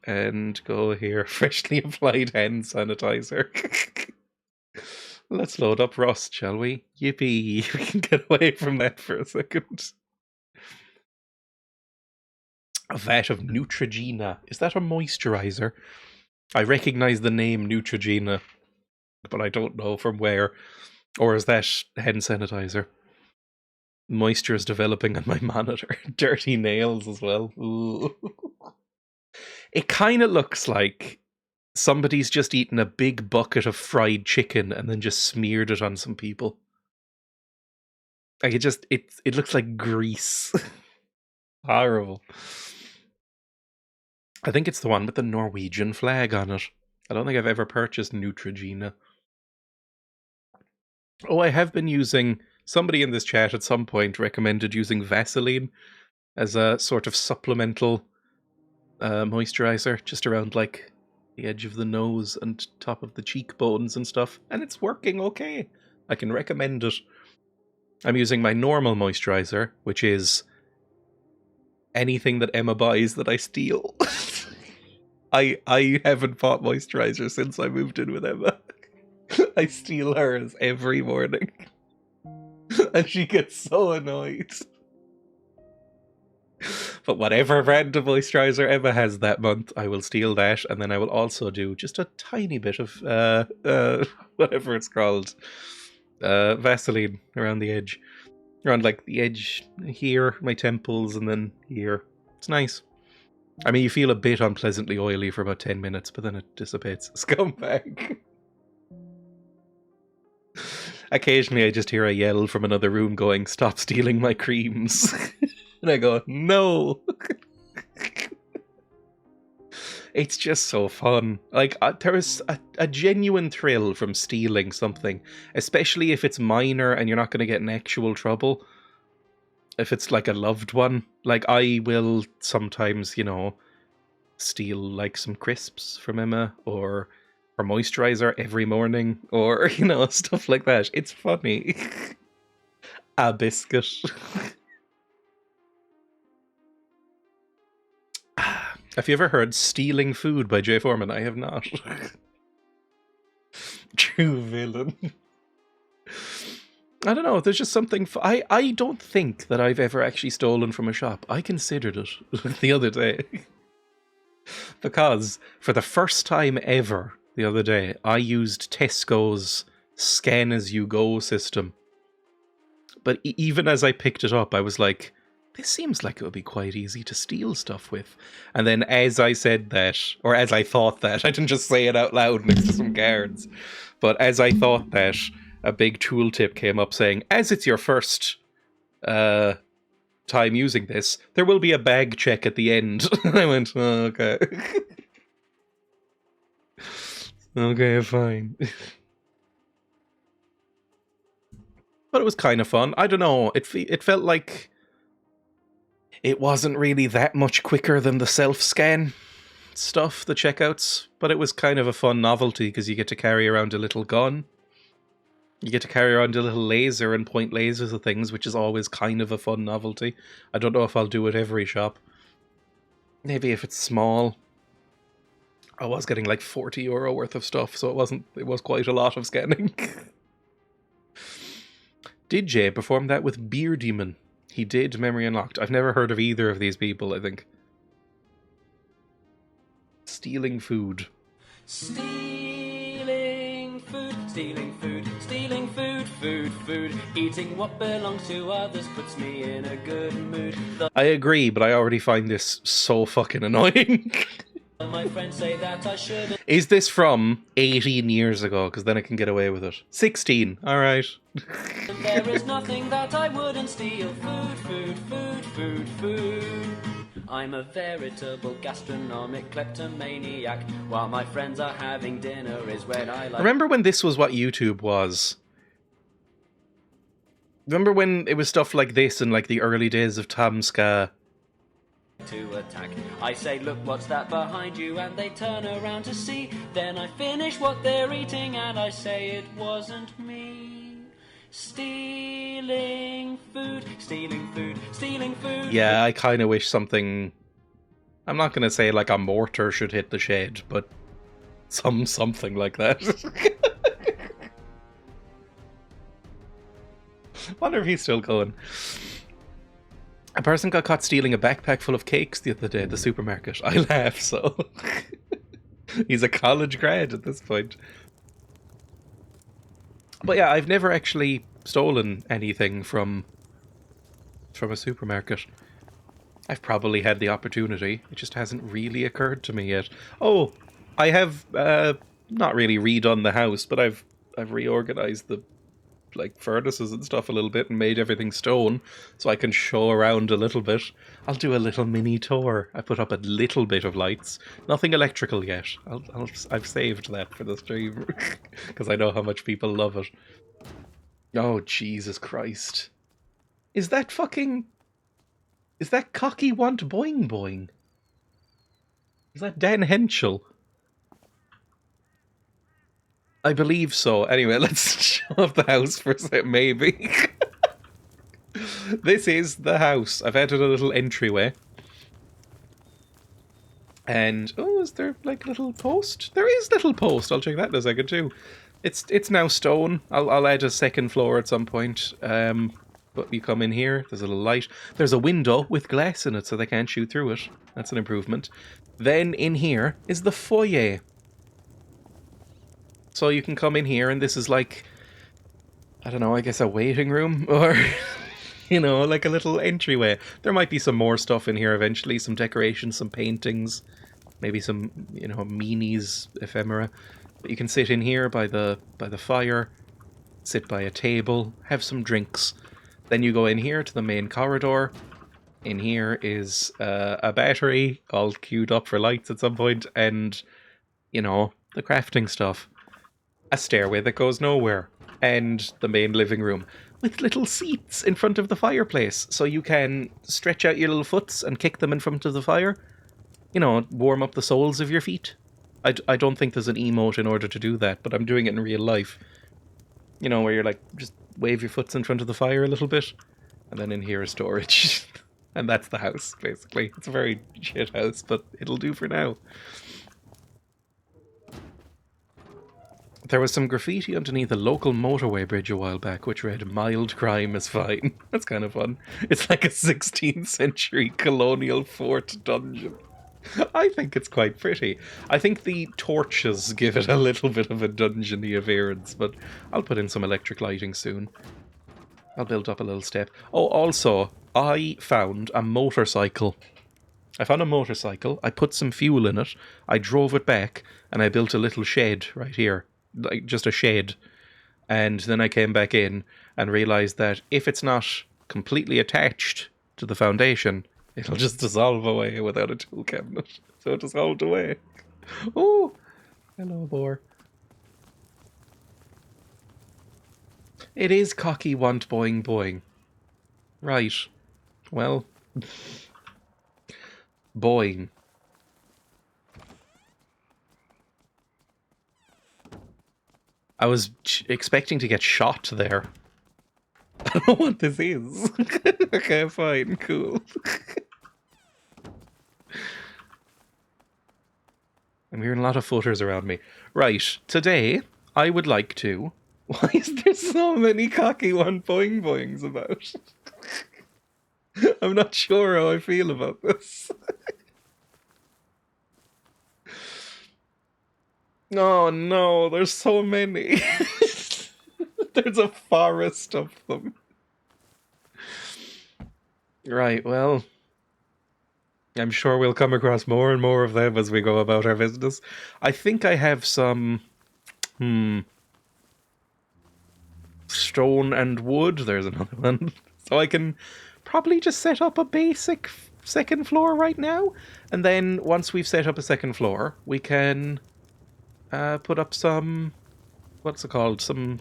and go here. Freshly applied hand sanitizer. Let's load up Rust, shall we? Yippee! We can get away from that for a second. A vat of Neutrogena. Is that a moisturizer? I recognize the name Neutrogena, but I don't know from where. Or is that hand sanitizer? Moisture is developing on my monitor. Dirty nails as well. Ooh. It kind of looks like somebody's just eaten a big bucket of fried chicken and then just smeared it on some people. Like it looks like grease. Horrible. I think it's the one with the Norwegian flag on it. I don't think I've ever purchased Neutrogena. Oh, I have been using... Somebody in this chat at some point recommended using Vaseline as a sort of supplemental moisturizer, just around, like, the edge of the nose and top of the cheekbones and stuff. And it's working okay. I can recommend it. I'm using my normal moisturizer, which is anything that Emma buys that I steal. I haven't bought moisturizer since I moved in with Emma. I steal hers every morning. And she gets so annoyed. But whatever brand of moisturizer Emma has that month, I will steal that, and then I will also do just a tiny bit of whatever it's called, Vaseline around the edge. Around, like, the edge here, my temples, and then here. It's nice. I mean, you feel a bit unpleasantly oily for about 10 minutes, but then it dissipates. Scumbag. Occasionally I just hear a yell from another room going, "Stop stealing my creams." And I go, "No." It's just so fun. Like, there is a genuine thrill from stealing something, especially if it's minor and you're not going to get in actual trouble. If it's like a loved one, like I will sometimes, you know, steal like some crisps from Emma or moisturizer every morning, or, you know, stuff like that. It's funny. A biscuit. Have you ever heard Stealing Food by Jay Foreman? I have not. True villain. I don't know, there's just something... I don't think that I've ever actually stolen from a shop. I considered it the other day. Because, for the first time ever, the other day, I used Tesco's scan as you go system. But even as I picked it up, I was like, this seems like it would be quite easy to steal stuff with. And then as I said that, or as I thought that, I didn't just say it out loud next to some guards, but as I thought that, a big tooltip came up saying, as it's your first time using this, there will be a bag check at the end. And I went, oh, okay. Okay, fine. But it was kind of fun. I don't know, it felt like it wasn't really that much quicker than the self-scan stuff, the checkouts, but it was kind of a fun novelty because you get to carry around a little gun. You get to carry around a little laser and point lasers at things, which is always kind of a fun novelty. I don't know if I'll do it every shop. Maybe if it's small. I was getting like €40 worth of stuff, so it was quite a lot of scanning. Did Jay perform that with Beer Demon? He did Memory Unlocked. I've never heard of either of these people, I think. Stealing food. Stealing food, stealing food, stealing food, food. Eating what belongs to others puts me in a good mood. I agree, but I already find this so fucking annoying. My friends say that I shouldn't. Is this from 18 years ago? Because then I can get away with it. 16, alright. There is nothing that I wouldn't steal. Food. I'm a veritable gastronomic kleptomaniac. While my friends are having dinner is when I like... Remember when this was what YouTube was? Remember when it was stuff like this in like the early days of Tamska? To attack. I say, look, what's that behind you? And they turn around to see. Then I finish what they're eating and I say it wasn't me. Stealing food, stealing food, stealing food. Yeah, I kind of wish something... I'm not going to say like a mortar should hit the shed, but something like that. Wonder if he's still going. A person got caught stealing a backpack full of cakes the other day at the supermarket. I laugh, so... He's a college grad at this point. But yeah, I've never actually stolen anything from a supermarket. I've probably had the opportunity. It just hasn't really occurred to me yet. Oh, I have not really redone the house, but I've reorganized the furnaces and stuff a little bit and made everything stone so I can show around a little bit. I'll do a little mini tour. I put up a little bit of lights. Nothing electrical yet. I've saved that for the stream because I know how much people love it. Oh, Jesus Christ. Is that Cocky Want Boing Boing? Is that Dan Henschel? I believe so. Anyway, let's show off the house for a second, maybe. This is the house. I've added a little entryway. And, oh, is there, little post? There is little post. I'll check that in a second, too. It's now stone. I'll add a second floor at some point. But you come in here, there's a little light. There's a window with glass in it so they can't shoot through it. That's an improvement. Then in here is the foyer. So you can come in here and this is like, I don't know, I guess a waiting room or, like a little entryway. There might be some more stuff in here eventually, some decorations, some paintings, maybe some, meanies, ephemera. But you can sit in here by the fire, sit by a table, have some drinks. Then you go in here to the main corridor. In here is a battery, all queued up for lights at some point, and, the crafting stuff. A stairway that goes nowhere, and the main living room with little seats in front of the fireplace so you can stretch out your little foots and kick them in front of the fire. Warm up the soles of your feet. I don't think there's an emote in order to do that, but I'm doing it in real life. Where you're just wave your foots in front of the fire a little bit, and then in here is storage. And that's the house, basically. It's a very shit house, but it'll do for now. There was some graffiti underneath a local motorway bridge a while back which read, "Mild crime is fine." That's kind of fun. It's like a 16th century colonial fort dungeon. I think it's quite pretty. I think the torches give it a little bit of a dungeony appearance, but I'll put in some electric lighting soon. I'll build up a little step. Oh, also, I found a motorcycle. I put some fuel in it, I drove it back, and I built a little shed right here. Just a shed. And then I came back in and realised that if it's not completely attached to the foundation, it'll just dissolve away without a tool cabinet. So it dissolved away. Oh, hello, boar. It is Cocky Want Boing Boing. Right. Well, boing. I was expecting to get shot there. I don't know what this is. Okay, fine, cool. I'm hearing a lot of footers around me. Right, today I would like to... Why is there so many Cocky Want Boing Boings about? I'm not sure how I feel about this. Oh no, there's so many. There's a forest of them. Right, well, I'm sure we'll come across more and more of them as we go about our business. I think I have some... stone and wood. There's another one. So I can probably just set up a basic second floor right now. And then once we've set up a second floor, we can... put up some, what's it called, some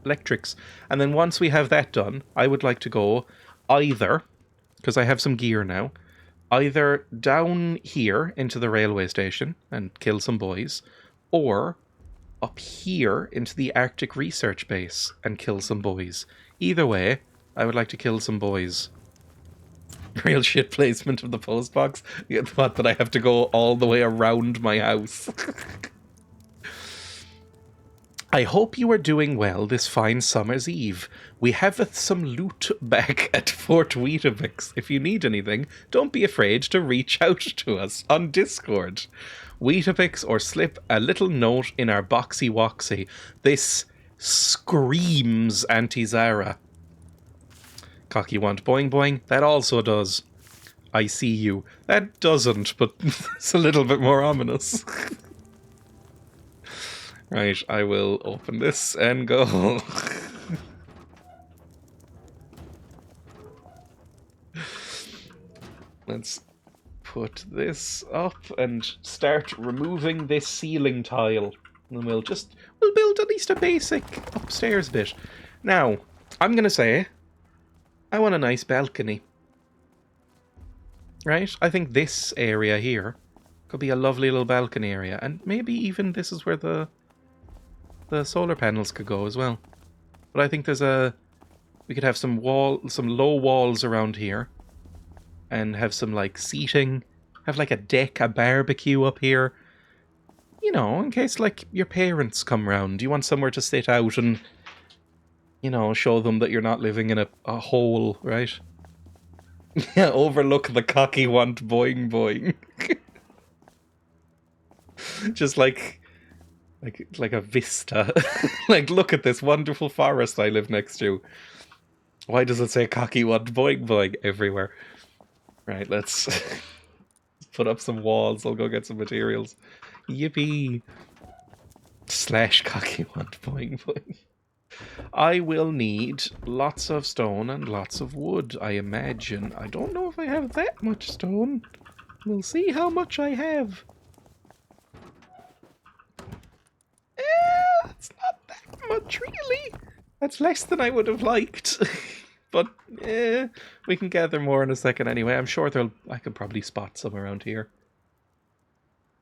electrics. And then once we have that done, I would like to go either, because I have some gear now, either down here into the railway station and kill some boys, or up here into the Arctic Research Base and kill some boys. Either way, I would like to kill some boys. Real shit placement of the post box. You thought that I have to go all the way around my house. I hope you are doing well this fine summer's eve. We have some loot back at Fort Weetabix. If you need anything, don't be afraid to reach out to us on Discord. Weetabix or slip a little note in our boxy woxy. This screams anti-Zara. Cocky want boing boing. That also does. I see you. That doesn't, but it's a little bit more ominous. Right, I will open this and go. Let's put this up and start removing this ceiling tile. And we'll build at least a basic upstairs bit. Now, I'm going to say, I want a nice balcony. Right? I think this area here could be a lovely little balcony area. And maybe even this is where the solar panels could go as well. But I think we could have some low walls around here. And have some, like, seating. Have, like, a deck, a barbecue up here. You know, in case, like, your parents come round. You want somewhere to sit out and, you know, show them that you're not living in a hole, right? Yeah, overlook the cocky want boing boing. Just like a vista. Like, look at this wonderful forest I live next to. Why does it say cocky want boing boing everywhere? Right, let's put up some walls. I'll go get some materials. Yippee! / cocky want boing boing. I will need lots of stone and lots of wood, I imagine. I don't know if I have that much stone. We'll see how much I have. It's not that much, really. That's less than I would have liked. But, we can gather more in a second anyway. I'm sure I could probably spot some around here.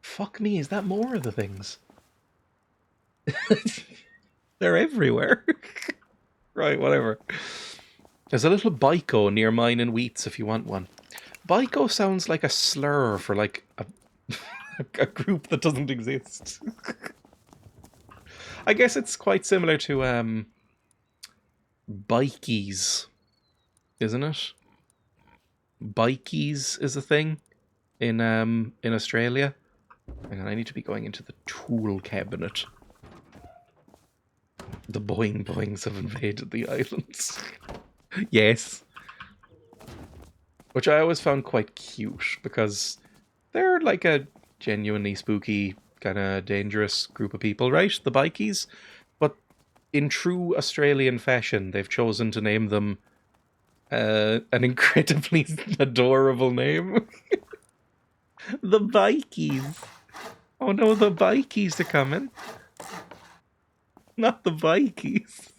Fuck me, is that more of the things? They're everywhere. Right, whatever. There's a little Baiko near mine and Wheats if you want one. Baiko sounds like a slur for, like, a group that doesn't exist. I guess it's quite similar to, bikies, isn't it? Bikies is a thing in Australia. Hang on, I need to be going into the tool cabinet. The boing boings have invaded the islands. Yes. Which I always found quite cute, because they're like a genuinely spooky, kind of dangerous group of people, right? The bikies. But in true Australian fashion, they've chosen to name them an incredibly adorable name. The bikies. Oh no, the bikies are coming. Not the bikies.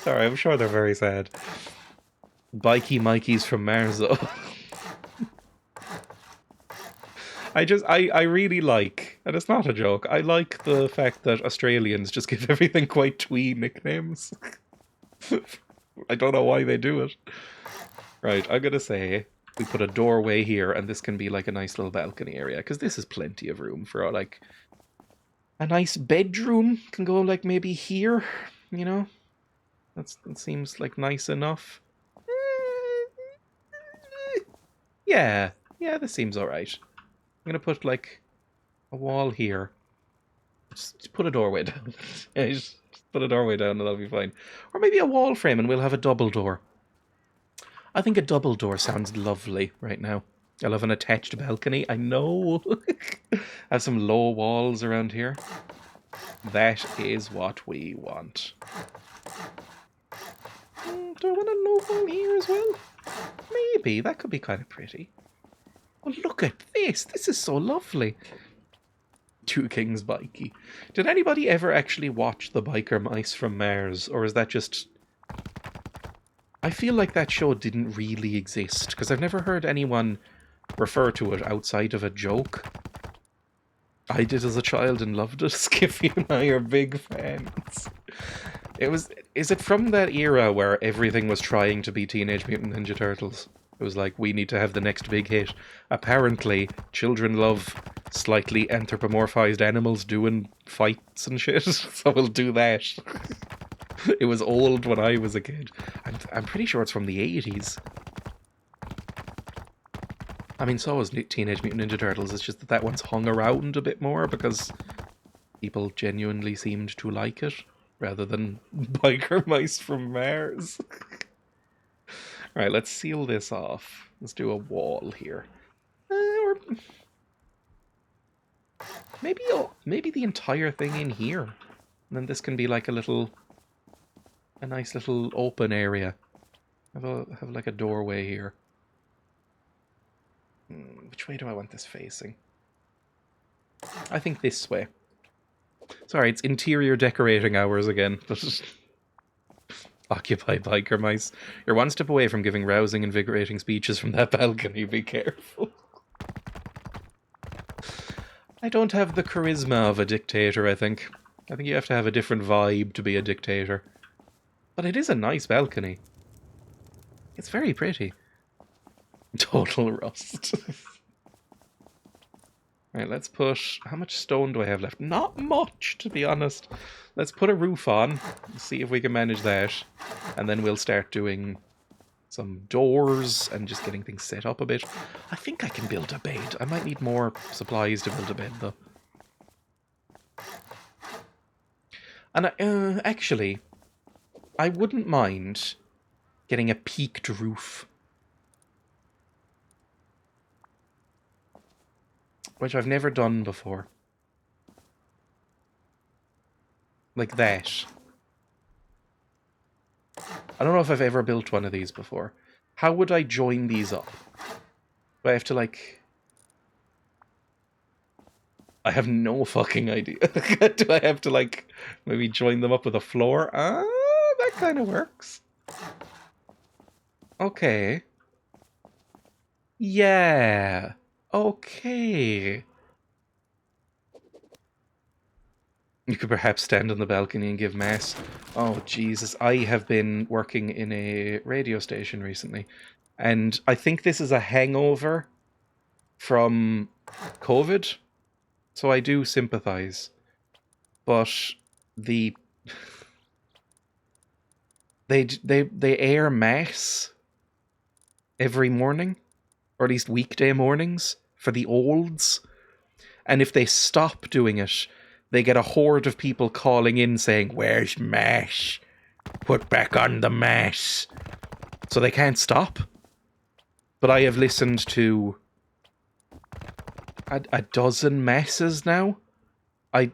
Sorry, I'm sure they're very sad. Bikey Mikeys from Marzo. I really like, and it's not a joke, I like the fact that Australians just give everything quite twee nicknames. I don't know why they do it. Right, I'm gonna say we put a doorway here, and this can be like a nice little balcony area, because this is plenty of room for, like, a nice bedroom. Can go, like, maybe here, you know? That seems, like, nice enough. Yeah, this seems alright. I'm gonna put, like, a wall here. Just put a doorway down. Yeah, just put a doorway down and that'll be fine. Or maybe a wall frame and we'll have a double door. I think a double door sounds lovely right now. I'll have an attached balcony. I know. Have some low walls around here. That is what we want. Do I want a low wall here as well? Maybe. That could be kind of pretty. Oh, look at this. This is so lovely. Two Kings Bikey. Did anybody ever actually watch the Biker Mice from Mars? Or is that just... I feel like that show didn't really exist, because I've never heard anyone refer to it outside of a joke. I did as a child and loved it. Skiffy and I are big fans. Is it from that era where everything was trying to be Teenage Mutant Ninja Turtles? It was like, we need to have the next big hit. Apparently, children love slightly anthropomorphized animals doing fights and shit, so we'll do that. It was old when I was a kid. I'm pretty sure it's from the 80s. I mean, so was Teenage Mutant Ninja Turtles. It's just that that one's hung around a bit more because people genuinely seemed to like it, rather than biker mice from Mars. Right, let's seal this off. Let's do a wall here. Or maybe the entire thing in here. And then this can be like a nice little open area. Have like a doorway here. Which way do I want this facing? I think this way. Sorry, it's interior decorating hours again. Occupy biker mice. You're one step away from giving rousing, invigorating speeches from that balcony. Be careful. I don't have the charisma of a dictator, I think. I think you have to have a different vibe to be a dictator. But it is a nice balcony. It's very pretty. Total rust. Right, let's put... How much stone do I have left? Not much, to be honest. Let's put a roof on, see if we can manage that. And then we'll start doing some doors and just getting things set up a bit. I think I can build a bed. I might need more supplies to build a bed, though. And actually, I wouldn't mind getting a peaked roof. Which I've never done before. Like that. I don't know if I've ever built one of these before. How would I join these up? Do I have to, like... I have no fucking idea. Do I have to, like, maybe join them up with a floor? Ah, that kind of works. Okay. Yeah. Okay. You could perhaps stand on the balcony and give mass. Oh, Jesus. I have been working in a radio station recently. And I think this is a hangover from COVID. So I do sympathize. But the... They air mass every morning. Or at least weekday mornings. For the olds. And if they stop doing it, they get a horde of people calling in saying, "Where's mass? Put back on the mass." So they can't stop. But I have listened to a dozen masses now. I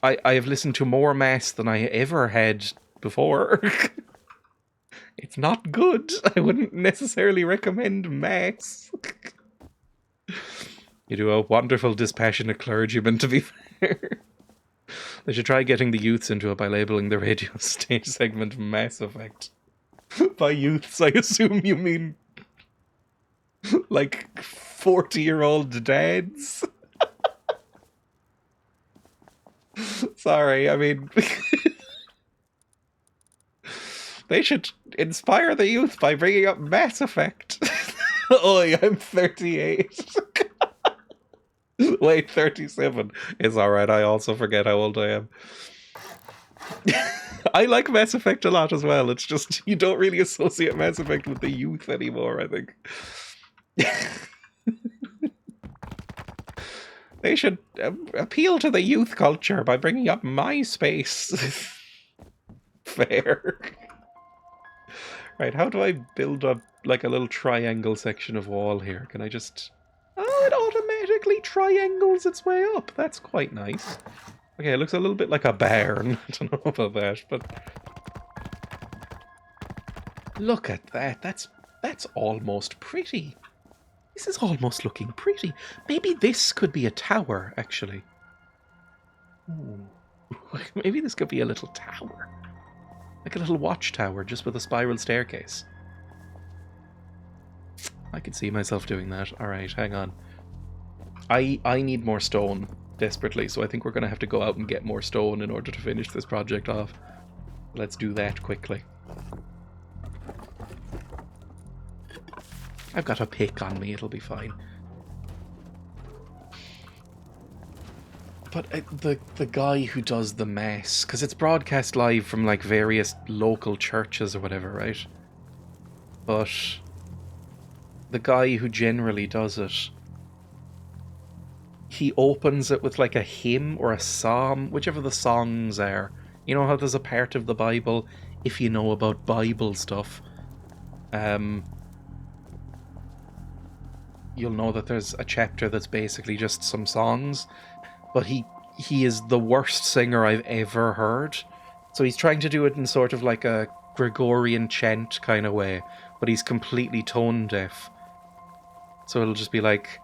have listened to more mass than I ever had before. It's not good. I wouldn't necessarily recommend mass. You do a wonderful, dispassionate clergyman, to be fair. They should try getting the youths into it by labelling the radio stage segment Mass Effect. By youths, I assume you mean like 40-year-old dads? Sorry, I mean... They should inspire the youth by bringing up Mass Effect. Oi, I'm 38. Wait, 37. It's alright, I also forget how old I am. I like Mass Effect a lot as well. It's just, you don't really associate Mass Effect with the youth anymore, I think. They should appeal to the youth culture by bringing up MySpace. Fair. Right, how do I build up like a little triangle section of wall here? Can I just... Oh, it automatically triangles its way up. That's quite nice. Okay, it looks a little bit like a barn. I don't know about that, but... Look at that. That's almost pretty. This is almost looking pretty. Maybe this could be a tower, actually. Ooh. Maybe this could be a little tower. Like a little watchtower, just with a spiral staircase. I could see myself doing that. Alright, hang on. I need more stone, desperately, so I think we're going to have to go out and get more stone in order to finish this project off. Let's do that quickly. I've got a pick on me, it'll be fine. But the guy who does the mass, because it's broadcast live from like various local churches or whatever, right? But the guy who generally does it, he opens it with like a hymn or a psalm, whichever the songs are. You know how there's a part of the Bible, if you know about Bible stuff, you'll know that there's a chapter that's basically just some songs. But he is the worst singer I've ever heard. So he's trying to do it in sort of like a Gregorian chant kind of way, but he's completely tone deaf. So it'll just be like,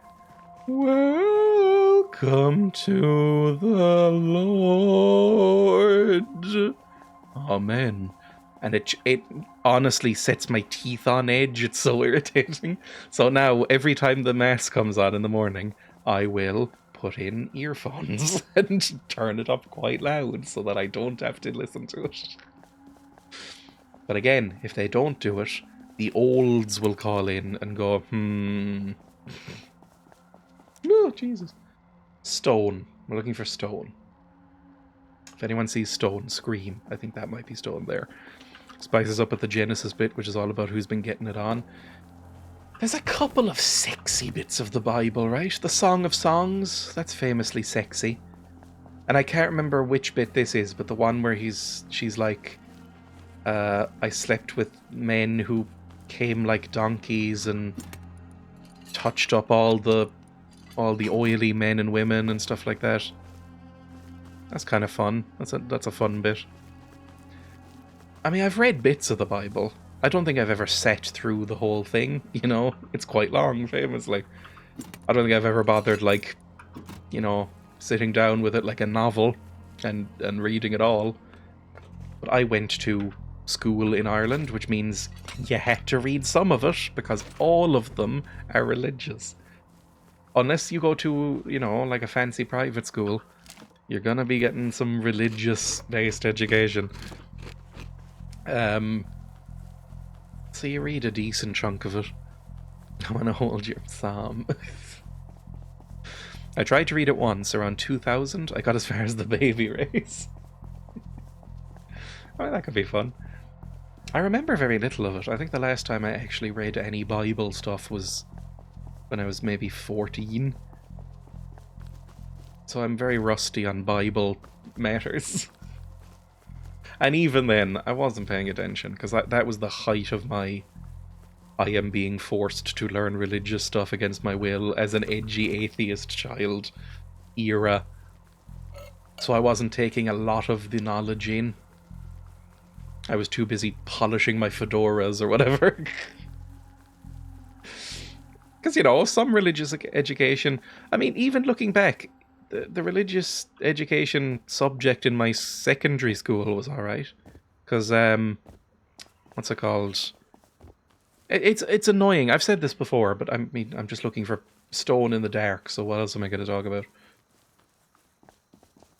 "Welcome to the Lord. Amen." And it honestly sets my teeth on edge. It's so irritating. So now, every time the mass comes on in the morning, I will put in earphones and turn it up quite loud so that I don't have to listen to it. But again, if they don't do it, the olds will call in and go, Oh, Jesus. Stone. We're looking for stone. If anyone sees stone, scream. I think that might be stone there. Spices up at the Genesis bit, which is all about who's been getting it on. There's a couple of sexy bits of the Bible, right? The Song of Songs, that's famously sexy. And I can't remember which bit this is, but the one where she's like, I slept with men who came like donkeys and touched up all the oily men and women and stuff like that. That's kind of fun. That's a fun bit. I mean, I've read bits of the Bible. I don't think I've ever sat through the whole thing, you know? It's quite long, famously. I don't think I've ever bothered, like, you know, sitting down with it like a novel and reading it all. But I went to school in Ireland, which means you had to read some of it, because all of them are religious. Unless you go to, you know, like a fancy private school, you're gonna be getting some religious-based education. So you read a decent chunk of it. I want to hold your psalm. I tried to read it once, around 2000. I got as far as the baby race. Oh, that could be fun. I remember very little of it. I think the last time I actually read any Bible stuff was when I was maybe 14. So I'm very rusty on Bible matters. And even then, I wasn't paying attention, because that was the height of my I am being forced to learn religious stuff against my will as an edgy atheist child era. So I wasn't taking a lot of the knowledge in. I was too busy polishing my fedoras or whatever. Because, you know, some religious education... I mean, even looking back, the religious education subject in my secondary school was alright. Because, what's it called? It's annoying. I've said this before, but I'm just looking for stone in the dark, so what else am I going to talk about?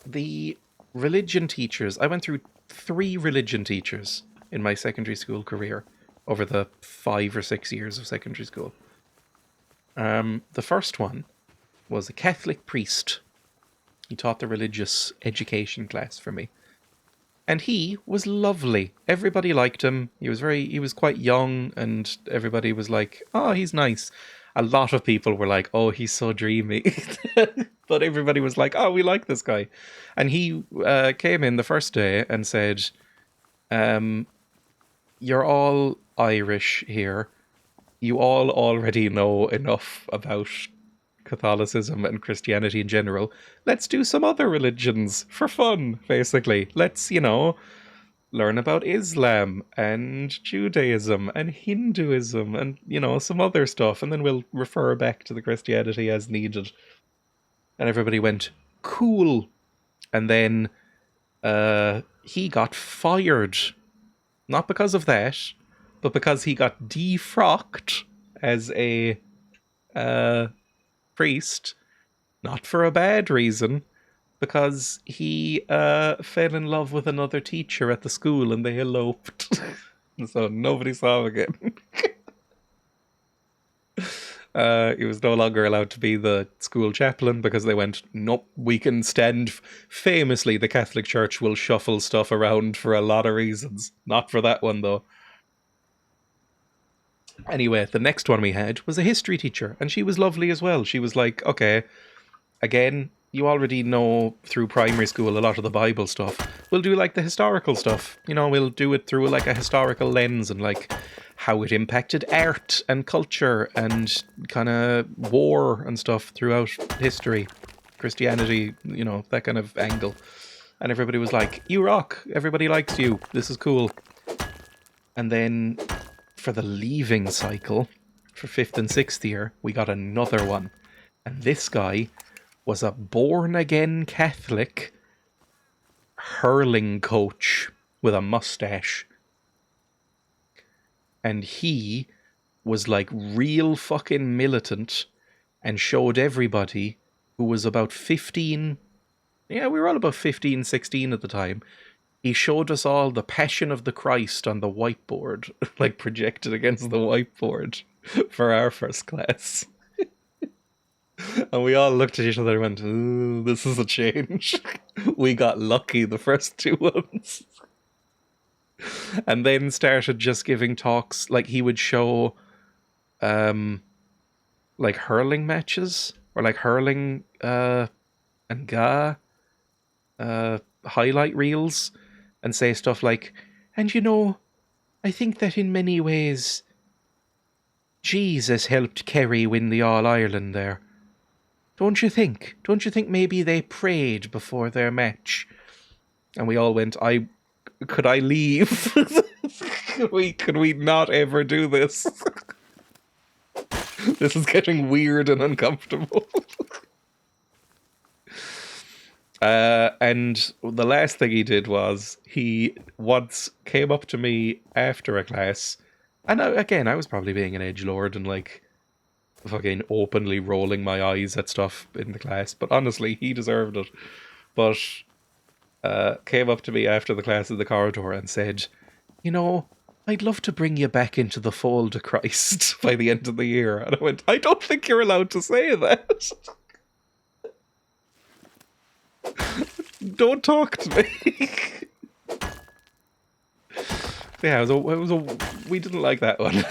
The religion teachers... I went through 3 religion teachers in my secondary school career over the 5 or 6 years of secondary school. The first one was a Catholic priest. He taught the religious education class for me. And he was lovely. Everybody liked him. He was quite young, and everybody was like, oh, he's nice. A lot of people were like, oh, he's so dreamy. But everybody was like, oh, we like this guy. And he came in the first day and said, you're all Irish here. You all already know enough about Catholicism and Christianity in general. Let's do some other religions for fun, basically. Let's, you know, learn about Islam and Judaism and Hinduism and, you know, some other stuff, and then we'll refer back to the Christianity as needed. And everybody went, cool. And then he got fired. Not because of that, but because he got defrocked as a priest, not for a bad reason, because he fell in love with another teacher at the school and they eloped. So nobody saw him again. He was no longer allowed to be the school chaplain because they went, nope, we can stand. Famously, the Catholic Church will shuffle stuff around for a lot of reasons. Not for that one, though. Anyway, the next one we had was a history teacher, and she was lovely as well. She was like, okay, again, you already know through primary school a lot of the Bible stuff. We'll do like the historical stuff. You know, we'll do it through like a historical lens and like how it impacted art and culture and kind of war and stuff throughout history, Christianity, you know, that kind of angle. And everybody was like, you rock, everybody likes you, this is cool. And then for the leaving cycle, for 5th and 6th year, we got another one. And this guy was a born-again Catholic hurling coach with a mustache. And he was like real fucking militant and showed everybody who was about 15. Yeah, we were all about 15, 16 at the time. He showed us all the Passion of the Christ on the whiteboard, like projected against the whiteboard for our first class. And we all looked at each other and went, ooh, this is a change. We got lucky the first two ones. And then started just giving talks, like he would show like hurling matches or like hurling and highlight reels and say stuff like, and you know, I think that in many ways Jesus helped Kerry win the All-Ireland there. Don't you think? Don't you think maybe they prayed before their match? And we all went, could I leave? Could we not ever do this? This is getting weird and uncomfortable. And the last thing he did was he once came up to me after a class, and I was probably being an edgelord and like fucking openly rolling my eyes at stuff in the class, but honestly, he deserved it. But came up to me after the class in the corridor and said, you know, I'd love to bring you back into the fold of Christ by the end of the year. And I went, I don't think you're allowed to say that. Don't talk to me. Yeah, we didn't like that one.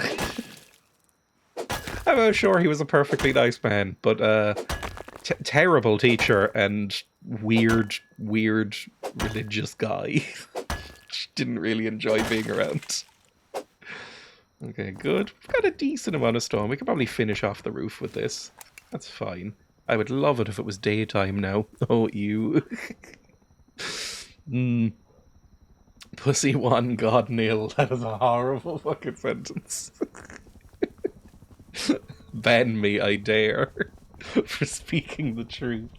I'm sure he was a perfectly nice man, but terrible teacher and weird religious guy. Didn't really enjoy being around. Okay, good. We've got a decent amount of stone. We could probably finish off the roof with this. That's fine. I would love it if it was daytime now. Oh, you. Pussy one, God nil. That is a horrible fucking sentence. Ban me, I dare, for speaking the truth.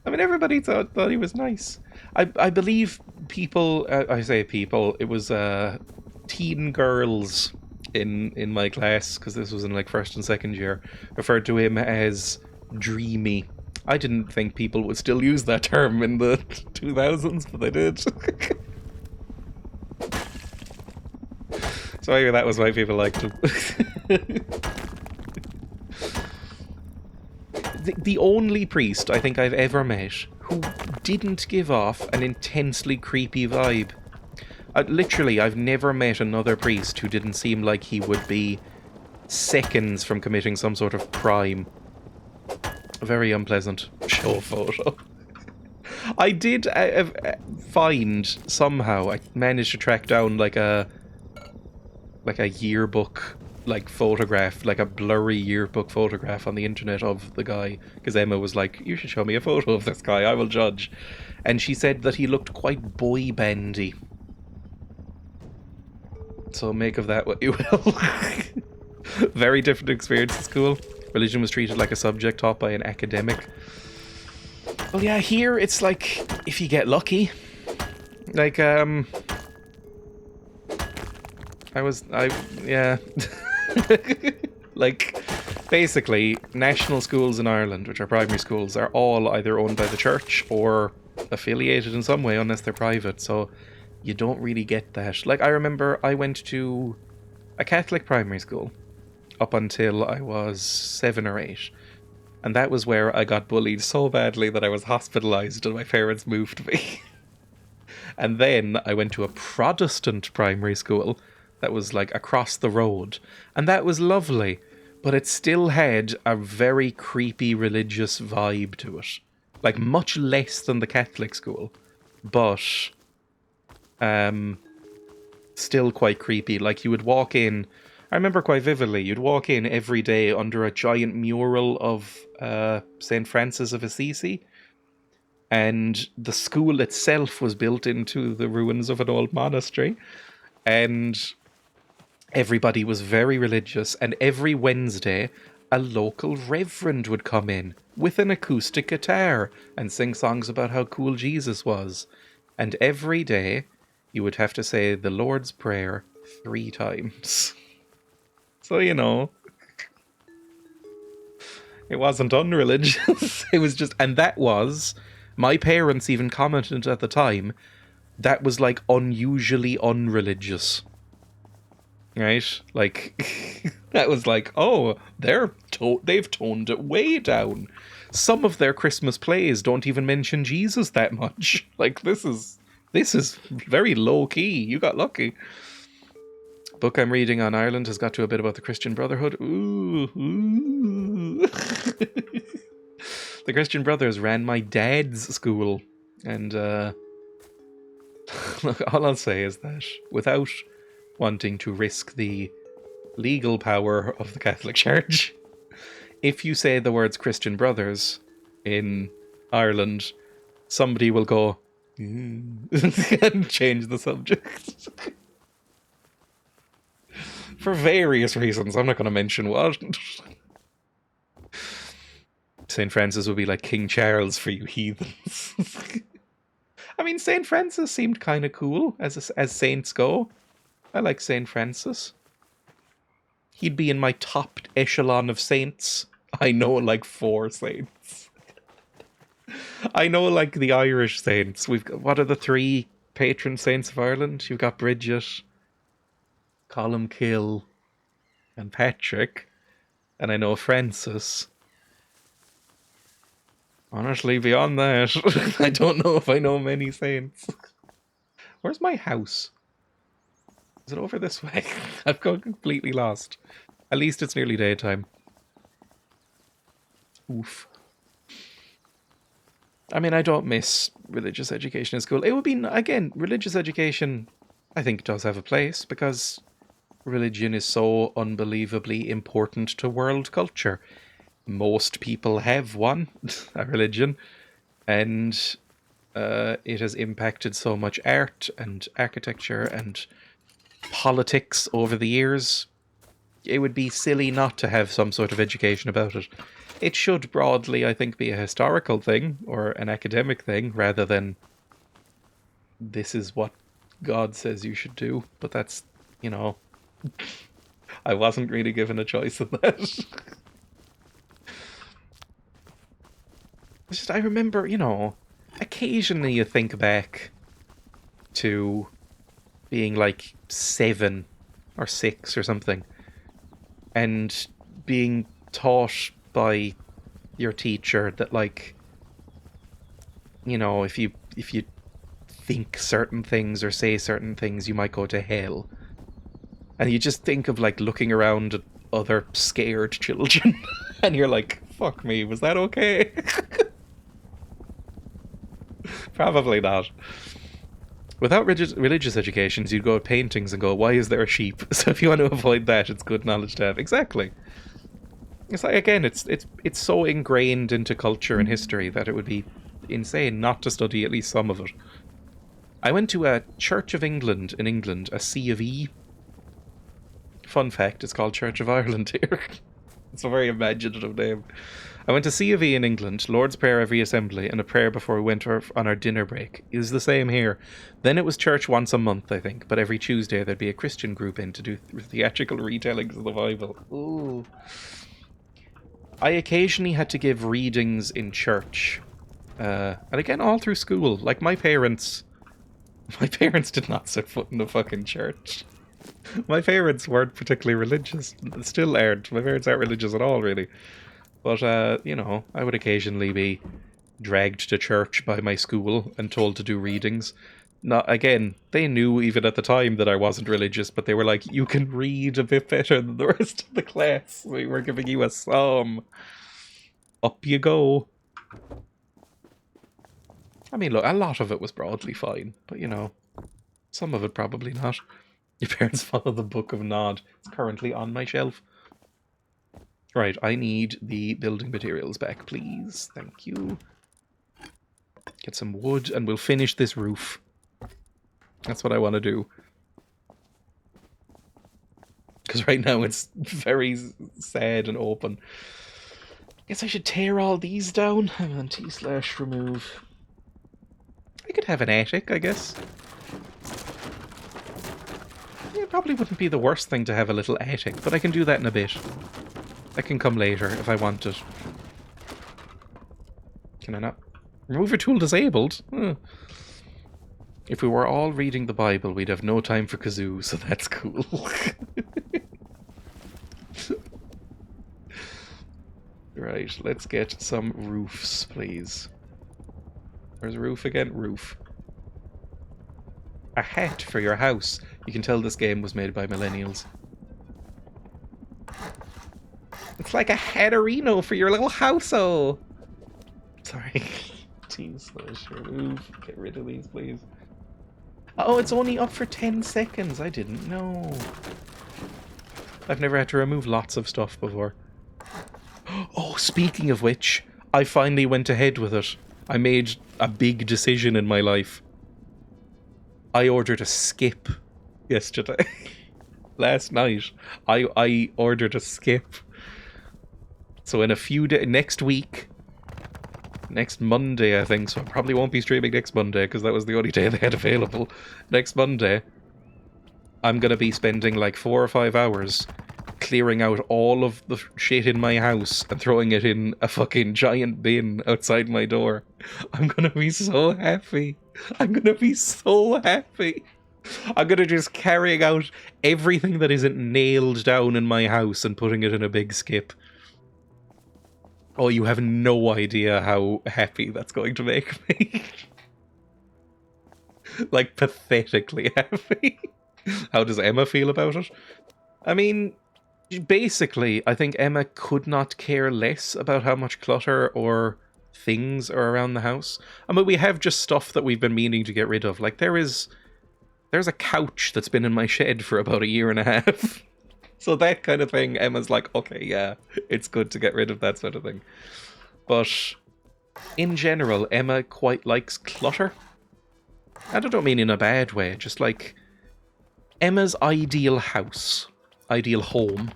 I mean, everybody thought he was nice. I believe people, I say people, it was teen girls in my class, because this was in like 1st and 2nd year, referred to him as dreamy. I didn't think people would still use that term in the 2000s, but they did. So maybe that was why people liked him. The only priest I think I've ever met who didn't give off an intensely creepy vibe. Literally, I've never met another priest who didn't seem like he would be seconds from committing some sort of crime. Very unpleasant show photo. I did find, somehow, I managed to track down like a yearbook like photograph, like a blurry yearbook photograph on the internet of the guy, because Emma was like, you should show me a photo of this guy, I will judge. And she said that he looked quite boy bandy. So make of that what you will. Very different experience at school. Religion was treated like a subject taught by an academic. Well, yeah, here it's like, if you get lucky. Like, yeah. Like, Basically, national schools in Ireland, which are primary schools, are all either owned by the church or affiliated in some way, unless they're private. So you don't really get that. Like, I remember I went to a Catholic primary school up until I was 7 or 8. And that was where I got bullied so badly that I was hospitalised and my parents moved me. And then I went to a Protestant primary school that was like across the road. And that was lovely. But it still had a very creepy religious vibe to it. Like much less than the Catholic school. But still quite creepy. Like you would walk in, I remember quite vividly, you'd walk in every day under a giant mural of St. Francis of Assisi, and the school itself was built into the ruins of an old monastery, and everybody was very religious, and every Wednesday a local reverend would come in with an acoustic guitar and sing songs about how cool Jesus was. And every day you would have to say the Lord's Prayer 3 times. So, you know, it wasn't unreligious. It was just, and that was, my parents even commented at the time, that was like unusually unreligious. Right? Like, that was like, oh, they've toned it way down. Some of their Christmas plays don't even mention Jesus that much. Like, this is very low key. You got lucky. Book I'm reading on Ireland has got to a bit about the Christian Brotherhood. Ooh. The Christian Brothers ran my dad's school. And, look, all I'll say is that without wanting to risk the legal power of the Catholic Church, if you say the words Christian Brothers in Ireland, somebody will go and change the subject. For various reasons. I'm not going to mention what. St. Francis would be like King Charles for you heathens. I mean, St. Francis seemed kind of cool as saints go. I like St. Francis. He'd be in my top echelon of saints. I know like 4 saints. I know like the Irish saints. What are the 3 patron saints of Ireland? You've got Bridget, Columkill, and Patrick. And I know Francis. Honestly, beyond that, I don't know if I know many saints. Where's my house? Is it over this way? I've got completely lost. At least it's nearly daytime. Oof. I mean, I don't miss religious education in school. It would be, again, religious education, I think, does have a place, because religion is so unbelievably important to world culture. Most people have one, a religion, and it has impacted so much art and architecture and politics over the years. It would be silly not to have some sort of education about it. It should broadly, I think, be a historical thing or an academic thing rather than this is what God says you should do. But that's, you know, I wasn't really given a choice in that. It's just, I remember, you know, occasionally you think back to being like 7 or 6 or something, and being taught by your teacher that, like, you know, if you think certain things or say certain things, you might go to hell. And you just think of like looking around at other scared children, and you're like, fuck me, was that okay? Probably not. Without religious educations, you'd go at paintings and go, why is there a sheep? So if you want to avoid that, it's good knowledge to have. Exactly. It's like, again, it's so ingrained into culture and history that it would be insane not to study at least some of it. I went to a Church of England in England, a C of E. Fun fact, it's called Church of Ireland here. It's a very imaginative name. I went to C of E in England, Lord's Prayer every assembly, and a prayer before we went on our dinner break. It was the same here. Then it was church once a month, I think, but every Tuesday there'd be a Christian group in to do theatrical retellings of the Bible. Ooh. I occasionally had to give readings in church. And again, all through school. Like, my parents did not set foot in the fucking church. My parents weren't particularly religious. Still aren't. My parents aren't religious at all, really. But, you know, I would occasionally be dragged to church by my school and told to do readings. Not, again, they knew even at the time that I wasn't religious, but they were like, you can read a bit better than the rest of the class. We were giving you a psalm. Up you go. I mean, look, a lot of it was broadly fine, but you know, some of it probably not. Your parents follow the Book of Nod. It's currently on my shelf. Right, I need the building materials back, please. Thank you. Get some wood, and we'll finish this roof. That's what I want to do. Because right now it's very sad and open. Guess I should tear all these down. Hang on, T/remove. I could have an attic, I guess. It probably wouldn't be the worst thing to have a little attic, but I can do that in a bit. That can come later if I want it. Can I not? Remover tool disabled? If we were all reading the Bible, we'd have no time for kazoo, so that's cool. Right, let's get some roofs, please. Where's a roof again? Roof. A hat for your house. You can tell this game was made by millennials. It's like a hatterino for your little house-o. Sorry. T/remove. Get rid of these, please. Oh, it's only up for 10 seconds. I didn't know. I've never had to remove lots of stuff before. Oh, speaking of which, I finally went ahead with it. I made a big decision in my life. I ordered a skip yesterday. Last night, I ordered a skip. So in a few days, next week, next Monday, I think, so I probably won't be streaming next Monday, because that was the only day they had available. Next Monday, I'm going to be spending like 4 or 5 hours clearing out all of the shit in my house and throwing it in a fucking giant bin outside my door. I'm going to be so happy. I'm going to be so happy. I'm going to just carrying out everything that isn't nailed down in my house and putting it in a big skip. Oh, you have no idea how happy that's going to make me. Like, pathetically happy. How does Emma feel about it? I mean, basically, I think Emma could not care less about how much clutter or things are around the house. I mean, we have just stuff that we've been meaning to get rid of. Like, there's a couch that's been in my shed for about 1.5 years. So that kind of thing, Emma's like, okay, yeah, it's good to get rid of that sort of thing. But in general, Emma quite likes clutter. And I don't mean in a bad way, just like Emma's ideal house, ideal home,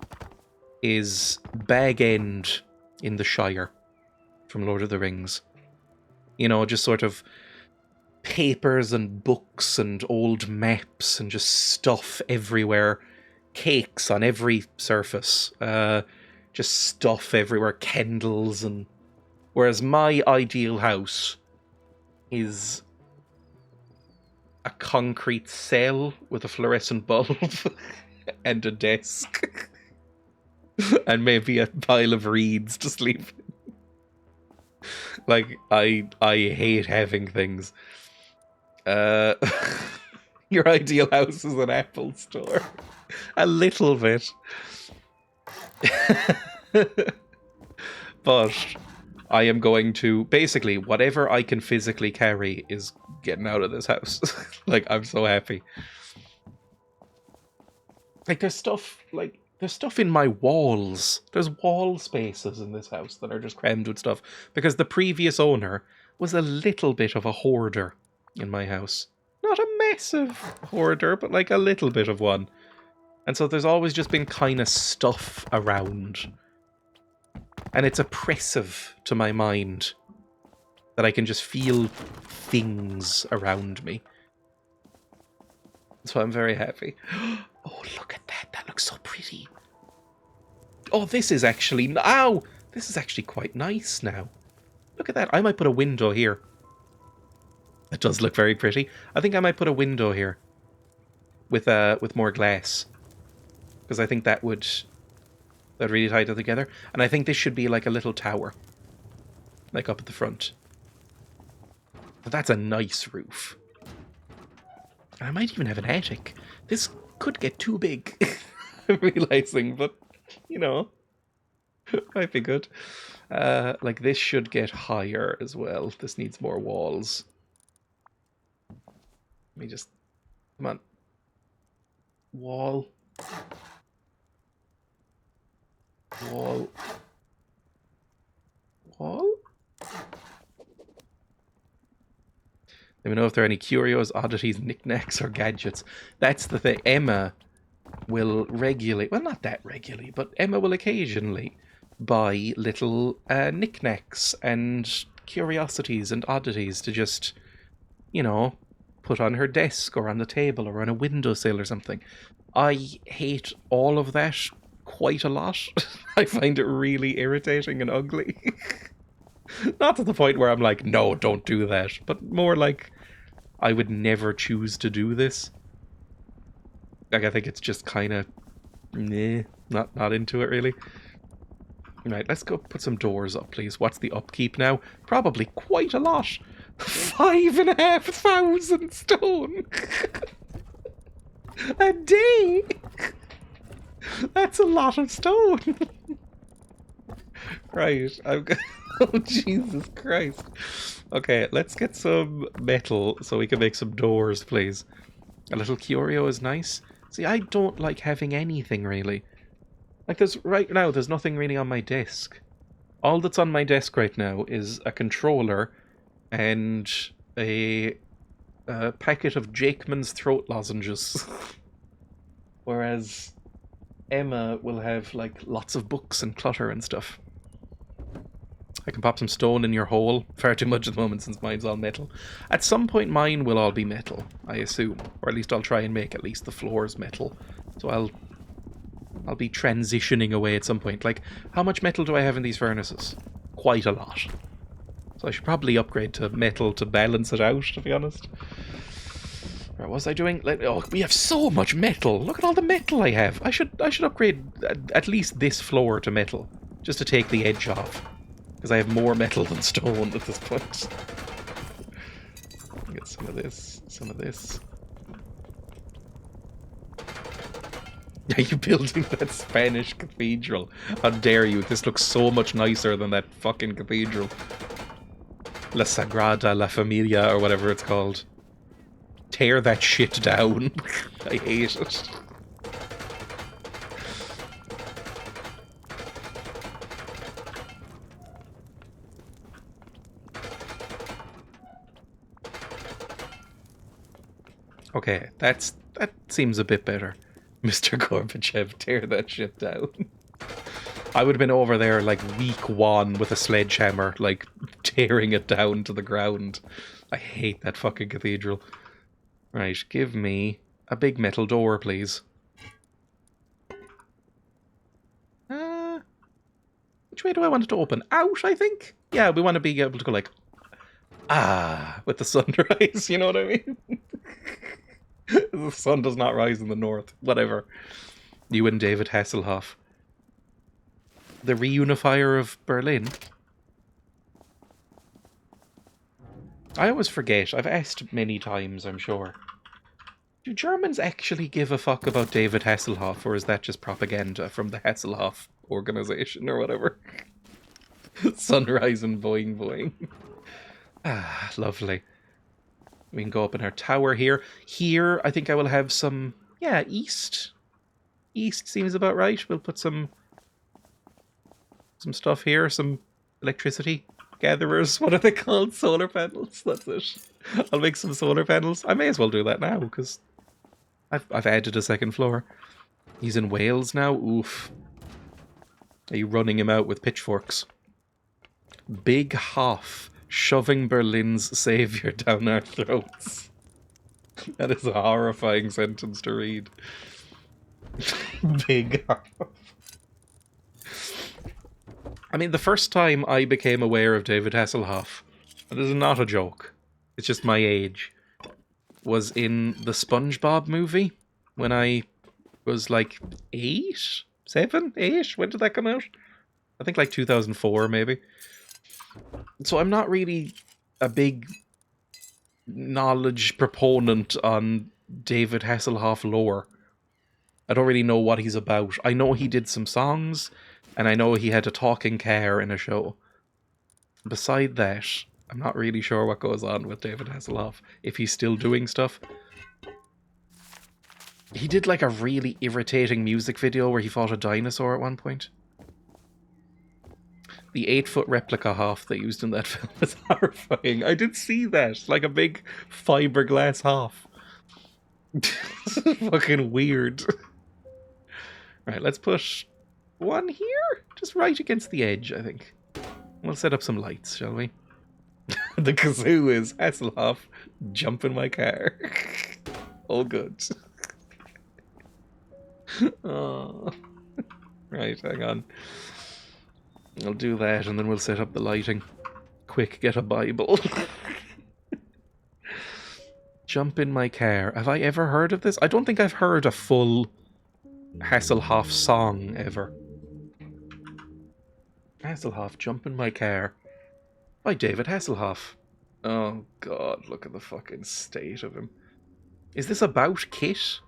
is Bag End in the Shire from Lord of the Rings. You know, just sort of papers and books and old maps and just stuff everywhere. Cakes on every surface. Just stuff everywhere. Candles and... Whereas my ideal house is a concrete cell with a fluorescent bulb and a desk. And maybe a pile of reeds to sleep in. Like, I hate having things. Your ideal house is an Apple store. A little bit. But I am going to... Basically, whatever I can physically carry is getting out of this house. Like, I'm so happy. Like, there's stuff in my walls. There's wall spaces in this house that are just crammed with stuff. Because the previous owner was a little bit of a hoarder in my house. Not a massive hoarder, but like a little bit of one. And so there's always just been kind of stuff around. And it's oppressive to my mind that I can just feel things around me. So I'm very happy. Oh, look at that. That looks so pretty. Oh, this is actually... Ow! This is actually quite nice now. Look at that. I might put a window here. It does look very pretty. I think I might put a window here with more glass, because I think that would really tie it together. And I think this should be like a little tower, like up at the front. But that's a nice roof. And I might even have an attic. This could get too big, I'm realizing, but you know, might be good. Like this should get higher as well. This needs more walls. Let me just, come on. Wall. Wall. Wall? Let me know if there are any curios, oddities, knickknacks, or gadgets. That's the thing. Emma will regularly, well, not that regularly, but Emma will occasionally buy little knickknacks and curiosities and oddities to just, you know, put on her desk or on the table or on a windowsill or something. I hate all of that quite a lot. I find it really irritating and ugly. Not to the point where I'm like, no, don't do that, but more like, I would never choose to do this. Like, I think it's just kind of, not into it, really. Right, let's go put some doors up, please. What's the upkeep now? Probably quite a lot. 5,500 stone! A day! That's a lot of stone! Right, I'm going. Oh, Jesus Christ. Okay, let's get some metal so we can make some doors, please. A little curio is nice. See, I don't like having anything, really. Like, right now, there's nothing really on my desk. All that's on my desk right now is a controller and a packet of Jakeman's throat lozenges. Whereas Emma will have, like, lots of books and clutter and stuff. I can pop some stone in your hole. Far too much at the moment since mine's all metal. At some point mine will all be metal, I assume. Or at least I'll try and make at least the floors metal. So I'll be transitioning away at some point. Like, how much metal do I have in these furnaces? Quite a lot. So I should probably upgrade to metal to balance it out, to be honest. What was I doing? Oh, we have so much metal. Look at all the metal I have. I should upgrade at least this floor to metal, just to take the edge off. Because I have more metal than stone at this point. Get some of this, some of this. Are you building that Spanish cathedral? How dare you? This looks so much nicer than that fucking cathedral. La Sagrada, La Familia, or whatever it's called. Tear that shit down. I hate it. Okay, that seems a bit better. Mr. Gorbachev, tear that shit down. I would have been over there like week 1 with a sledgehammer, like tearing it down to the ground. I hate that fucking cathedral. Right, give me a big metal door, please. Which way do I want it to open? Out, I think? Yeah, we want to be able to go like, with the sunrise, you know what I mean? The sun does not rise in the north. Whatever. You and David Hasselhoff. The reunifier of Berlin. I always forget. I've asked many times, I'm sure. Do Germans actually give a fuck about David Hasselhoff, or is that just propaganda from the Hasselhoff organization or whatever? Sunrise and boing boing. Ah, lovely. We can go up in our tower here. Here, I think I will have some, yeah, east. East seems about right. We'll put some stuff here, some electricity gatherers. What are they called? Solar panels. That's it. I'll make some solar panels. I may as well do that now, because I've added a second floor. He's in Wales now? Oof. Are you running him out with pitchforks? Big Hoff. Shoving Berlin's savior down our throats. That is a horrifying sentence to read. Big Hoff. I mean, the first time I became aware of David Hasselhoff, and this is not a joke, it's just my age, was in the SpongeBob movie when I was like 8? 7? 8? When did that come out? I think like 2004, maybe. So I'm not really a big knowledge proponent on David Hasselhoff lore. I don't really know what he's about. I know he did some songs, and I know he had a talking car in a show. Beside that, I'm not really sure what goes on with David Hasselhoff, if he's still doing stuff. He did like a really irritating music video where he fought a dinosaur at one point. The 8-foot replica Hoff they used in that film is horrifying. I did see that, like a big fiberglass Hoff. Fucking weird. Right, let's put one here, just right against the edge, I think. We'll set up some lights, shall we? The kazoo is Hasselhoff, jump in my car. All good. Oh. Right, hang on. I'll do that and then we'll set up the lighting. Quick, get a Bible. Jump in my car. Have I ever heard of this? I don't think I've heard a full Hasselhoff song ever. Hasselhoff, Jump in My Car. By David Hasselhoff. Oh god, look at the fucking state of him. Is this about Kit?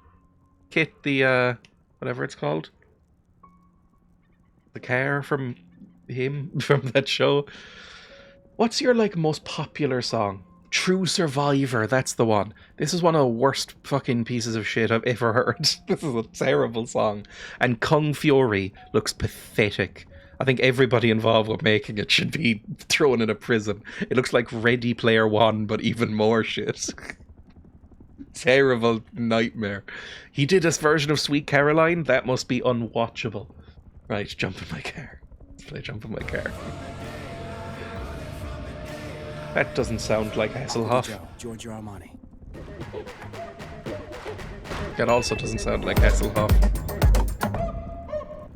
Kit, the, whatever it's called? The car from him, from that show? What's your, like, most popular song? True Survivor, that's the one. This is one of the worst fucking pieces of shit I've ever heard. This is a terrible song. And Kung Fury looks pathetic. I think everybody involved with making it should be thrown in a prison. It looks like Ready Player One, but even more shit. Terrible nightmare. He did this version of Sweet Caroline. That must be unwatchable. Right, jump in my car. Let's play Jump in My Car. That doesn't sound like Hasselhoff. Giorgio Armani. That also doesn't sound like Hasselhoff.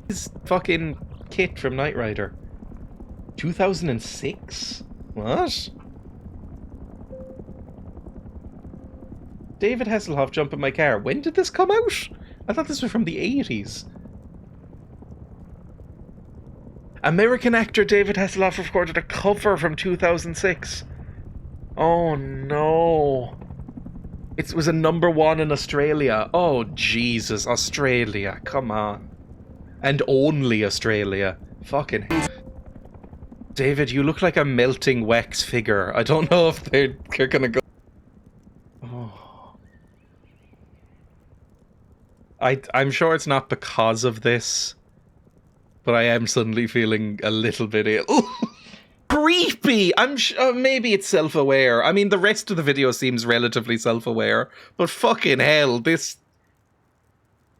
His fucking Kit from Knight Rider. 2006? What? David Hasselhoff, Jump in My Car. When did this come out? I thought this was from the 80s. American actor David Hasselhoff recorded a cover from 2006. Oh no. It was a #1 in Australia. Oh Jesus, Australia, come on. And only Australia. Fucking hell. David, you look like a melting wax figure. I don't know if they're gonna go... Oh. I'm sure it's not because of this, but I am suddenly feeling a little bit ill. Creepy! I'm maybe it's self-aware. I mean, the rest of the video seems relatively self-aware, but fucking hell, this...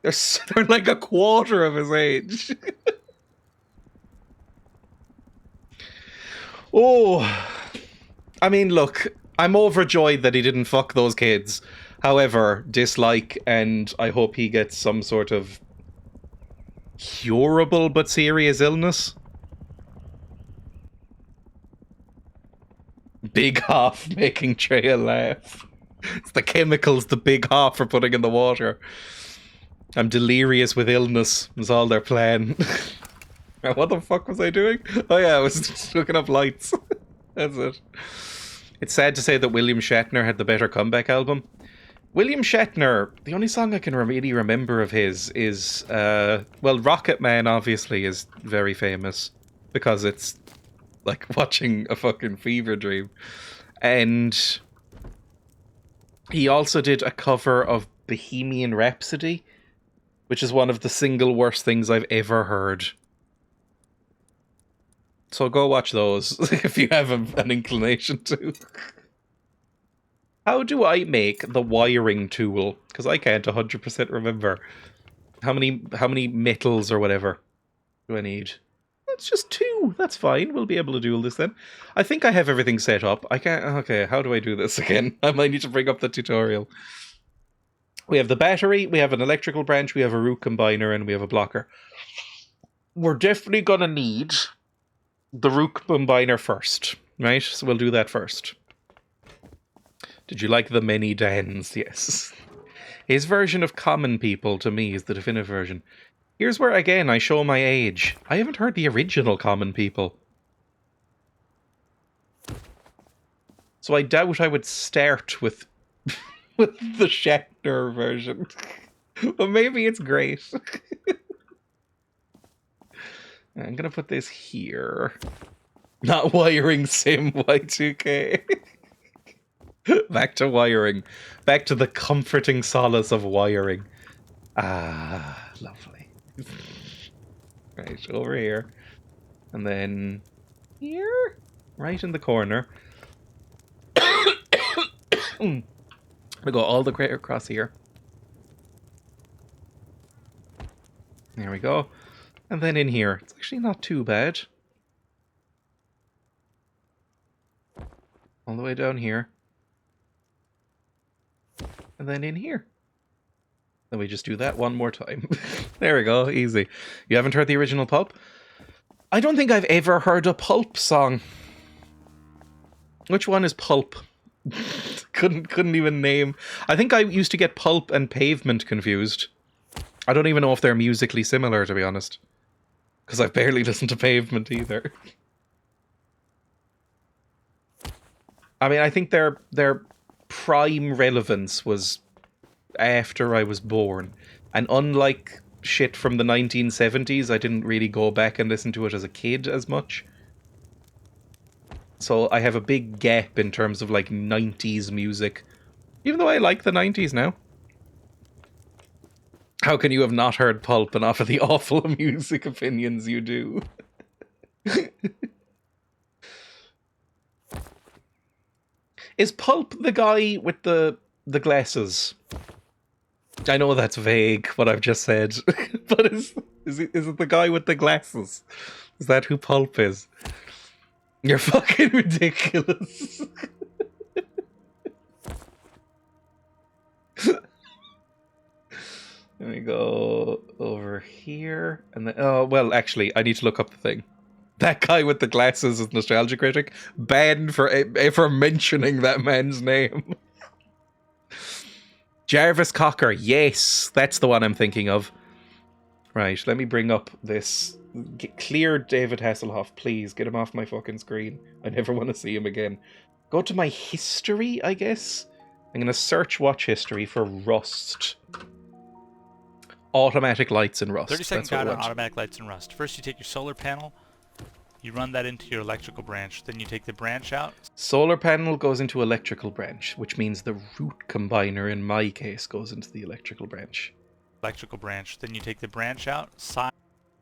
They're like a quarter of his age. Oh. I mean, look, I'm overjoyed that he didn't fuck those kids. However, dislike, and I hope he gets some sort of curable but serious illness. Big Hoff making Dreya laugh. It's the chemicals the Big Hoff are putting in the water. I'm delirious with illness, is all they're playing. What the fuck was I doing? Oh yeah, I was just looking up lights. That's it. It's sad to say that William Shatner had the better comeback album. William Shatner, the only song I can really remember of his is, well, Rocket Man obviously is very famous because it's like watching a fucking fever dream. And he also did a cover of Bohemian Rhapsody, which is one of the single worst things I've ever heard. So go watch those if you have an inclination to. How do I make the wiring tool? Because I can't 100% remember. How many metals or whatever do I need? It's just 2. That's fine. We'll be able to do all this then. I think I have everything set up. I can't... Okay, how do I do this again? I might need to bring up the tutorial. We have the battery, we have an electrical branch, we have a root combiner, and we have a blocker. We're definitely going to need the rook combiner first, right? So we'll do that first. Did you like the many dens? Yes. His version of common people, to me, is the definitive version. Here's where, again, I show my age. I haven't heard the original common people. So I doubt I would start with, with the Shatner version. But maybe it's great. I'm gonna put this here. Not wiring sim Y2K. Back to wiring. Back to the comforting solace of wiring. Ah, lovely. Right, over here. And then here? Right in the corner. I'm gonna go all the way across here. There we go. And then in here. It's actually not too bad. All the way down here. And then in here. Then we just do that one more time. There we go, easy. You haven't heard the original Pulp? I don't think I've ever heard a Pulp song. Which one is Pulp? couldn't even name. I think I used to get Pulp and Pavement confused. I don't even know if they're musically similar, to be honest. Because I've barely listened to Pavement either. I mean, I think their prime relevance was after I was born. And unlike shit from the 1970s, I didn't really go back and listen to it as a kid as much. So I have a big gap in terms of like 90s music. Even though I like the 90s now. How can you have not heard Pulp and offer the awful music opinions you do? Is Pulp the guy with the glasses? I know that's vague, what I've just said. But is it the guy with the glasses? Is that who Pulp is? You're fucking ridiculous. Let me go over here. And then, oh, well, actually, I need to look up the thing. That guy with the glasses is Nostalgia Critic. Banned for ever mentioning that man's name. Jarvis Cocker. Yes, that's the one I'm thinking of. Right, let me bring up this. Clear David Hasselhoff, please. Get him off my fucking screen. I never want to see him again. Go to my history, I guess. I'm going to search watch history for Rust. Automatic lights in Rust. 30-second guide on automatic lights in Rust. First, you take your solar panel. You run that into your electrical branch. Then you take the branch out. Solar panel goes into electrical branch, which means the root combiner, in my case, goes into the electrical branch. Electrical branch. Then you take the branch out.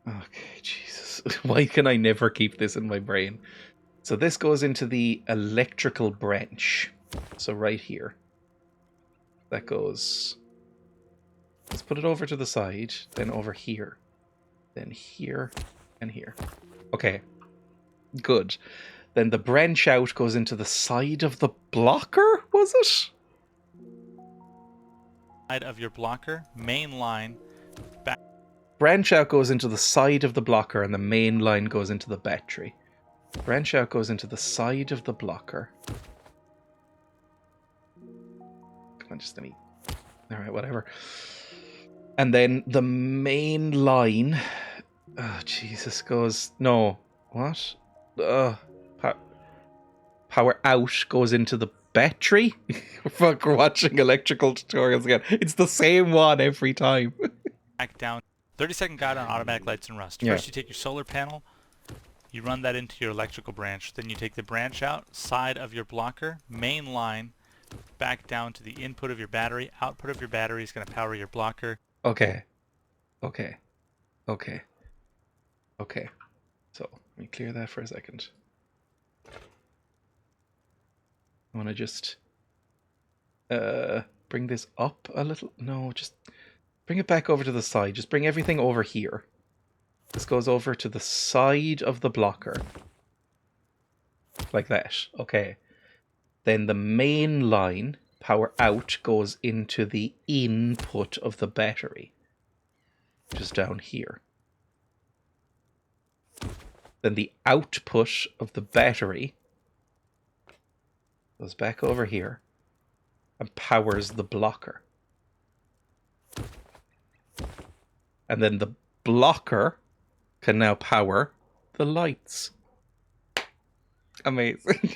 Okay, Jesus. Why can I never keep this in my brain? So this goes into the electrical branch. So right here. That goes... Let's put it over to the side. Then over here. Then here. And here. Okay. Good. Then the branch out goes into the side of the blocker, was it? Side of your blocker. Main line. Back. Branch out goes into the side of the blocker and the main line goes into the battery. Branch out goes into the side of the blocker. Come on, just let me... Alright, whatever. And then the main line... Oh, Jesus, goes... No. What? Power out goes into the battery? Fuck, we're watching electrical tutorials again. It's the same one every time. Back down. 30-second guide on automatic lights in Rust. Yeah. First, you take your solar panel. You run that into your electrical branch. Then you take the branch out. Side of your blocker. Main line. Back down to the input of your battery. Output of your battery is going to power your blocker. Okay. So, let me clear that for a second. I want to just bring this up a little. No, just bring it back over to the side. Just bring everything over here. This goes over to the side of the blocker. Like that. Okay. Then the main line, power out, goes into the input of the battery. Just down here. Then the output of the battery goes back over here and powers the blocker. And then the blocker can now power the lights. Amazing.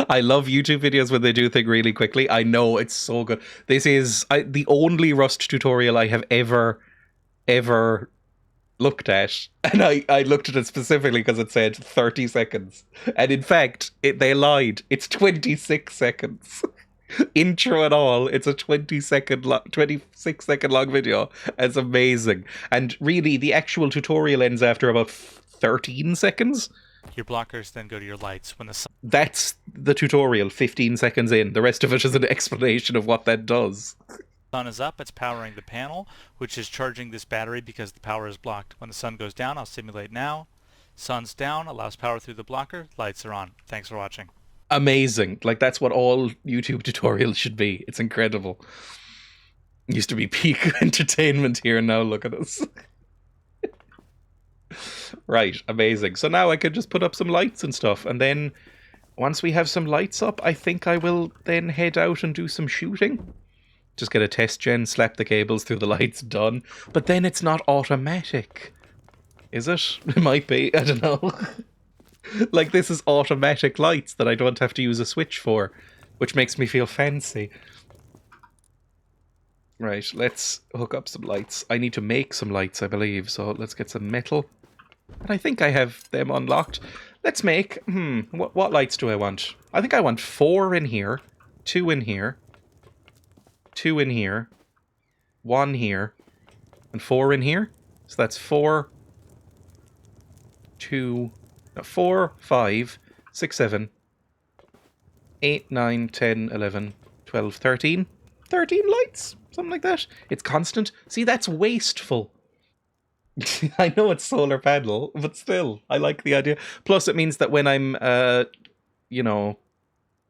I love YouTube videos when they do things really quickly. I know, it's so good. This is the only Rust tutorial I have ever looked at. And I looked at it specifically because it said 30 seconds. And in fact, they lied. It's 26 seconds. Intro and all, it's a 26 second long video. It's amazing. And really, the actual tutorial ends after about 13 seconds. Your blockers then go to your lights when the sun... That's the tutorial, 15 seconds in. The rest of it is an explanation of what that does. Sun is up, it's powering the panel, which is charging this battery because the power is blocked. When the sun goes down, I'll simulate now. Sun's down, allows power through the blocker, lights are on. Thanks for watching. Amazing. Like, that's what all YouTube tutorials should be. It's incredible. Used to be peak entertainment here, now look at us. Right, amazing. So now I could just put up some lights and stuff, and then once we have some lights up, I think I will then head out and do some shooting. Just get a test gen, slap the cables through the lights, done. But then it's not automatic. Is it? It might be, I don't know. Like, this is automatic lights that I don't have to use a switch for, which makes me feel fancy. Right, let's hook up some lights. I need to make some lights, I believe, so let's get some metal. And I think I have them unlocked. Let's make, what lights do I want? I think I want 4 in here, 2 in here, 2 in here, 1 here, and 4 in here. So that's 4, 5, 6, 7, 8, 9, 10, 11, 12, 13. 13 lights, something like that. It's constant. See, that's wasteful. I know it's solar panel, but still, I like the idea. Plus, it means that when I'm,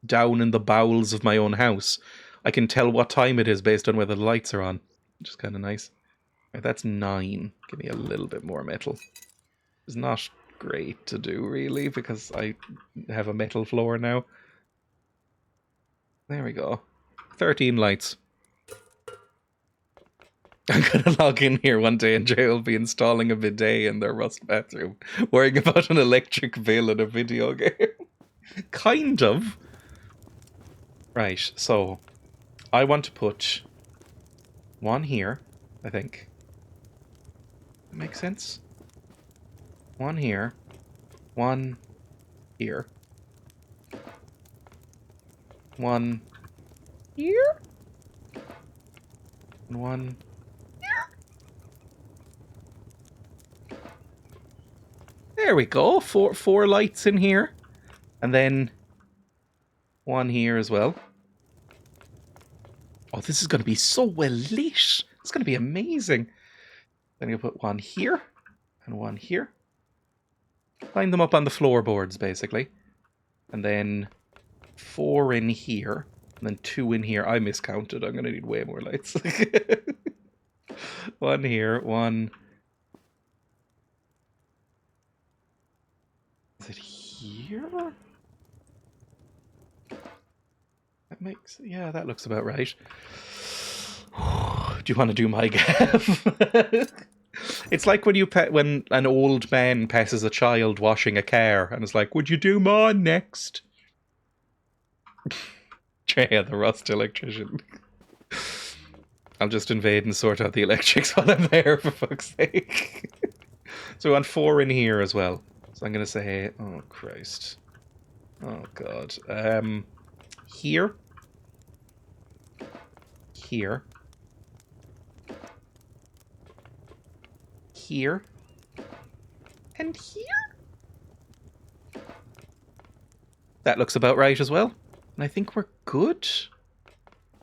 down in the bowels of my own house, I can tell what time it is based on whether the lights are on, which is kind of nice. Right, that's 9. Give me a little bit more metal. It's not great to do, really, because I have a metal floor now. There we go. 13 lights. I'm gonna log in here one day and Jay will be installing a bidet in their Rust bathroom, worrying about an electric bill in a video game. Kind of. Right, so I want to put 1 here, I think. That makes sense? 1 here, 1 here, 1 here, and 1 here. There we go. Four lights in here, and then 1 here as well. Oh, this is going to be so well lit. It's going to be amazing. Then you put 1 here and 1 here. Line them up on the floorboards, basically. And then 4 in here. And then 2 in here. I miscounted. I'm going to need way more lights. 1 here. 1. Is it here? That makes... Yeah, that looks about right. Do you want to do my gaff? It's like when when an old man passes a child washing a car and is like, "Would you do mine next?" Dreya, the Rust electrician. I'll just invade and sort out the electrics while I'm there, for fuck's sake. So we want 4 in here as well. So I'm going to say, oh Christ. Oh God. Here. Here. Here. And here. That looks about right as well. And I think we're good.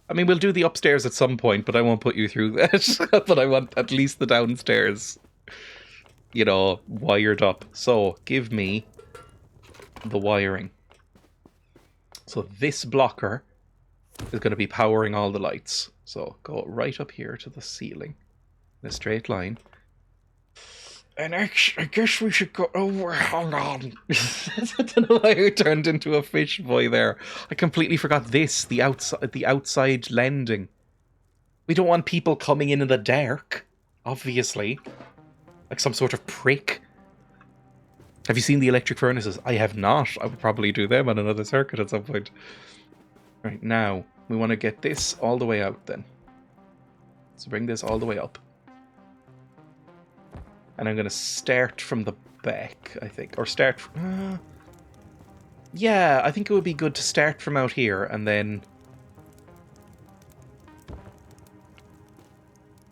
I mean, we'll do the upstairs at some point, but I won't put you through that. But I want at least the downstairs, you know, wired up. So, give me the wiring. So this blocker is going to be powering all the lights. So, go right up here to the ceiling in a straight line. I guess we should go over. Hang on. I don't know why I turned into a fish boy there. I completely forgot this. The outside landing. We don't want people coming in the dark. Obviously, like some sort of prick. Have you seen the electric furnaces? I have not. I would probably do them on another circuit at some point. Right now, we want to get this all the way out then. So bring this all the way up. And I'm going to start from the back, I think. Or start... yeah, I think it would be good to start from out here and then...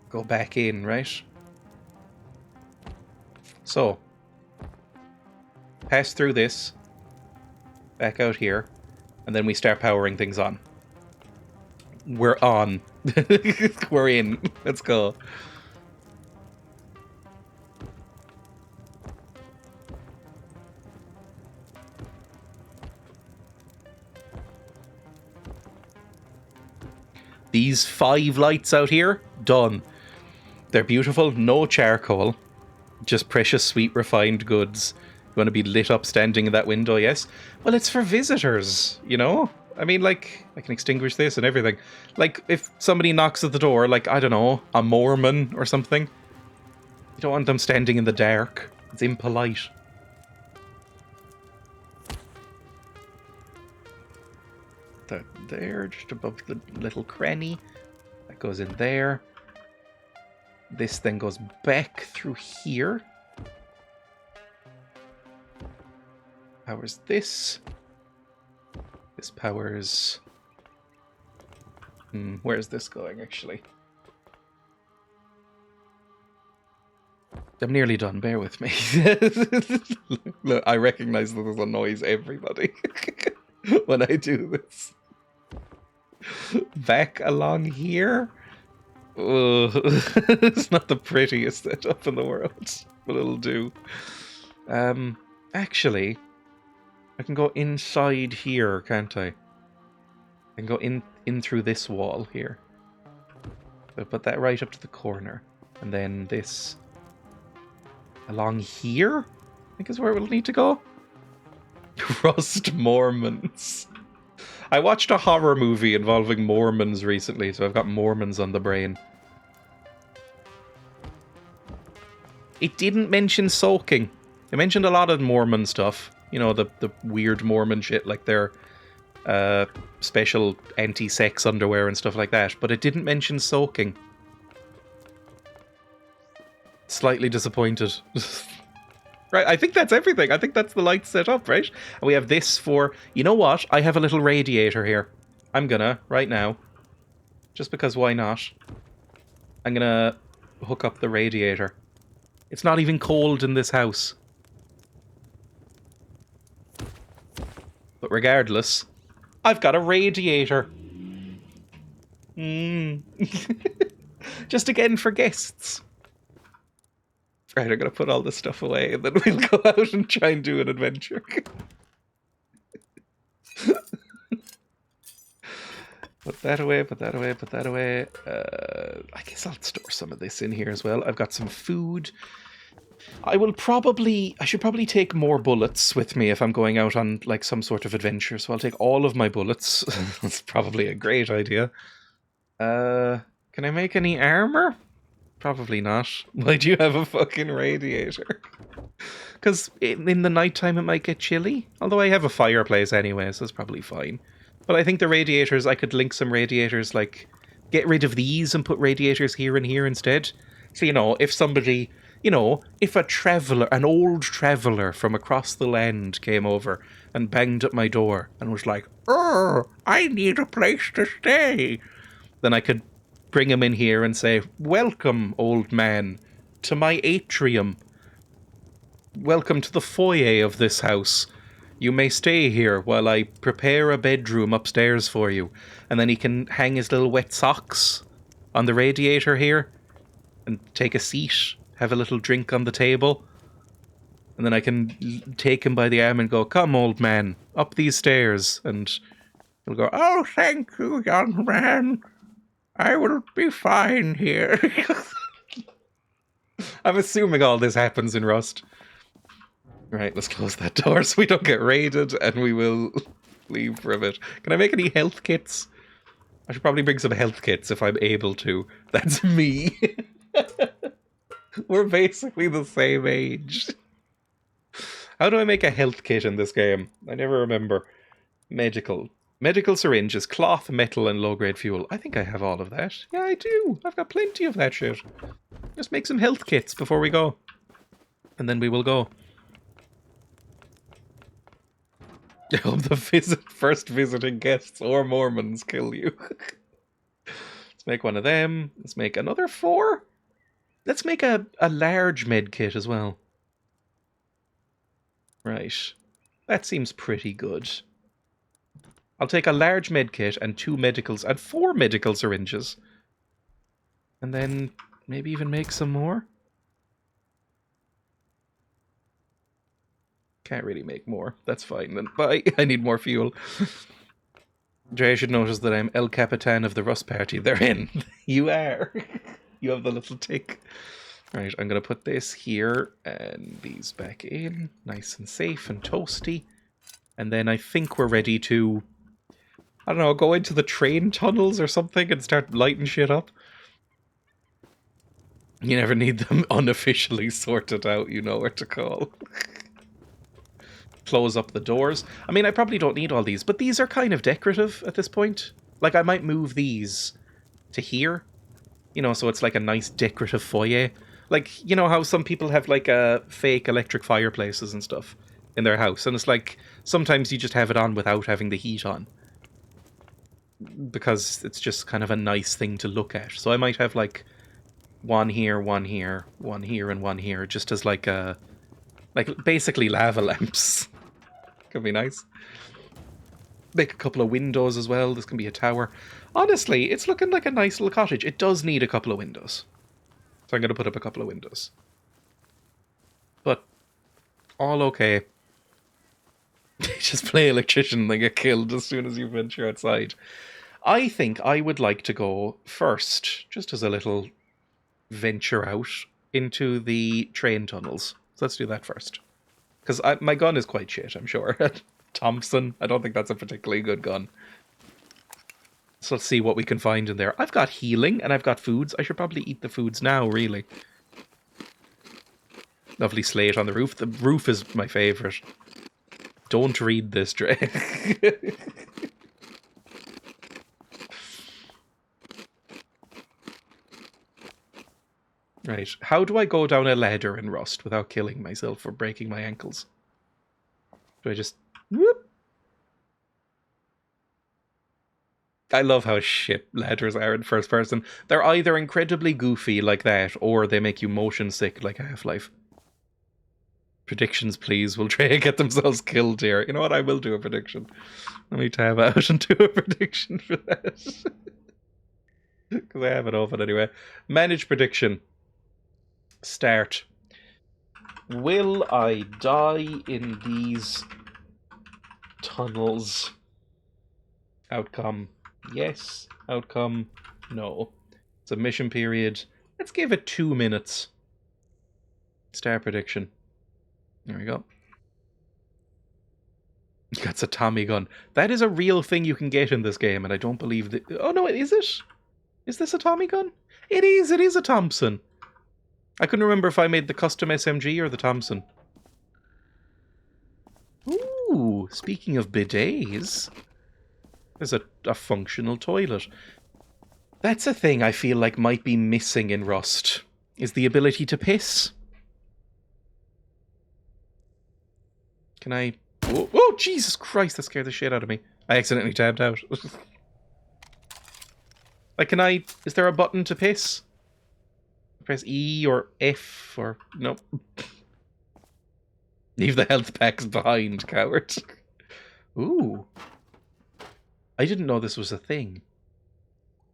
go back in, right? So... pass through this. Back out here. And then we start powering things on. We're on. We're in. Let's go. These 5 lights out here, done. They're beautiful, no charcoal. Just precious, sweet, refined goods. You want to be lit up standing in that window, yes? Well, it's for visitors, you know? I mean, like, I can extinguish this and everything. Like, if somebody knocks at the door, like, I don't know, a Mormon or something, you don't want them standing in the dark. It's impolite. That there, just above the little cranny. That goes in there. This then goes back through here. Powers this. This powers... where's this going, actually? I'm nearly done, bear with me. Look, I recognize that there's a noise, everybody, when I do this. Back along here? Oh, it's not the prettiest setup in the world, but it'll do. Actually, I can go inside here, can't I? I can go in through this wall here. So put that right up to the corner. And then this along here, I think is where we'll need to go. Rust Mormons. I watched a horror movie involving Mormons recently, so I've got Mormons on the brain. It didn't mention soaking. It mentioned a lot of Mormon stuff. You know, the weird Mormon shit, like their special anti-sex underwear and stuff like that. But it didn't mention soaking. Slightly disappointed. Right, I think that's everything. I think that's the lights set up, right? And we have this for... You know what? I have a little radiator here. I'm gonna, right now, just because why not, I'm gonna hook up the radiator. It's not even cold in this house. But regardless, I've got a radiator. Just again for guests. Right, I'm going to put all this stuff away and then we'll go out and try and do an adventure. Put that away, put that away, put that away. I guess I'll store some of this in here as well. I've got some food. I should probably take more bullets with me if I'm going out on like some sort of adventure. So I'll take all of my bullets. That's probably a great idea. Can I make any armor? Probably not. Why do you have a fucking radiator? Because in the nighttime it might get chilly. Although I have a fireplace anyway, so it's probably fine. But I think the radiators, I could link some radiators, like, get rid of these and put radiators here and here instead. So, you know, if somebody, you know, if a traveller, an old traveller from across the land came over and banged at my door and was like, "Oh, I need a place to stay," then I could bring him in here and say, "Welcome, old man, to my atrium. Welcome to the foyer of this house. You may stay here while I prepare a bedroom upstairs for you." And then he can hang his little wet socks on the radiator here and take a seat, have a little drink on the table. And then I can take him by the arm and go, "Come, old man, up these stairs." And he'll go, "Oh, thank you, young man. I will be fine here." I'm assuming all this happens in Rust. Right, let's close that door so we don't get raided, and we will leave for a bit. Can I make any health kits? I should probably bring some health kits if I'm able to. That's me. We're basically the same age. How do I make a health kit in this game? I never remember. Medical. Medical syringes, cloth, metal, and low-grade fuel. I think I have all of that. Yeah, I do. I've got plenty of that shit. Just make some health kits before we go. And then we will go. I hope the first visiting guests or Mormons kill you. Let's make one of them. Let's make another 4. Let's make a large med kit as well. Right. That seems pretty good. I'll take a large med kit and 2 medicals and 4 medical syringes. And then maybe even make some more. Can't really make more. That's fine then. Bye. I need more fuel. Dreya should notice that I'm El Capitan of the Rust party they're in. You are. You have the little tick. Right, I'm going to put this here and these back in. Nice and safe and toasty. And then I think we're ready to, I don't know, go into the train tunnels or something and start lighting shit up. You never need them unofficially sorted out. You know where to call. Close up the doors. I mean, I probably don't need all these, but these are kind of decorative at this point. Like, I might move these to here. You know, so it's like a nice decorative foyer. Like, you know how some people have like fake electric fireplaces and stuff in their house. And it's like, sometimes you just have it on without having the heat on. Because it's just kind of a nice thing to look at. So I might have like one here, one here, one here, and one here. Just as like basically lava lamps. Could be nice. Make a couple of windows as well. This can be a tower. Honestly, it's looking like a nice little cottage. It does need a couple of windows. So I'm going to put up a couple of windows. But, all okay. Just play electrician and then get killed as soon as you venture outside. I think I would like to go first, just as a little venture out, into the train tunnels. So let's do that first. Because my gun is quite shit, I'm sure. Thompson, I don't think that's a particularly good gun. So let's see what we can find in there. I've got healing and I've got foods. I should probably eat the foods now, really. Lovely slate on the roof. The roof is my favourite. Don't read this, Dre. Right. How do I go down a ladder in Rust without killing myself or breaking my ankles? Do I just... Whoop? I love how shit ladders are in first person. They're either incredibly goofy like that, or they make you motion sick like Half-Life. Predictions, please. Will Dreya get themselves killed here? You know what? I will do a prediction. Let me tab out and do a prediction for that. Because I have it open anyway. Manage prediction. Start. Will I die in these tunnels? Outcome. Yes. Outcome. No. Submission period. Let's give it 2 minutes. Start prediction. There we go. That's a Tommy gun. That is a real thing you can get in this game, and I don't believe that... Oh, no, is it? Is this a Tommy gun? It is a Thompson. I couldn't remember if I made the custom SMG or the Thompson. Ooh, speaking of bidets, there's a functional toilet. That's a thing I feel like might be missing in Rust, is the ability to piss. Can I... Oh, oh, Jesus Christ, that scared the shit out of me. I accidentally tabbed out. Like, can I... Is there a button to piss? Press E or F or... No. Leave the health packs behind, coward. Ooh. I didn't know this was a thing.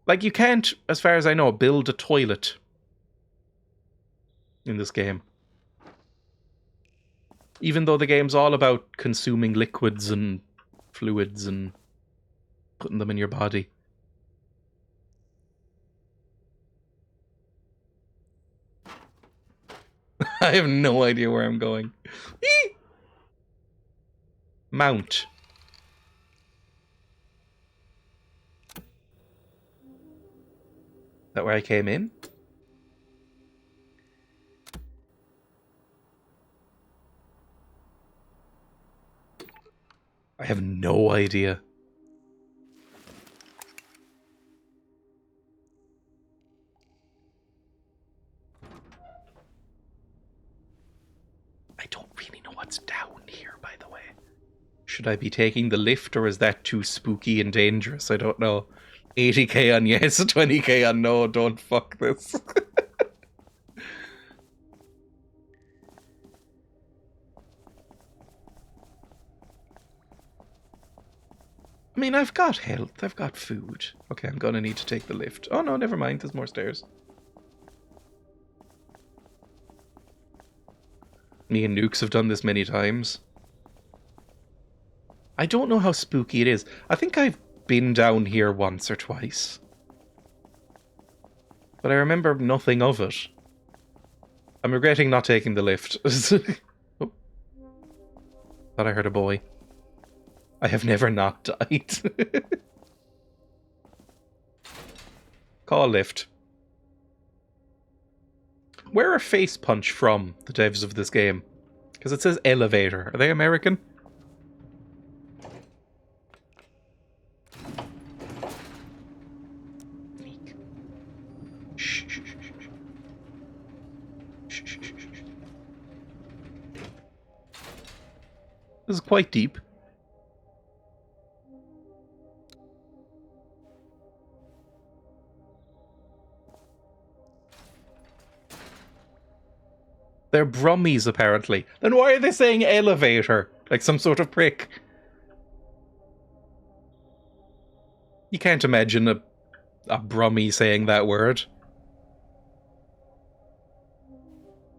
Like, you can't, as far as I know, build a toilet in this game. Even though the game's all about consuming liquids and fluids and putting them in your body. I have no idea where I'm going. Eee! Mount. Is that where I came in? I have no idea. I don't really know what's down here, by the way. Should I be taking the lift, or is that too spooky and dangerous? I don't know. 80k on yes, 20k on no, don't fuck this. I mean, I've got health, I've got food. Okay, I'm gonna need to take the lift. Oh no, never mind, there's more stairs. Me and Nukes have done this many times. I don't know how spooky it is. I think I've been down here once or twice. But I remember nothing of it. I'm regretting not taking the lift. Oh. Thought I heard a boy. I have never not died. Call lift. Where are Face Punch from, the devs of this game? Because it says elevator. Are they American? Shh, shh, shh, shh. Shh, shh, shh, shh. This is quite deep. They're Brummies, apparently. Then why are they saying elevator? Like some sort of prick. You can't imagine a Brummie saying that word.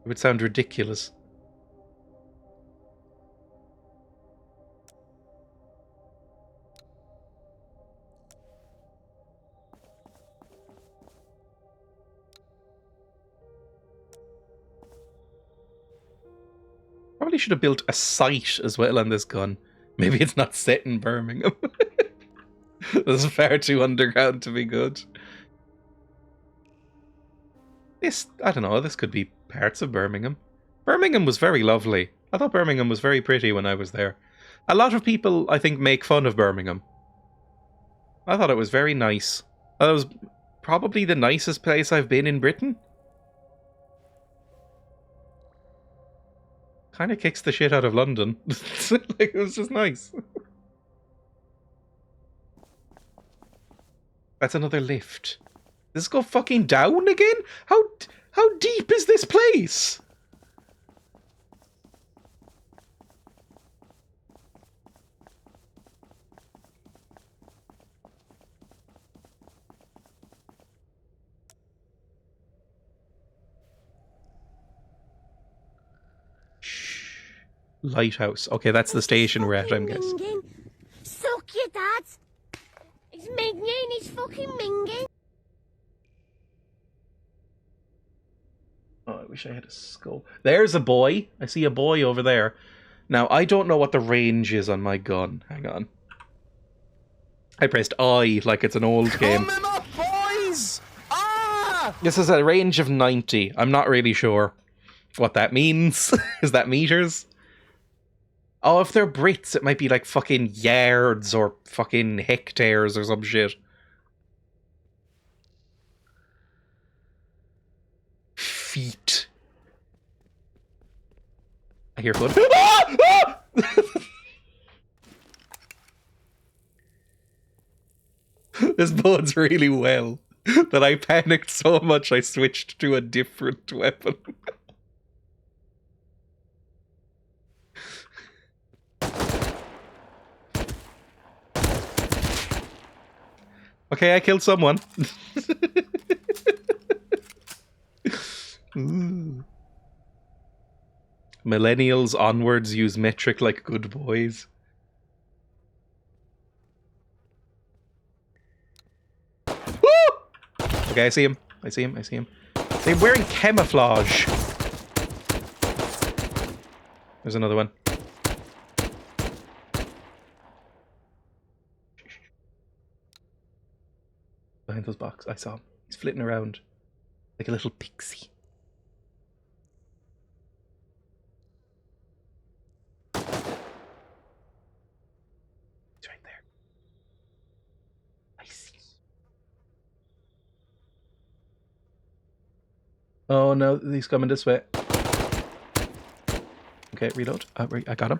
It would sound ridiculous. Probably should have built a sight as well on this gun. Maybe it's not set in Birmingham. This is far too underground to be good. This, I don't know, this could be parts of Birmingham. Birmingham was very lovely. I thought Birmingham was very pretty when I was there. A lot of people, I think, make fun of Birmingham. I thought it was very nice. It was probably the nicest place I've been in Britain. Kind of kicks the shit out of London. Like, it was just nice. That's another lift. Does this go fucking down again? How deep is this place? Lighthouse. Okay, that's the station we're at, I'm guessing. Suck your dad. It's minging, he's fucking minging. Oh, I wish I had a skull. There's a boy. I see a boy over there. Now, I don't know what the range is on my gun. Hang on. I pressed I like it's an old game. Come up, boys! Ah! This is a range of 90. I'm not really sure what that means. Is that meters? Oh, if they're Brits, it might be like fucking yards or fucking hectares or some shit. Feet. I hear blood. Ah! Ah! This bodes really well that I panicked so much I switched to a different weapon. Okay, I killed someone. Ooh. Millennials onwards use metric like good boys. Woo! Okay, I see him. I see him. I see him. They're wearing camouflage. There's another one. Behind those boxes. I saw him. He's flitting around like a little pixie. He's right there. I see. Oh no, he's coming this way. Okay, reload. I got him.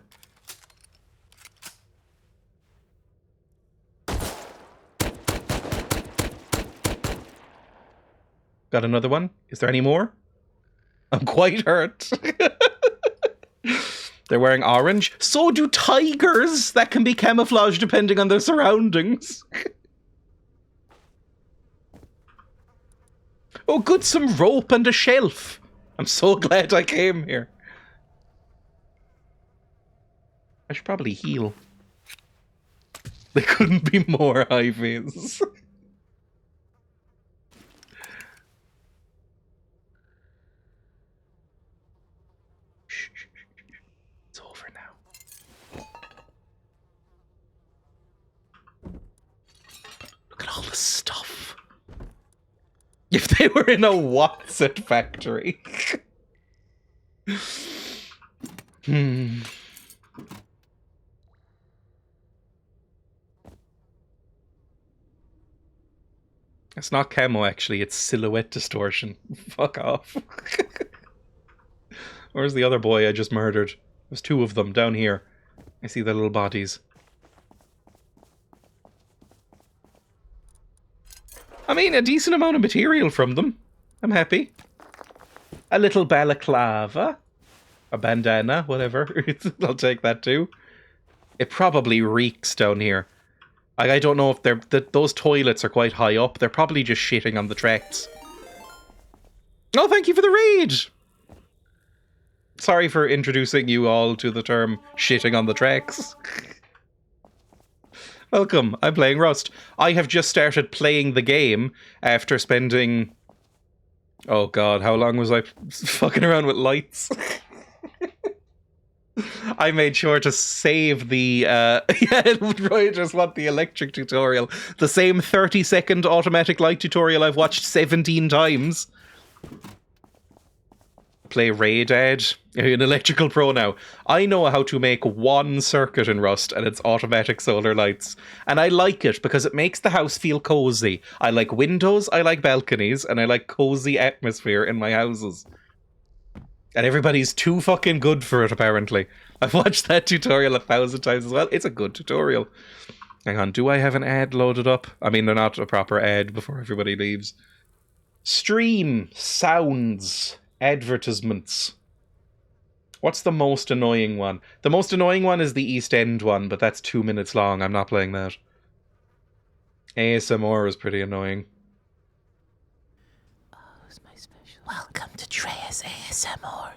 Got another one. Is there any more? I'm quite hurt. They're wearing orange. So do tigers. That can be camouflage depending on their surroundings. Oh, good, some rope and a shelf. I'm so glad I came here. I should probably heal. There couldn't be more IVs. It's over now. Look at all the stuff. If they were in a Watson factory. It's not camo, actually. It's silhouette distortion. Fuck off. Where's the other boy I just murdered? There's two of them down here. I see their little bodies. I mean, a decent amount of material from them. I'm happy. A little balaclava. A bandana, whatever. I'll take that too. It probably reeks down here. I don't know if those toilets are quite high up. They're probably just shitting on the tracks. Oh, thank you for the raid! Sorry for introducing you all to the term shitting on the tracks. Welcome, I'm playing Rust. I have just started playing the game after spending... Oh god, how long was I fucking around with lights? I made sure to save the, yeah, I just want the electric tutorial. The same 30-second automatic light tutorial I've watched 17 times. Play Raydad, an electrical pro now. I know how to make one circuit in Rust, and it's automatic solar lights. And I like it because it makes the house feel cozy. I like windows, I like balconies, and I like cozy atmosphere in my houses. And everybody's too fucking good for it, apparently. I've watched that tutorial 1,000 times as well. It's a good tutorial. Hang on, do I have an ad loaded up? I mean, they're not a proper ad before everybody leaves. Stream, sounds, advertisements. What's the most annoying one? The most annoying one is the East End one, but that's 2 minutes long. I'm not playing that. ASMR is pretty annoying. Welcome to Dreya's ASMR.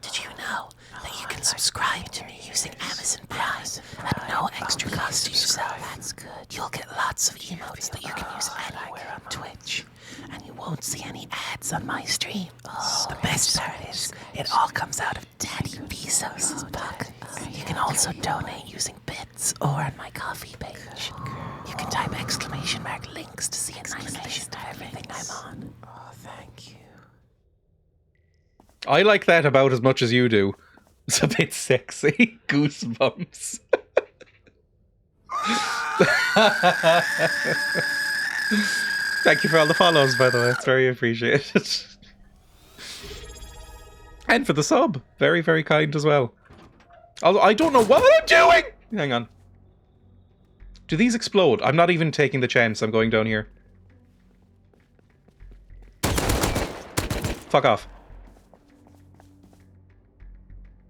Did you know that you can subscribe to me using Amazon Prime at no extra cost to yourself? That's good. You'll get lots of emotes that you can use anywhere on Twitch, and you won't see any ads on my stream. The best part is, it all comes out of Daddy Bezos' pocket. You can also donate using bits or on my coffee page. You can type !links to see a nice list of everything I'm on. Oh, thank you. I like that about as much as you do. It's a bit sexy. Goosebumps. Thank you for all the follows, by the way. It's very appreciated. And for the sub. Very, very kind as well. Although I don't know what I'm doing! Hang on. Do these explode? I'm not even taking the chance. I'm going down here. Fuck off.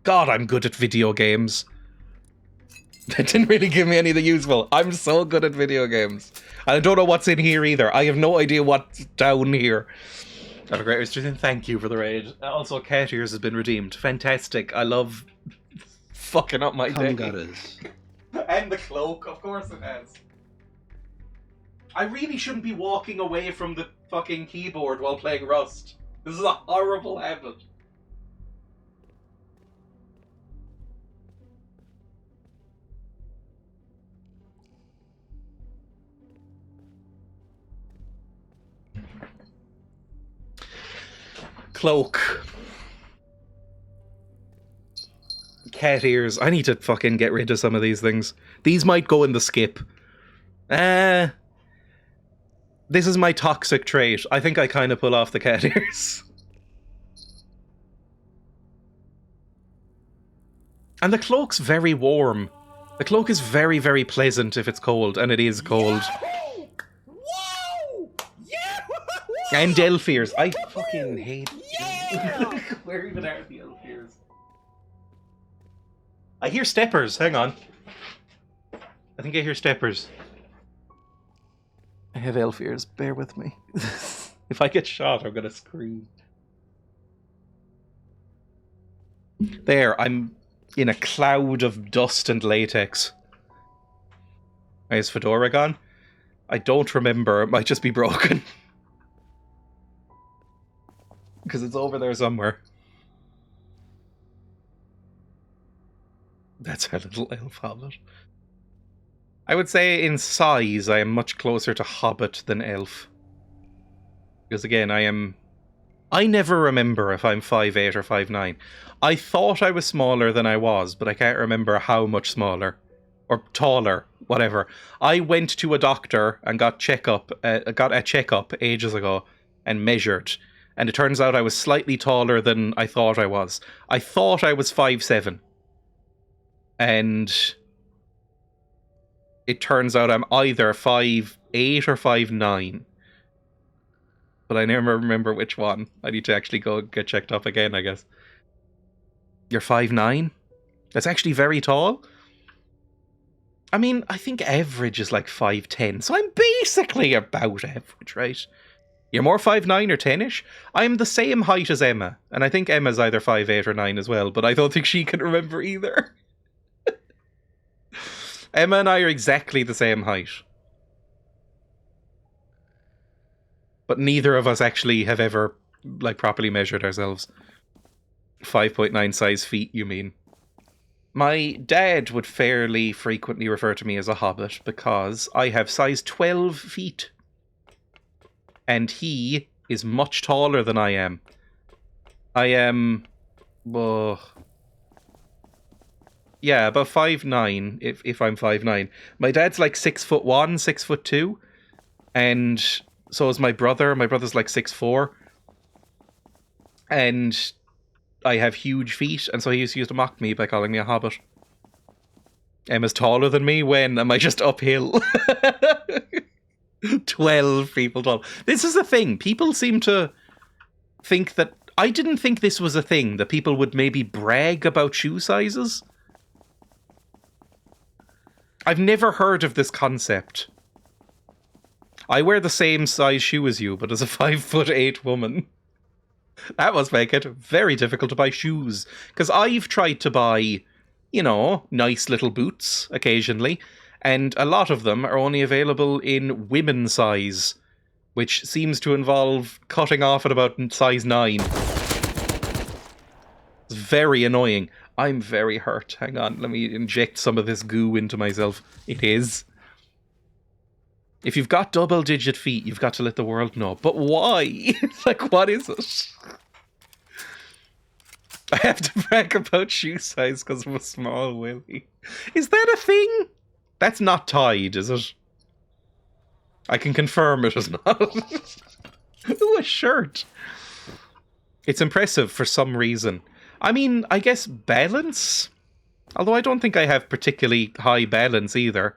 God, I'm good at video games. That didn't really give me anything useful. I'm so good at video games. And I don't know what's in here either. I have no idea what's down here. Have a great rest of your day. Thank you for the raid. Also, Cat Ears has been redeemed. Fantastic. I love fucking up my day. And the cloak, of course it has. I really shouldn't be walking away from the fucking keyboard while playing Rust. This is a horrible habit. Cloak. Cat ears. I need to fucking get rid of some of these things. These might go in the skip. This is my toxic trait. I think I kind of pull off the cat ears. And the cloak's very warm. The cloak is very, very pleasant if it's cold, and it is cold. Whoa! Yeah! And elf ears. I fucking hate. Yeah! Where even are the elf ears? I hear steppers. Hang on. I think I hear steppers. I have elf ears. Bear with me. If I get shot, I'm gonna scream. There, I'm in a cloud of dust and latex. Is Fedora gone? I don't remember. It might just be broken. Because it's over there somewhere. That's our little elf hobbit. I would say in size I am much closer to hobbit than elf. Because again, I never remember if I'm 5'8" or 5'9". I thought I was smaller than I was, but I can't remember how much smaller. Or taller, whatever. I went to a doctor and got a checkup ages ago and measured. And it turns out I was slightly taller than I thought I was. I thought I was 5'7". And it turns out I'm either 5'8" or 5'9". But I never remember which one. I need to actually go get checked up again, I guess. You're 5'9"? That's actually very tall. I mean, I think average is like 5'10", so I'm basically about average, right? You're more 5'9" or 10-ish? I'm the same height as Emma, and I think Emma's either 5'8" or 9 as well, but I don't think she can remember either. Emma and I are exactly the same height. But neither of us actually have ever, like, properly measured ourselves. 5.9 size feet, you mean? My dad would fairly frequently refer to me as a hobbit because I have size 12 feet. And he is much taller than I am. I am... yeah, about 5'9", if I'm 5'9". My dad's like 6'1", 6'2", and so is my brother. My brother's like 6'4", and I have huge feet, and so he used to mock me by calling me a hobbit. Emma's taller than me. When am I just uphill? 12 people tall. This is the thing. People seem to think that... I didn't think this was a thing, that people would maybe brag about shoe sizes. I've never heard of this concept. I wear the same size shoe as you, but as a 5'8" woman. That must make it very difficult to buy shoes. Because I've tried to buy, you know, nice little boots occasionally, and a lot of them are only available in women's size, which seems to involve cutting off at about size 9. It's very annoying. I'm very hurt. Hang on, let me inject some of this goo into myself. It is. If you've got double-digit feet, you've got to let the world know. But why? Like, what is it? I have to brag about shoe size because of a small willy. Is that a thing? That's not tied, is it? I can confirm it is not. Ooh, a shirt. It's impressive for some reason. I mean, I guess balance? Although I don't think I have particularly high balance either.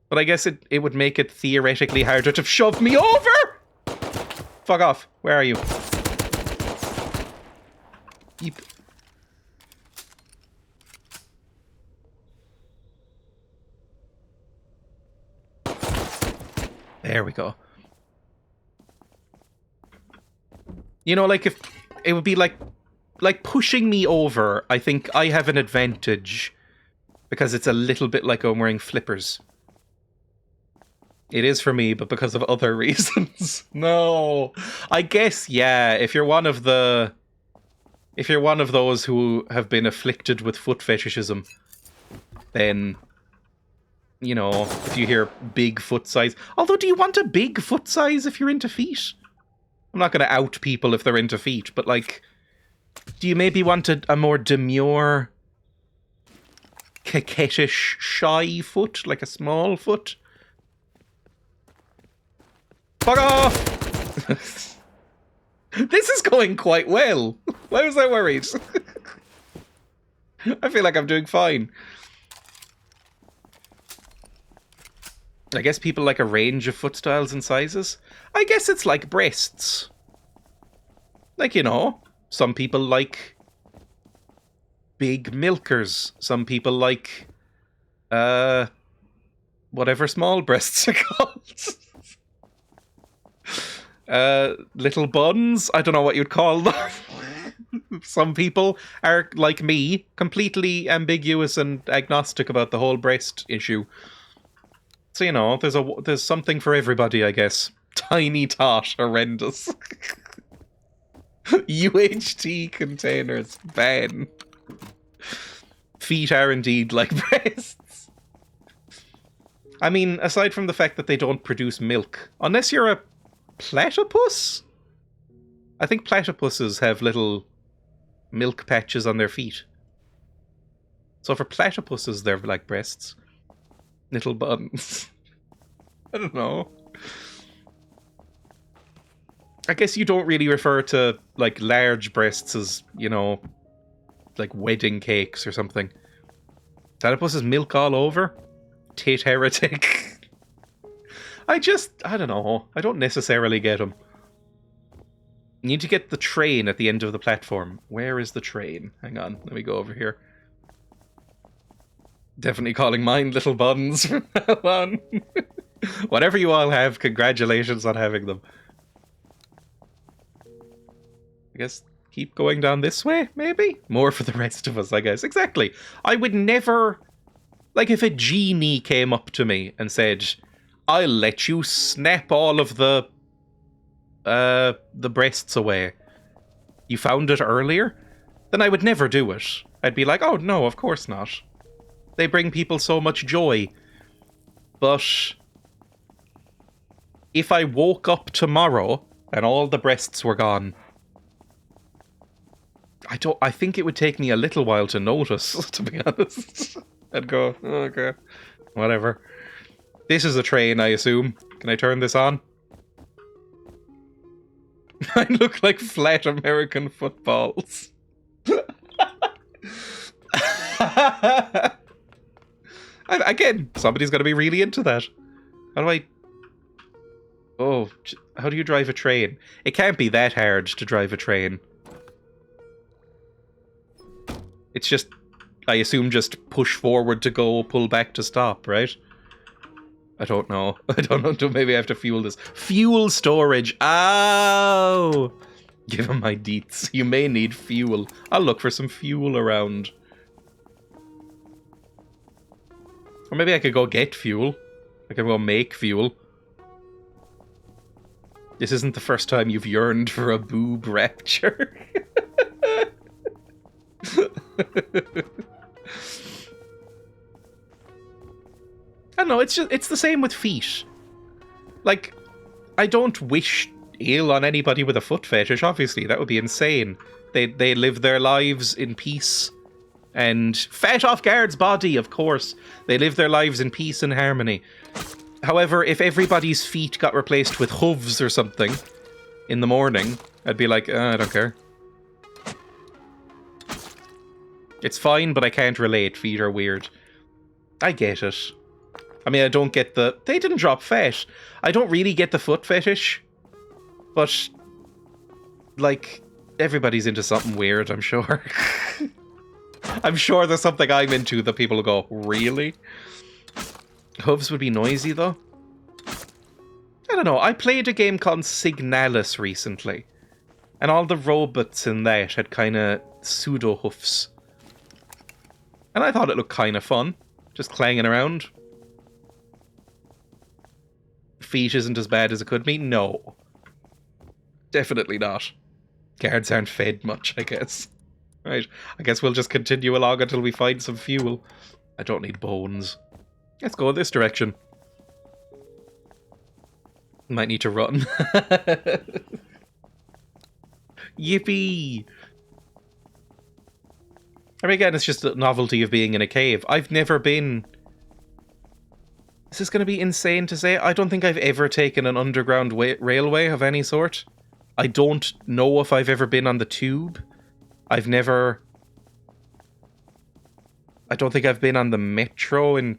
But I guess it would make it theoretically harder to shove me over! Fuck off. Where are you? Yeep. There we go. You know, like, if it would be like pushing me over, I think I have an advantage because it's a little bit like I'm wearing flippers. It is for me, but because of other reasons. No. I guess, yeah, if you're one of those who have been afflicted with foot fetishism, then, you know, if you hear big foot size. Although, do you want a big foot size if you're into feet? I'm not going to out people if they're into feet, but like, do you maybe want a more demure, coquettish, shy foot, like a small foot? Fuck off! This is going quite well. Why was I worried? I feel like I'm doing fine. I guess people like a range of foot styles and sizes. I guess it's like breasts. Like, you know, some people like big milkers. Some people like, whatever small breasts are called. Little buns? I don't know what you'd call them. Some people are, like me, completely ambiguous and agnostic about the whole breast issue. So, you know, there's something for everybody, I guess. Tiny tot, horrendous. UHT containers, ban. Feet are indeed like breasts. I mean, aside from the fact that they don't produce milk, unless you're a platypus? I think platypuses have little milk patches on their feet. So for platypuses, they're like breasts. Little buns. I don't know. I guess you don't really refer to, like, large breasts as, you know, like wedding cakes or something. Platypuses milk all over? Tit heretic. I don't know. I don't necessarily get them. You need to get the train at the end of the platform. Where is the train? Hang on, let me go over here. Definitely calling mine little buns from now on. Whatever you all have, congratulations on having them. I guess keep going down this way, maybe? More for the rest of us, I guess. Exactly. I would never... Like, if a genie came up to me and said, I'll let you snap all of the breasts away. You found it earlier? Then I would never do it. I'd be like, oh, no, of course not. They bring people so much joy. But if I woke up tomorrow and all the breasts were gone, I think it would take me a little while to notice, to be honest. I'd go, oh, okay, whatever. This is a train, I assume. Can I turn this on? I look like flat American footballs. Again, somebody's got to be really into that. How do I... Oh, how do you drive a train? It can't be that hard to drive a train. It's just, I assume, just push forward to go, pull back to stop, right? I don't know. I don't know. Maybe I have to fuel this. Fuel storage. Oh! Give him my deets. You may need fuel. I'll look for some fuel around. Or maybe I could go get fuel. I could go make fuel. This isn't the first time you've yearned for a boob rapture. I don't know, it's the same with feet. Like, I don't wish ill on anybody with a foot fetish, obviously. That would be insane. They live their lives in peace. And fat off guard's body, of course. They live their lives in peace and harmony. However, if everybody's feet got replaced with hooves or something in the morning, I'd be like, I don't care. It's fine, but I can't relate. Feet are weird. I get it. I mean, I don't get the... They didn't drop fat. I don't really get the foot fetish. But, like, everybody's into something weird, I'm sure. I'm sure there's something I'm into that people will go, really? Hooves would be noisy, though. I don't know. I played a game called Signalis recently. And all the robots in that had kind of pseudo-hoofs. And I thought it looked kind of fun. Just clanging around. Feet isn't as bad as it could be? No. Definitely not. Guards aren't fed much, I guess. Right, I guess we'll just continue along until we find some fuel. I don't need bones. Let's go this direction. Might need to run. Yippee! I mean, again, it's just the novelty of being in a cave. I've never been... Is this going to be insane to say? I don't think I've ever taken an underground railway of any sort. I don't know if I've ever been on the tube. I've never... I don't think I've been on the metro in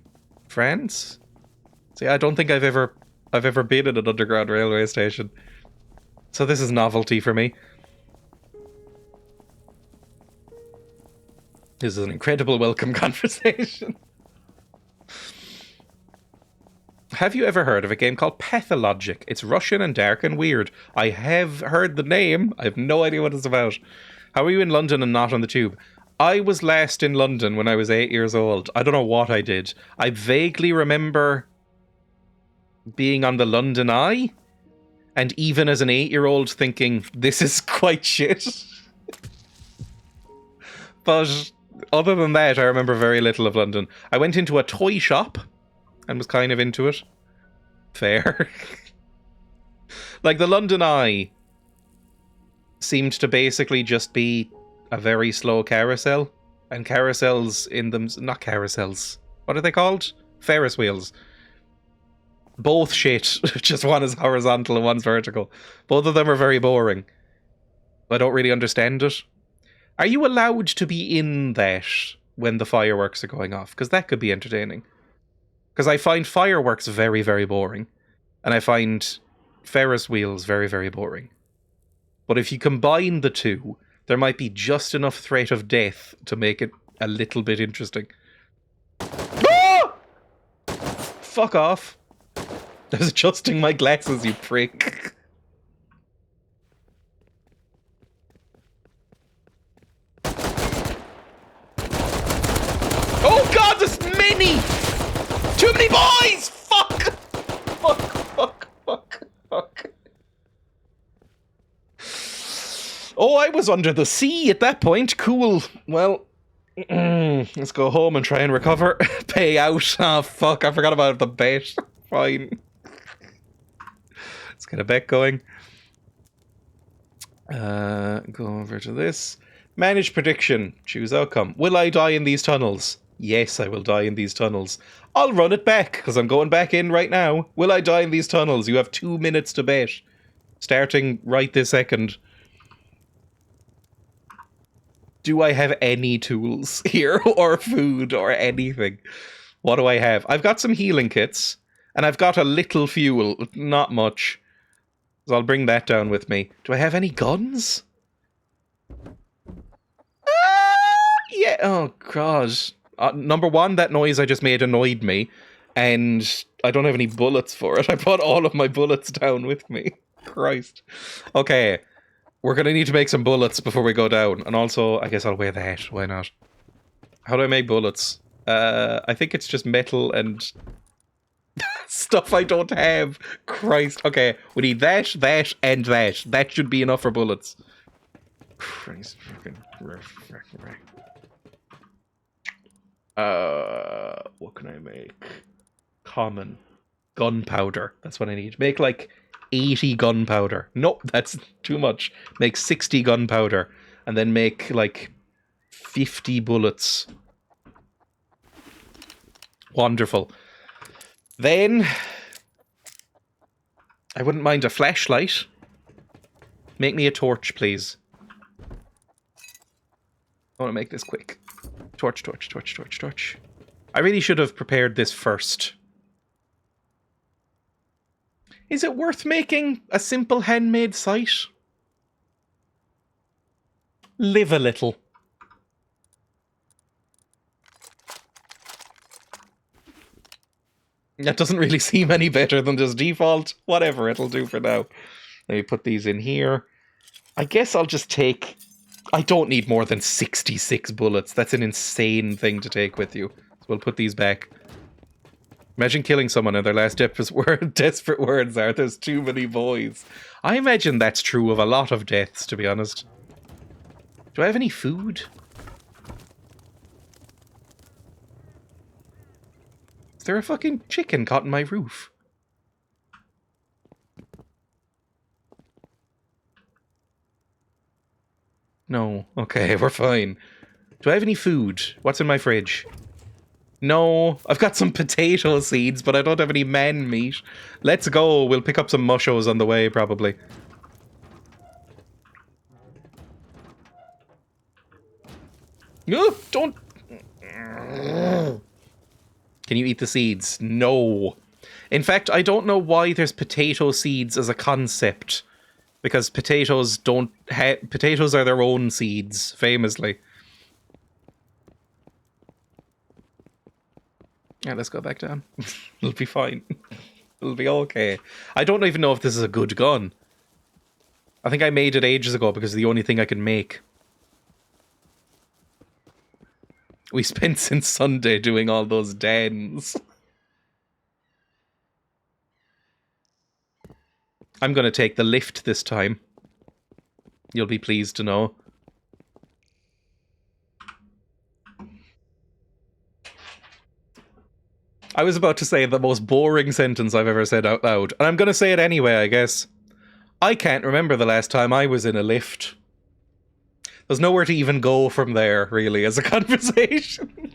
France. See, I don't think I've ever been at an underground railway station. So this is novelty for me. This is an incredible welcome conversation. Have you ever heard of a game called Pathologic? It's Russian and dark and weird. I have heard the name. I have no idea what it's about. How are you in London and not on the tube? I was last in London when I was 8 years old. I don't know what I did. I vaguely remember being on the London Eye, and even as an 8-year-old thinking, this is quite shit. But other than that, I remember very little of London. I went into a toy shop and was kind of into it. Fair. Like, the London Eye seemed to basically just be a very slow carousel. And carousels in them... Not carousels. What are they called? Ferris wheels. Both shit. Just one is horizontal and one's vertical. Both of them are very boring. I don't really understand it. Are you allowed to be in that when the fireworks are going off? Because that could be entertaining. Because I find fireworks very, very boring. And I find Ferris wheels very, very boring. But if you combine the two, there might be just enough threat of death to make it a little bit interesting. Ah! Fuck off. I was adjusting my glasses, you prick. Oh god, there's many! Too many boys! Fuck! Fuck, fuck, fuck, fuck. Oh, I was under the sea at that point. Cool. Well, let's go home and try and recover. Pay out. Oh, fuck, I forgot about the bet. Fine. Let's get a bet going. Go over to this. Manage prediction. Choose outcome. Will I die in these tunnels? Yes, I will die in these tunnels. I'll run it back, because I'm going back in right now. Will I die in these tunnels? You have 2 minutes to bet. Starting right this second. Do I have any tools here, or food, or anything? What do I have? I've got some healing kits, and I've got a little fuel. Not much. So I'll bring that down with me. Do I have any guns? Yeah, oh god. Number one, that noise I just made annoyed me, and I don't have any bullets for it. I brought all of my bullets down with me. Christ. Okay, we're gonna need to make some bullets before we go down, and also, I guess I'll wear that. Why not? How do I make bullets? I think it's just metal and stuff I don't have. Christ. Okay, we need that, that, and that. That should be enough for bullets. Christ. What can I make? Common. Gunpowder. That's what I need. Make like 80 gunpowder. Nope, that's too much. Make 60 gunpowder. And then make like 50 bullets. Wonderful. Then I wouldn't mind a flashlight. Make me a torch, please. I want to make this quick. Torch, torch, torch, torch, torch. I really should have prepared this first. Is it worth making a simple handmade site? Live a little. That doesn't really seem any better than just default. Whatever, it'll do for now. Let me put these in here. I guess I'll just take... I don't need more than 66 bullets. That's an insane thing to take with you. So we'll put these back. Imagine killing someone and their last desperate words are, "There's too many boys." I imagine that's true of a lot of deaths, to be honest. Do I have any food? Is there a fucking chicken caught in my roof? No. Okay, we're fine. Do I have any food? What's in my fridge? No. I've got some potato seeds, but I don't have any man meat. Let's go. We'll pick up some mushos on the way, probably. No, don't... Can you eat the seeds? No. In fact, I don't know why there's potato seeds as a concept. Because potatoes don't potatoes are their own seeds, famously. Yeah, let's go back down. It'll be fine. It'll be okay. I don't even know if this is a good gun. I think I made it ages ago because it's the only thing I can make. We spent since Sunday doing all those dens. I'm going to take the lift this time. You'll be pleased to know. I was about to say the most boring sentence I've ever said out loud, and I'm going to say it anyway, I guess. I can't remember the last time I was in a lift. There's nowhere to even go from there, really, as a conversation.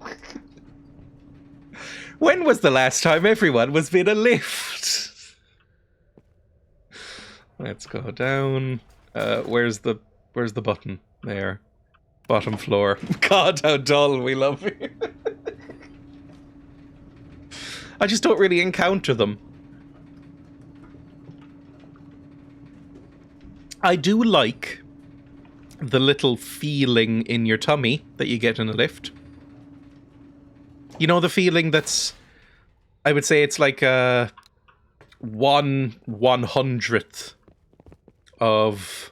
When was the last time everyone was in a lift? Let's go down. Where's the button? There. Bottom floor. God, how dull we love you. I just don't really encounter them. I do like the little feeling in your tummy that you get in a lift. You know, the feeling that's... I would say it's like a 1/100th of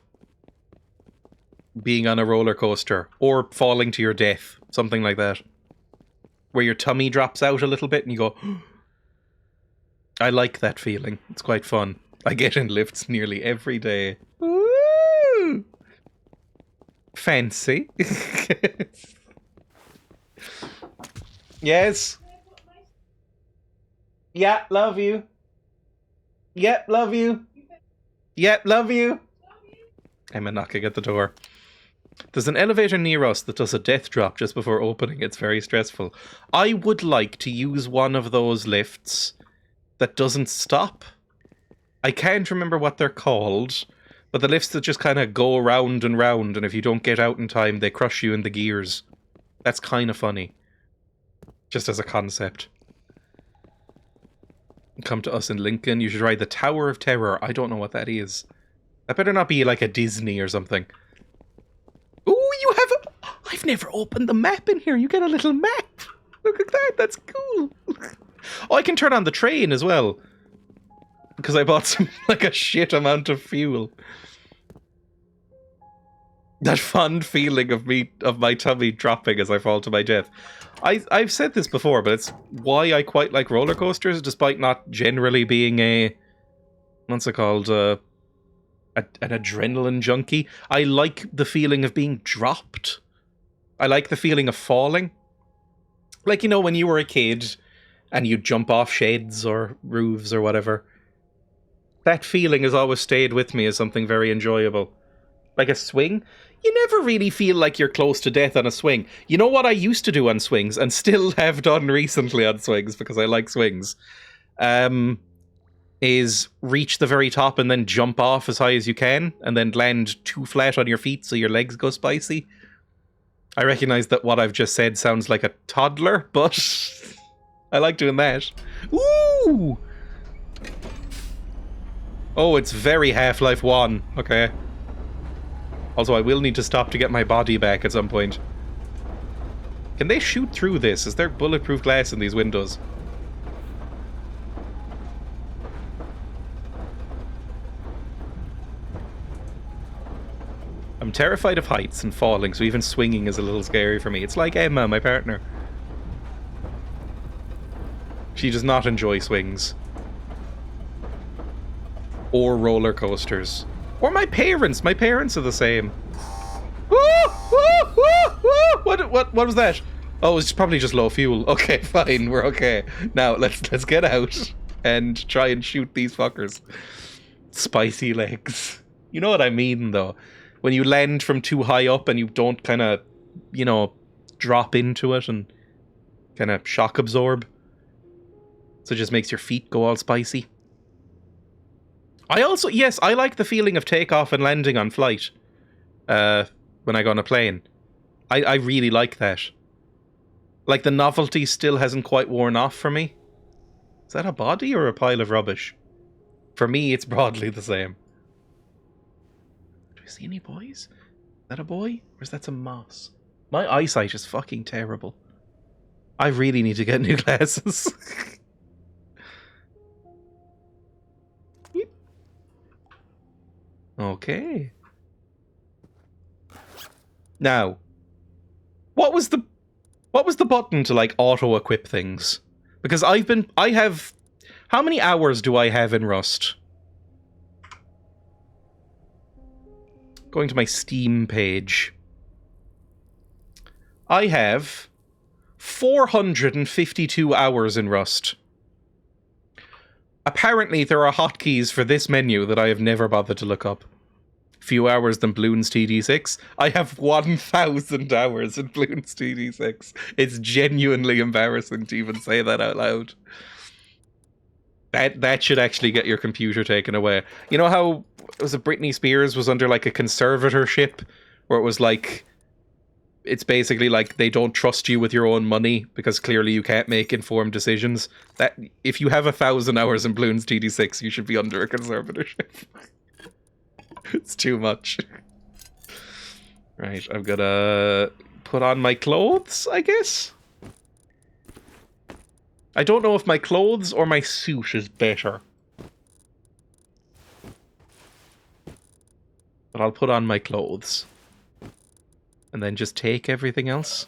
being on a roller coaster or falling to your death, something like that, where your tummy drops out a little bit and you go, I like that feeling. It's quite fun. I get in lifts nearly every day. Woo! Fancy. Yes. Yeah, love you. Yep, love you. Yep, love you. Emma knocking at the door. There's an elevator near us that does a death drop just before opening. It's very stressful. I would like to use one of those lifts that doesn't stop. I can't remember what they're called, but the lifts that just kind of go round and round, and if you don't get out in time, they crush you in the gears. That's kind of funny. Just as a concept. Come to us in Lincoln. You should ride the Tower of Terror. I don't know what that is. That better not be like a Disney or something. Ooh, you have a... I've never opened the map in here. You get a little map. Look at that. That's cool. Oh, I can turn on the train as well. Because I bought some, like, a shit amount of fuel. That fond feeling of my tummy dropping as I fall to my death. I've said this before, but it's why I quite like roller coasters, despite not generally being a... What's it called? An adrenaline junkie. I like the feeling of being dropped. I like the feeling of falling. Like, you know, when you were a kid and you'd jump off sheds or roofs or whatever. That feeling has always stayed with me as something very enjoyable. Like a swing. You never really feel like you're close to death on a swing. You know what I used to do on swings, and still have done recently on swings, because I like swings, is reach the very top and then jump off as high as you can, and then land too flat on your feet so your legs go spicy. I recognise that what I've just said sounds like a toddler, but I like doing that. Woo! Oh, it's very Half-Life 1. Okay. Also, I will need to stop to get my body back at some point. Can they shoot through this? Is there bulletproof glass in these windows? I'm terrified of heights and falling, so even swinging is a little scary for me. It's like Emma, my partner. She does not enjoy swings. Or roller coasters. Or my parents. My parents are the same. What was that? Oh, it's probably just low fuel. Okay, fine. We're okay. Now, let's get out and try and shoot these fuckers. Spicy legs. You know what I mean, though. When you land from too high up and you don't kind of, you know, drop into it and kind of shock absorb. So it just makes your feet go all spicy. I also, yes, I like the feeling of takeoff and landing on flight. When I go on a plane. I really like that. Like, the novelty still hasn't quite worn off for me. Is that a body or a pile of rubbish? For me, it's broadly the same. Do I see any boys? Is that a boy? Or is that some moss? My eyesight is fucking terrible. I really need to get new glasses. Okay. Now, what was the button to, like, auto-equip things? Because I have... How many hours do I have in Rust? Going to my Steam page. I have 452 hours in Rust. Apparently there are hotkeys for this menu that I have never bothered to look up. Few hours than Bloons TD6. I have 1,000 hours in Bloons TD6. It's genuinely embarrassing to even say that out loud. That should actually get your computer taken away. You know how Britney Spears was under like a conservatorship where it was like, it's basically like they don't trust you with your own money because clearly you can't make informed decisions. That if you have 1,000 hours in Bloons TD6, you should be under a conservatorship. It's too much. Right, I'm gonna put on my clothes, I guess? I don't know if my clothes or my suit is better. But I'll put on my clothes. And then just take everything else.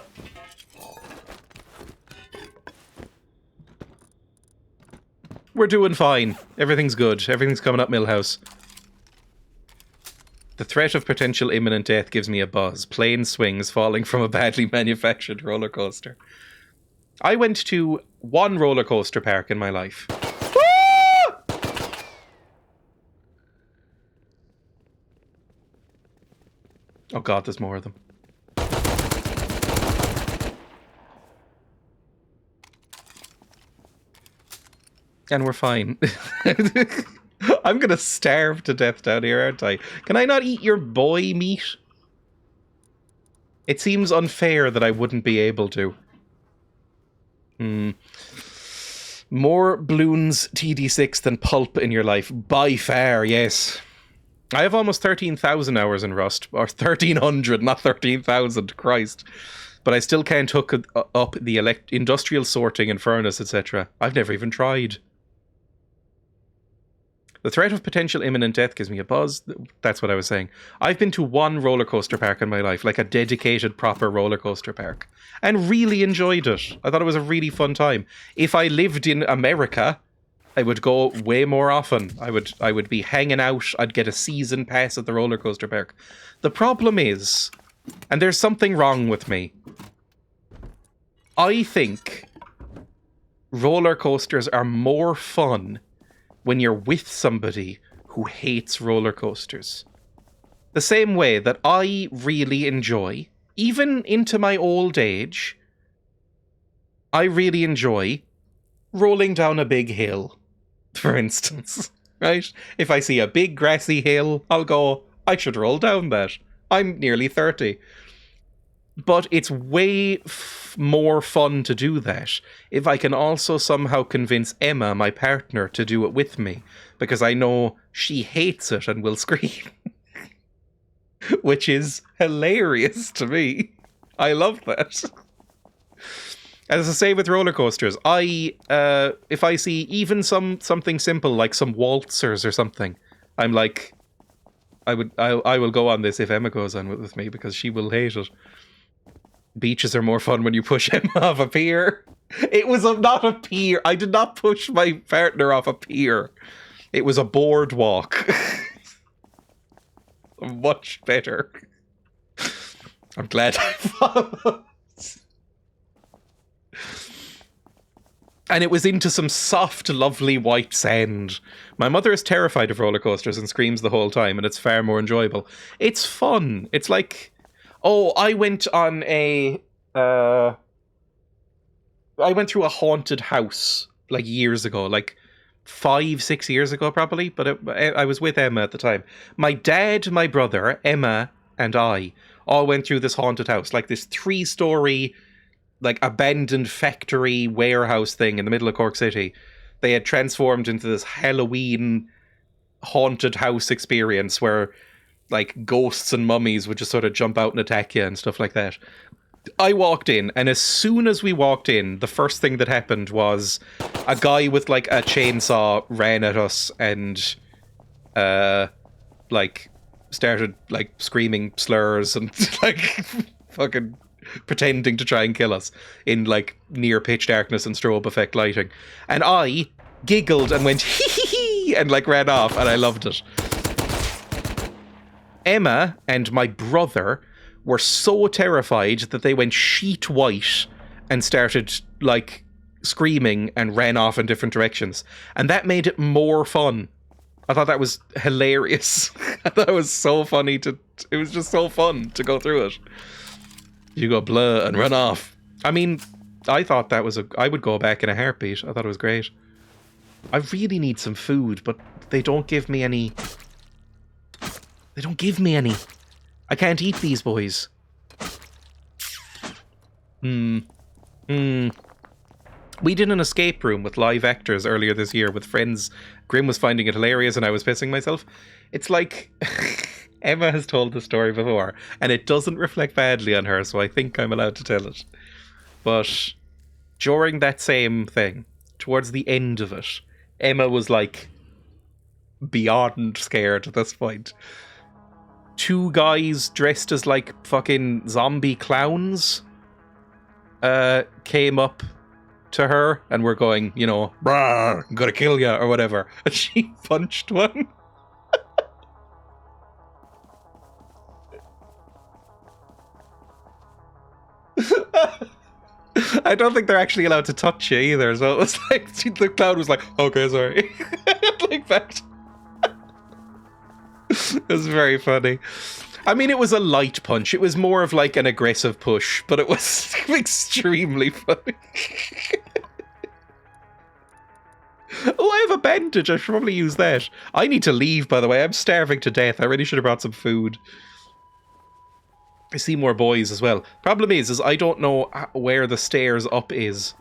We're doing fine. Everything's good. Everything's coming up Millhouse. The threat of potential imminent death gives me a buzz. Plane swings falling from a badly manufactured roller coaster. I went to one roller coaster park in my life. Oh god, there's more of them. And we're fine. I'm gonna starve to death down here, aren't I? Can I not eat your boy meat? It seems unfair that I wouldn't be able to. More Bloons TD6 than Pulp in your life. By far, yes. I have almost 13,000 hours in Rust. Or 1,300, not 13,000. Christ. But I still can't hook up the industrial sorting and furnace, etc. I've never even tried. The threat of potential imminent death gives me a buzz. That's what I was saying. I've been to one roller coaster park in my life, like a dedicated, proper roller coaster park, and really enjoyed it. I thought it was a really fun time. If I lived in America, I would go way more often. I would be hanging out. I'd get a season pass at the roller coaster park. The problem is, and there's something wrong with me, I think roller coasters are more fun when you're with somebody who hates roller coasters. The same way that I really enjoy, even into my old age, I really enjoy rolling down a big hill, for instance, right? If I see a big grassy hill, I'll go, I should roll down that. I'm nearly 30. But it's way more fun to do that if I can also somehow convince Emma, my partner, to do it with me, because I know she hates it and will scream. Which is hilarious to me. I love that. As I say with roller coasters, if I see even something simple like some waltzers or something, I'm like, I will go on this if Emma goes on with me because she will hate it. Beaches are more fun when you push him off a pier. It was not a pier. I did not push my partner off a pier. It was a boardwalk. Much better. I'm glad I followed. And it was into some soft, lovely white sand. My mother is terrified of roller coasters and screams the whole time, and it's far more enjoyable. It's fun. It's like, I went on I went through a haunted house like years ago, like 5-6 years ago probably, but I was with Emma at the time. My dad, my brother, Emma, and I all went through this haunted house, like this 3-story, like abandoned factory warehouse thing in the middle of Cork City. They had transformed into this Halloween haunted house experience where like ghosts and mummies would just sort of jump out and attack you and stuff like that. I walked in, and as soon as we walked in, the first thing that happened was a guy with like a chainsaw ran at us and like started like screaming slurs and like fucking pretending to try and kill us in like near pitch darkness and strobe effect lighting. And I giggled and went hee hee hee and like ran off, and I loved it. Emma and my brother were so terrified that they went sheet white and started like screaming and ran off in different directions. And that made it more fun. I thought that was hilarious. I thought it was so funny it was just so fun to go through it. You go blah and run off. I mean, I thought that was I would go back in a heartbeat. I thought it was great. I really need some food, but they don't give me any. They don't give me any. I can't eat these boys. We did an escape room with live actors earlier this year with friends. Grim was finding it hilarious and I was pissing myself. It's like... Emma has told the story before, and it doesn't reflect badly on her, so I think I'm allowed to tell it. But during that same thing, towards the end of it, Emma was like beyond scared at this point. 2 guys dressed as like fucking zombie clowns came up to her and were going, you know, "Brah, I'm gonna kill ya," or whatever. And she punched one. I don't think they're actually allowed to touch you either, so it was like, the clown was like, "Okay, sorry." Like that. It was very funny. I mean, it was a light punch. It was more of like an aggressive push, but it was extremely funny. Oh, I have a bandage. I should probably use that. I need to leave, by the way. I'm starving to death. I really should have brought some food. I see more boys as well. Problem is I don't know where the stairs up is.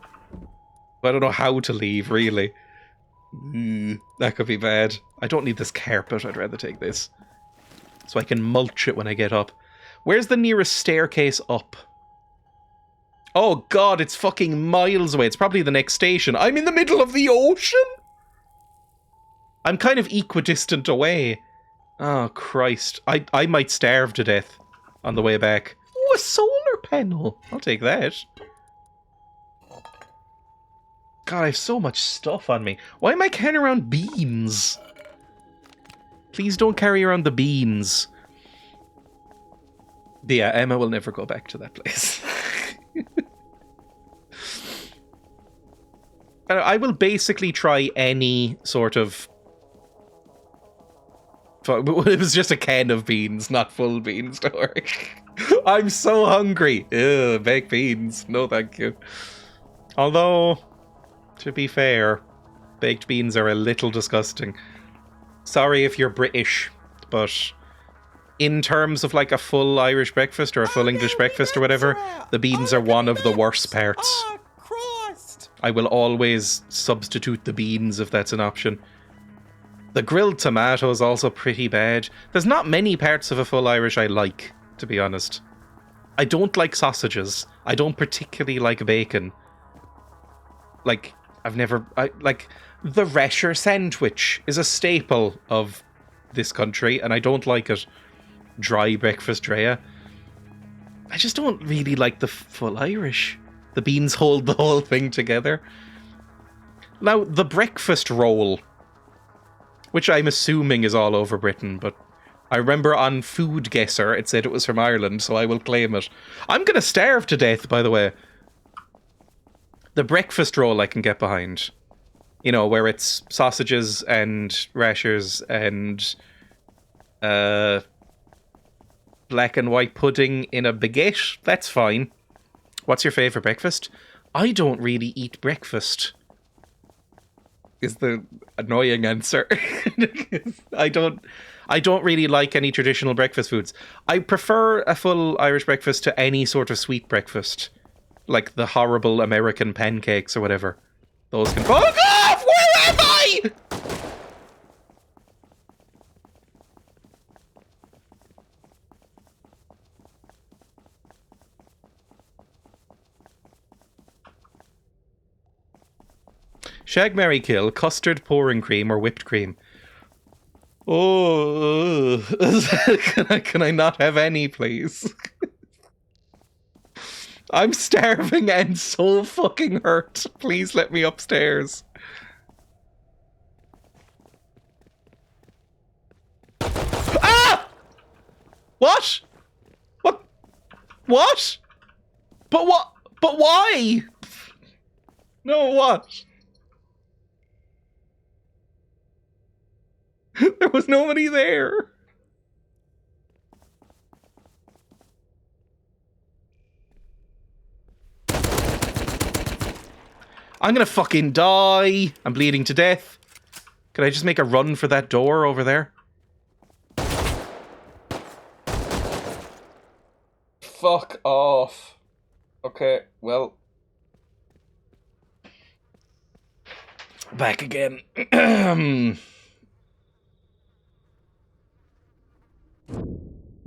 I don't know how to leave, really. That could be bad. I don't need this carpet. I'd rather take this. So I can mulch it when I get up. Where's the nearest staircase up? Oh god, it's fucking miles away. It's probably the next station. I'm in the middle of the ocean? I'm kind of equidistant away. Oh, Christ. I might starve to death on the way back. Oh, a solar panel. I'll take that. God, I have so much stuff on me. Why am I carrying around beans? Please don't carry around the beans. But yeah, Emma will never go back to that place. I will basically try any sort of... It was just a can of beans, not full beans, don't worry. I'm so hungry. Ew, baked beans. No, thank you. Although, to be fair, baked beans are a little disgusting. Sorry if you're British, but in terms of like a full Irish breakfast or a full English breakfast or whatever, the beans are one of the worst parts. Oh, Christ! I will always substitute the beans if that's an option. The grilled tomato is also pretty bad. There's not many parts of a full Irish I like, to be honest. I don't like sausages. I don't particularly like bacon. Like, the rasher sandwich is a staple of this country, and I don't like it. Dry breakfast Dreya. I just don't really like the full Irish. The beans hold the whole thing together. Now, the breakfast roll, which I'm assuming is all over Britain, but I remember on Food Guesser it said it was from Ireland, so I will claim it. I'm gonna starve to death, by the way. The breakfast roll I can get behind. You know, where it's sausages and rashers and black and white pudding in a baguette. That's fine. What's your favourite breakfast? I don't really eat breakfast. Is the annoying answer. I don't really like any traditional breakfast foods. I prefer a full Irish breakfast to any sort of sweet breakfast. Like the horrible American pancakes or whatever. Those can fuck off! Where am I? Shag, marry, kill, custard, pouring cream, or whipped cream. Oh, can I not have any, please? I'm starving and so fucking hurt. Please let me upstairs. Ah! What? What? What? But what? But why? No, what? There was nobody there. I'm gonna fucking die. I'm bleeding to death. Could I just make a run for that door over there? Fuck off. Okay, well. Back again.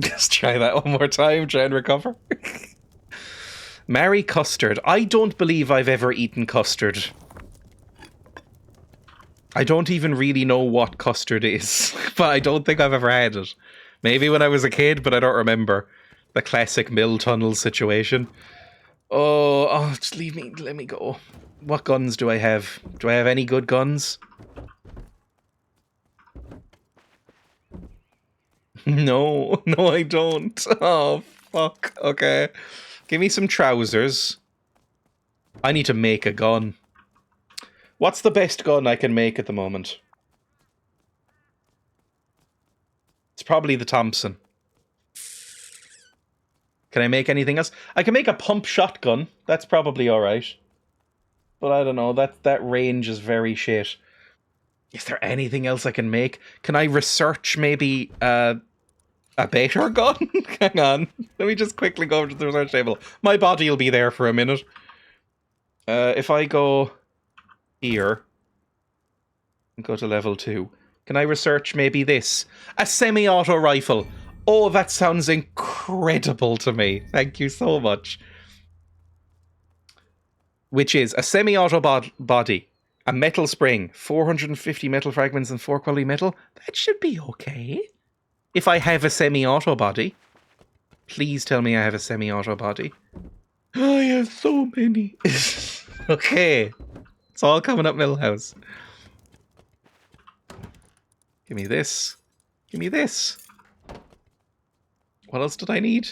Just try that one more time, try and recover. Marry custard. I don't believe I've ever eaten custard. I don't even really know what custard is, but I don't think I've ever had it. Maybe when I was a kid, but I don't remember. The classic mill tunnel situation. Oh, just leave me, let me go. What guns do I have? Do I have any good guns? No, I don't. Oh, fuck. Okay. Give me some trousers. I need to make a gun. What's the best gun I can make at the moment? It's probably the Thompson. Can I make anything else? I can make a pump shotgun. That's probably alright. But I don't know, that range is very shit. Is there anything else I can make? Can I research maybe a better gun? Hang on. Let me just quickly go over to the research table. My body will be there for a minute. If I go here and go to level 2, can I research maybe this? A semi-auto rifle. Oh, that sounds incredible to me. Thank you so much. Which is a semi-auto body, a metal spring, 450 metal fragments and 4 quality metal. That should be okay. If I have a semi-auto body. Please tell me I have a semi-auto body. I have so many. Okay. It's all coming up Millhouse. Give me this. Give me this. What else did I need?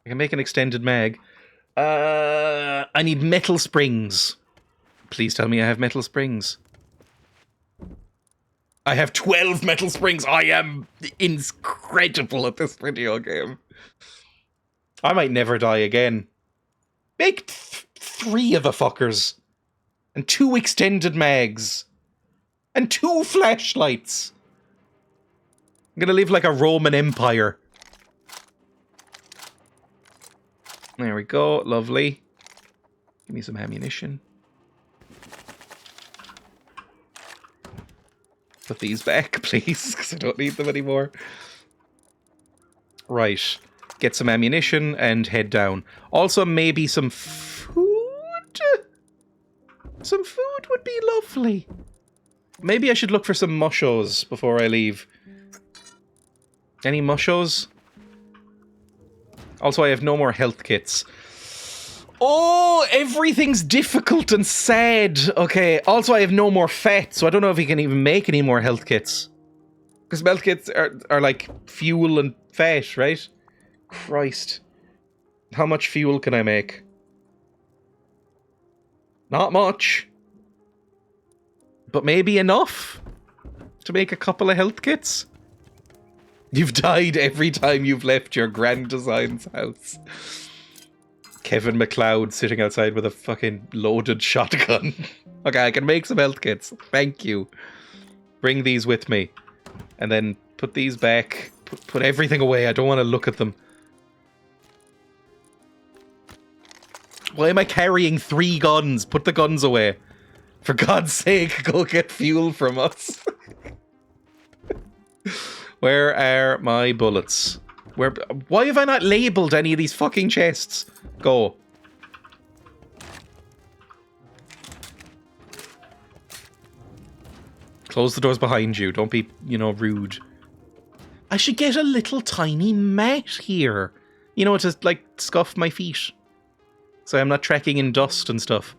I can make an extended mag. I need metal springs. Please tell me I have metal springs. I have 12 metal springs. I am incredible at this video game. I might never die again. Make 3 of the fuckers. And 2 extended mags. And 2 flashlights. I'm gonna live like a Roman Empire. There we go. Lovely. Give me some ammunition. Put these back, please, because I don't need them anymore. Right. Get some ammunition and head down. Also, maybe some food? Some food would be lovely. Maybe I should look for some mushos before I leave. Any mushos? Also, I have no more health kits. Oh, everything's difficult and sad. Okay, also I have no more fat, so I don't know if we can even make any more health kits. Because health kits are like fuel and fat, right? Christ. How much fuel can I make? Not much. But maybe enough to make a couple of health kits. You've died every time you've left your Grand Design's house. Kevin McLeod sitting outside with a fucking loaded shotgun. Okay, I can make some health kits. Thank you. Bring these with me. And then put these back. Put everything away. I don't want to look at them. Why am I carrying 3 guns? Put the guns away. For God's sake, go get fuel from us. Where are my bullets? Why have I not labeled any of these fucking chests? Go. Close the doors behind you. Don't be, rude. I should get a little tiny mat here. To, like, scuff my feet. So I'm not trekking in dust and stuff.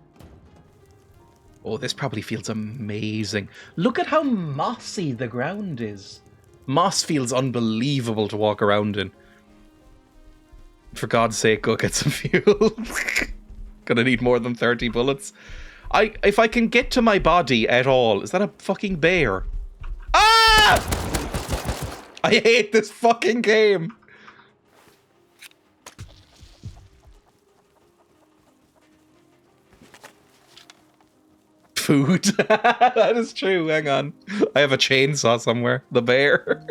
Oh, this probably feels amazing. Look at how mossy the ground is. Moss feels unbelievable to walk around in. For God's sake, go get some fuel. Gonna need more than 30 bullets. If I can get to my body at all... Is that a fucking bear? Ah! I hate this fucking game. Food. That is true. Hang on. I have a chainsaw somewhere. The bear.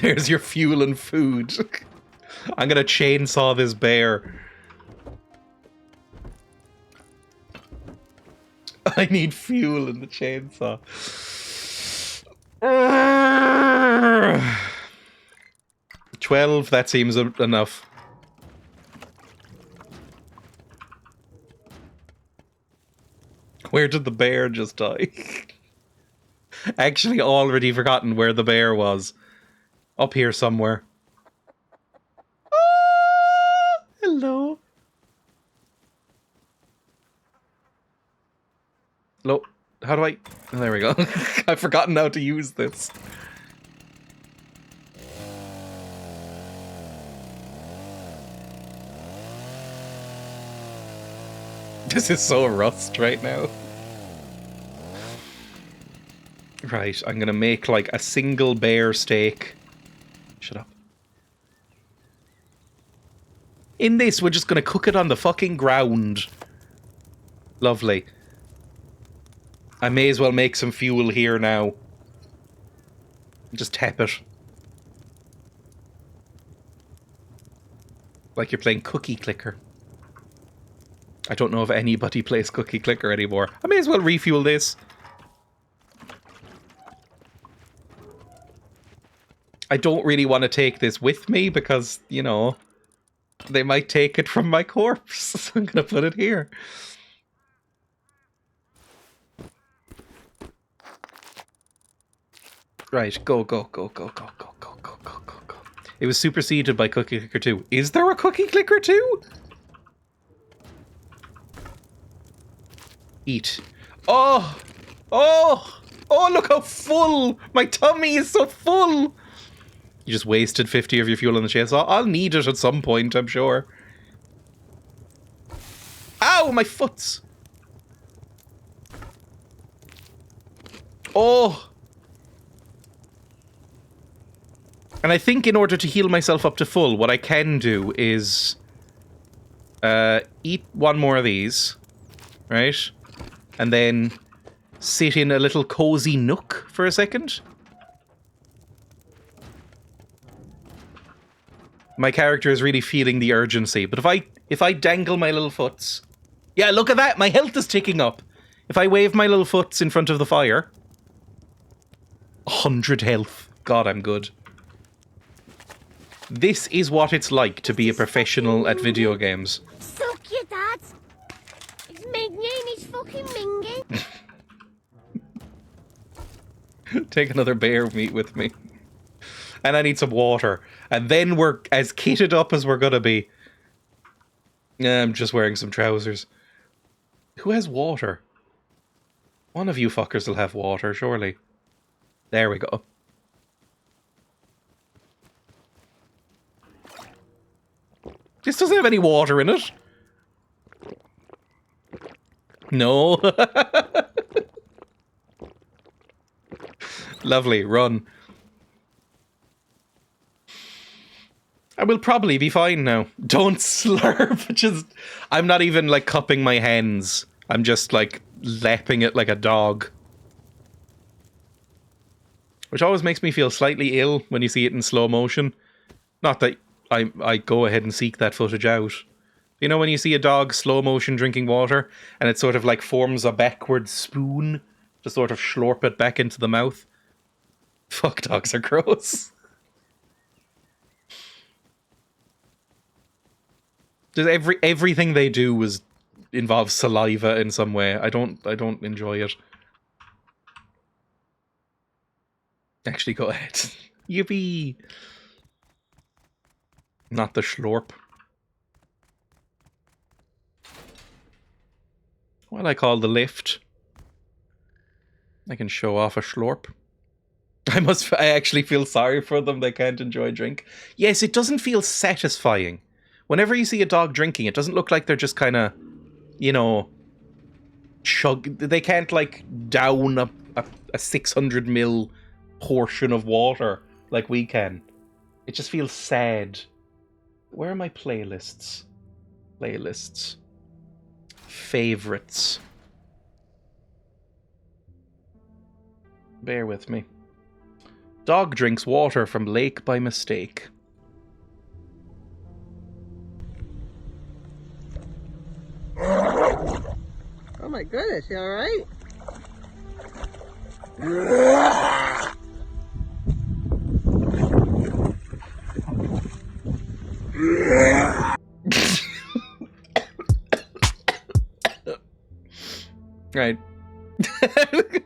There's your fuel and food. I'm gonna chainsaw this bear. I need fuel in the chainsaw. 12, that seems enough. Where did the bear just die? Actually, already forgotten where the bear was. Up here somewhere. Ah, hello. Hello. How do I... Oh, there we go. I've forgotten how to use this. This is so Rust right now. Right, I'm gonna make like a single bear steak. Shut up. In this, we're just gonna cook it on the fucking ground. Lovely. I may as well make some fuel here now. Just tap it. Like you're playing Cookie Clicker. I don't know if anybody plays Cookie Clicker anymore. I may as well refuel this. I don't really want to take this with me because, they might take it from my corpse. So I'm going to put it here. Right, go. It was superseded by Cookie Clicker 2. Is there a Cookie Clicker 2? Eat. Oh, look how full. My tummy is so full. You just wasted 50 of your fuel on the chainsaw. I'll need it at some point, I'm sure. Ow, my foots. Oh. And I think in order to heal myself up to full, what I can do is eat one more of these, right? And then sit in a little cozy nook for a second. My character is really feeling the urgency, but if I dangle my little foots... Yeah, look at that! My health is ticking up! If I wave my little foots in front of the fire... 100 health. God, I'm good. This is what it's like to be a professional at video games. Suck your dad. It's my name is fucking Mingy. Take another bear meat with me. And I need some water. And then we're as kitted up as we're gonna be. I'm just wearing some trousers. Who has water? One of you fuckers will have water, surely. There we go. This doesn't have any water in it. No. Lovely, run. I will probably be fine now. Don't slurp. Just, I'm not even like cupping my hands. I'm just like lapping it like a dog. Which always makes me feel slightly ill when you see it in slow motion. Not that I go ahead and seek that footage out. You know when you see a dog slow motion drinking water and it sort of like forms a backward spoon to sort of slurp it back into the mouth? Fuck, dogs are gross. Just everything they do involves saliva in some way. I don't enjoy it. Actually, go ahead. Yippee! Not the slurp. What I call the lift. I can show off a slurp. I actually feel sorry for them. They can't enjoy drink. Yes, it doesn't feel satisfying. Whenever you see a dog drinking, it doesn't look like they're just kind of, you know, chug. They can't like down a 600 ml portion of water like we can. It just feels sad. Where are my playlists? Playlists. Favorites. Bear with me. Dog drinks water from lake by mistake. Oh my goodness, you alright? Right.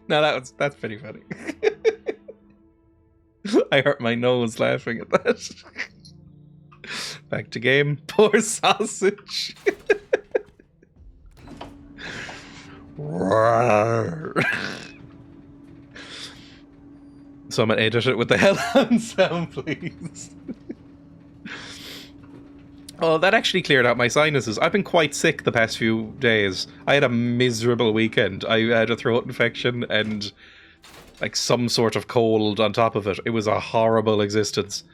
No, that's pretty funny. I hurt my nose laughing at that. Back to game. Poor sausage. Someone edit it with the hellhound sound, please. Oh, that actually cleared out my sinuses. I've been quite sick the past few days. I had a miserable weekend. I had a throat infection and like some sort of cold on top of it. It was a horrible existence.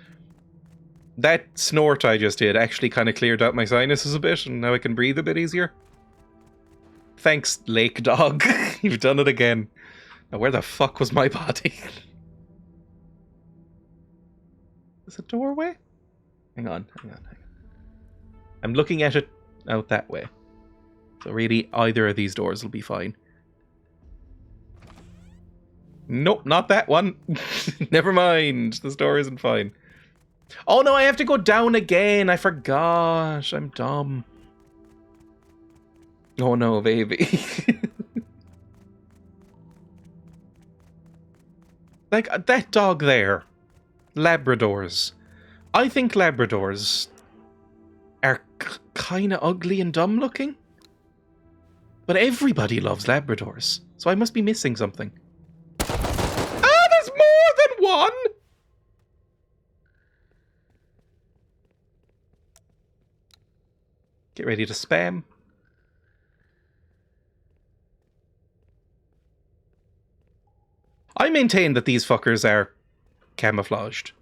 That snort I just did actually kind of cleared out my sinuses a bit, and now I can breathe a bit easier. Thanks, Lake Dog. You've done it again. Now, where the fuck was my body? Is it a doorway? Hang on. I'm looking at it out that way. So really, either of these doors will be fine. Nope, not that one. Never mind. This door isn't fine. Oh no, I have to go down again. I forgot. I'm dumb. Oh no, baby. Like, that dog there. Labradors. I think Labradors are kind of ugly and dumb looking. But everybody loves Labradors. So I must be missing something. Ah, there's more than one! Get ready to spam. I maintain that these fuckers are camouflaged.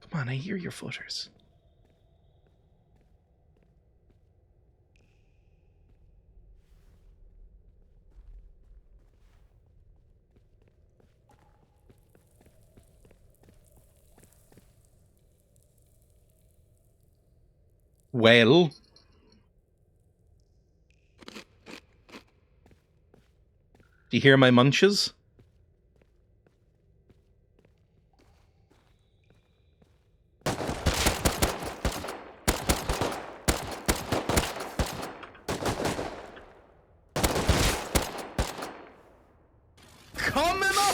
Come on, I hear your footers. Well... Do you hear my munches?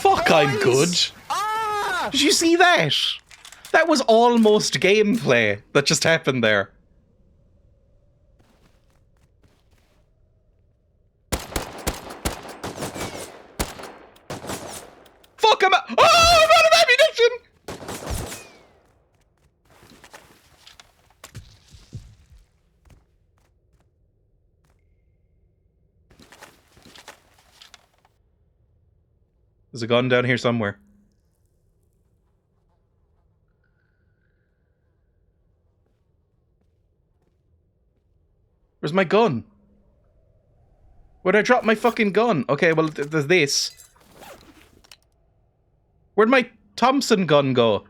Fuck, I'm good. Ah! Did you see that? That was almost gameplay that just happened there. Fuck, I'm out of ammunition! There's a gun down here somewhere. Where's my gun? Where'd I drop my fucking gun? Okay, well, there's this. Where'd my Thompson gun go?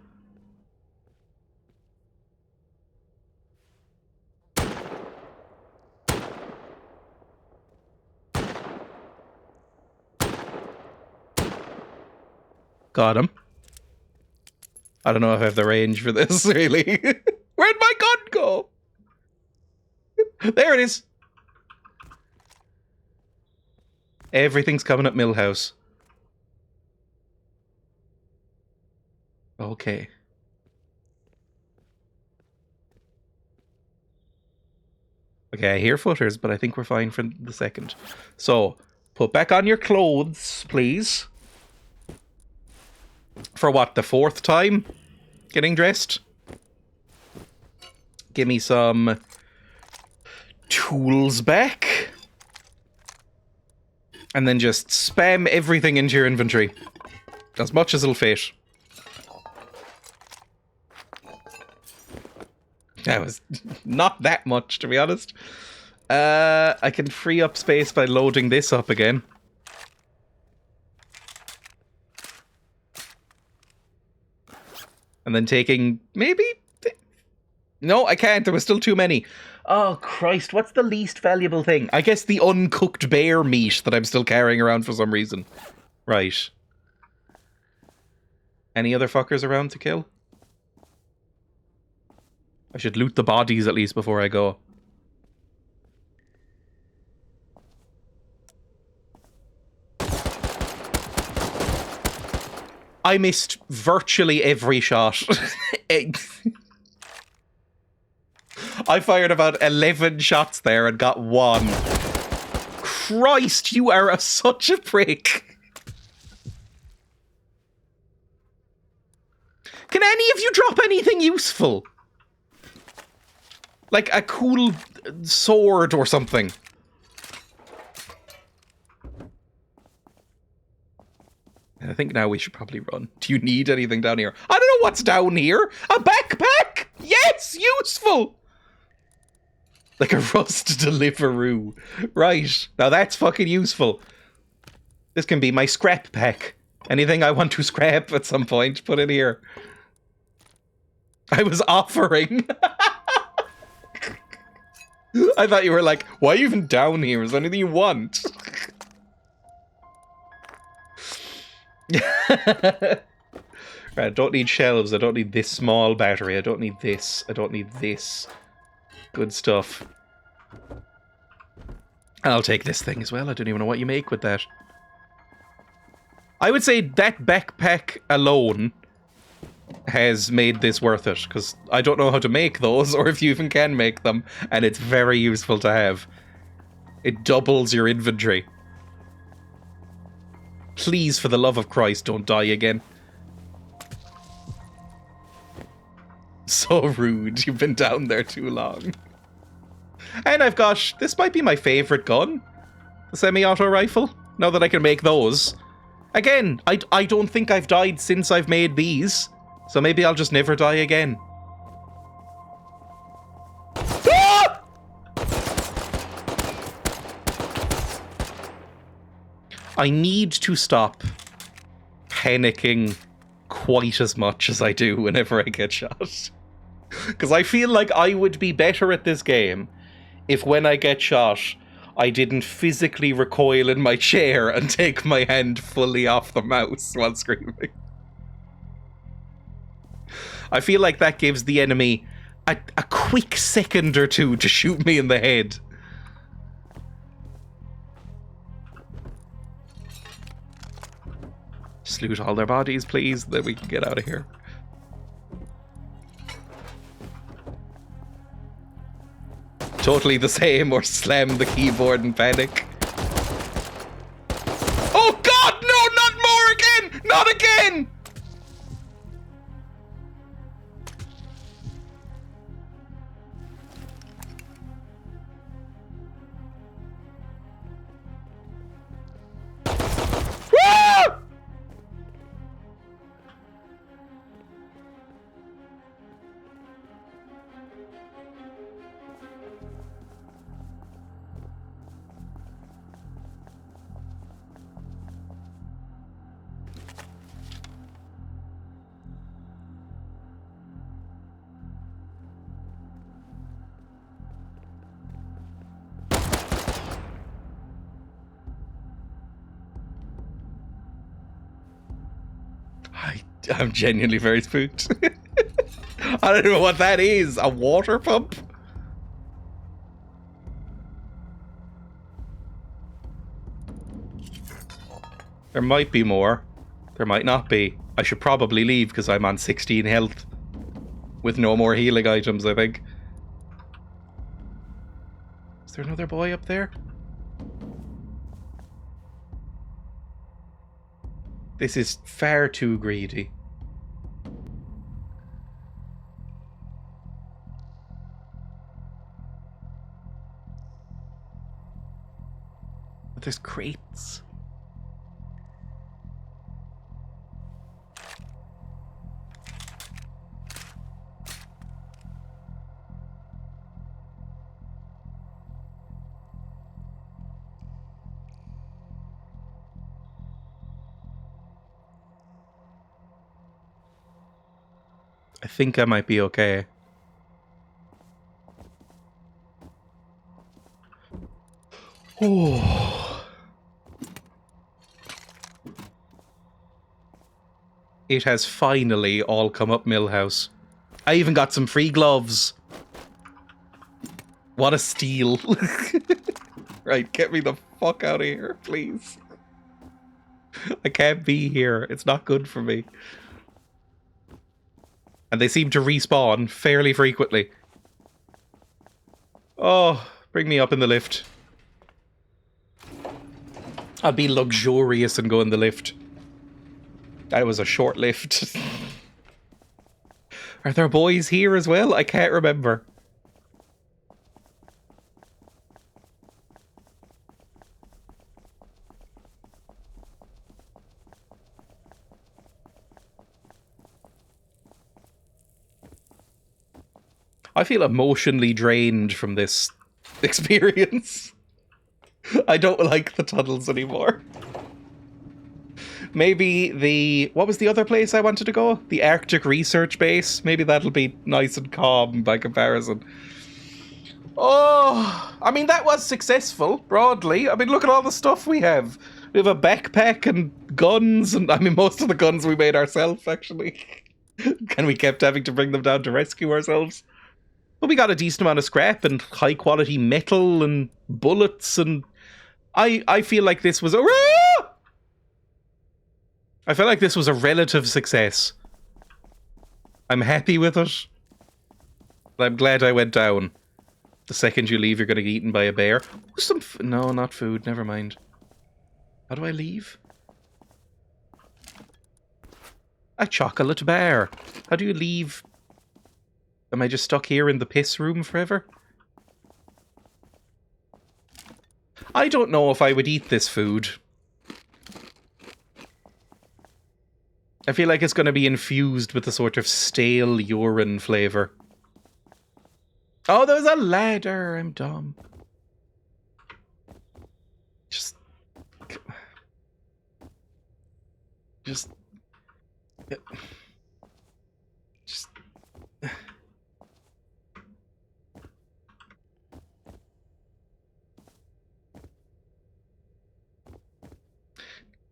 Got him. I don't know if I have the range for this, really. Where'd my gun go? There it is. Everything's coming at Millhouse. Okay. Okay, I hear footers, but I think we're fine for the second. So, put back on your clothes, please. For what, the 4th time? Getting dressed? Give me some tools back. And then just spam everything into your inventory. As much as it'll fit. That was not that much, to be honest. I can free up space by loading this up again. And then taking, maybe? No, I can't. There was still too many. Oh, Christ. What's the least valuable thing? I guess the uncooked bear meat that I'm still carrying around for some reason. Right. Any other fuckers around to kill? I should loot the bodies at least before I go. I missed virtually every shot. I fired about 11 shots there and got 1. Christ, you are such a prick. Can any of you drop anything useful? Like a cool sword or something. I think now we should probably run. Do you need anything down here? I don't know what's down here. A backpack! Yes, useful! Like a rust Deliveroo. Right, now that's fucking useful. This can be my scrap pack. Anything I want to scrap at some point, put in here. I was offering. I thought you were like, why are you even down here? Is there anything you want? Right, I don't need shelves. I don't need this small battery. I don't need this. I don't need this. Good stuff. And I'll take this thing as well. I don't even know what you make with that. I would say that backpack alone has made this worth it, because I don't know how to make those, or if you even can make them, and it's very useful to have. It doubles your inventory. Please, for the love of Christ, don't die again. So rude. You've been down there too long. And I've got... This might be my favourite gun. The semi-auto rifle. Now that I can make those. Again, I don't think I've died since I've made these. So maybe I'll just never die again. Ah! I need to stop panicking quite as much as I do whenever I get shot. Because I feel like I would be better at this game if when I get shot, I didn't physically recoil in my chair and take my hand fully off the mouse while screaming. I feel like that gives the enemy a quick second or two to shoot me in the head. Just loot all their bodies, please, then we can get out of here. Totally the same, or slam the keyboard and panic. Oh god, no, not more again! Not again! I'm genuinely very spooked. I don't know what that is. A water pump? There might be more. There might not be. I should probably leave because I'm on 16 health. With no more healing items, I think. Is there another boy up there? This is far too greedy. But there's crates. I think I might be okay. Oh. It has finally all come up, Millhouse. I even got some free gloves. What a steal. Right, get me the fuck out of here, please. I can't be here. It's not good for me. And they seem to respawn fairly frequently. Oh, bring me up in the lift. I'll be luxurious and go in the lift. That was a short lift. Are there boys here as well? I can't remember. I feel emotionally drained from this experience. I don't like the tunnels anymore. Maybe the... What was the other place I wanted to go? The Arctic Research Base? Maybe that'll be nice and calm by comparison. Oh, I mean, that was successful, broadly. I mean, look at all the stuff we have. We have a backpack and guns, and I mean, most of the guns we made ourselves, actually. And we kept having to bring them down to rescue ourselves. But we got a decent amount of scrap and high quality metal and bullets, and I feel like this was a... I feel like this was a relative success. I'm happy with it. I'm glad I went down. The second you leave, you're going to get eaten by a bear. No, not food. Never mind. How do I leave? A chocolate bear. How do you leave? Am I just stuck here in the piss room forever? I don't know if I would eat this food. I feel like it's going to be infused with a sort of stale urine flavour. Oh, there's a ladder. I'm dumb. Just...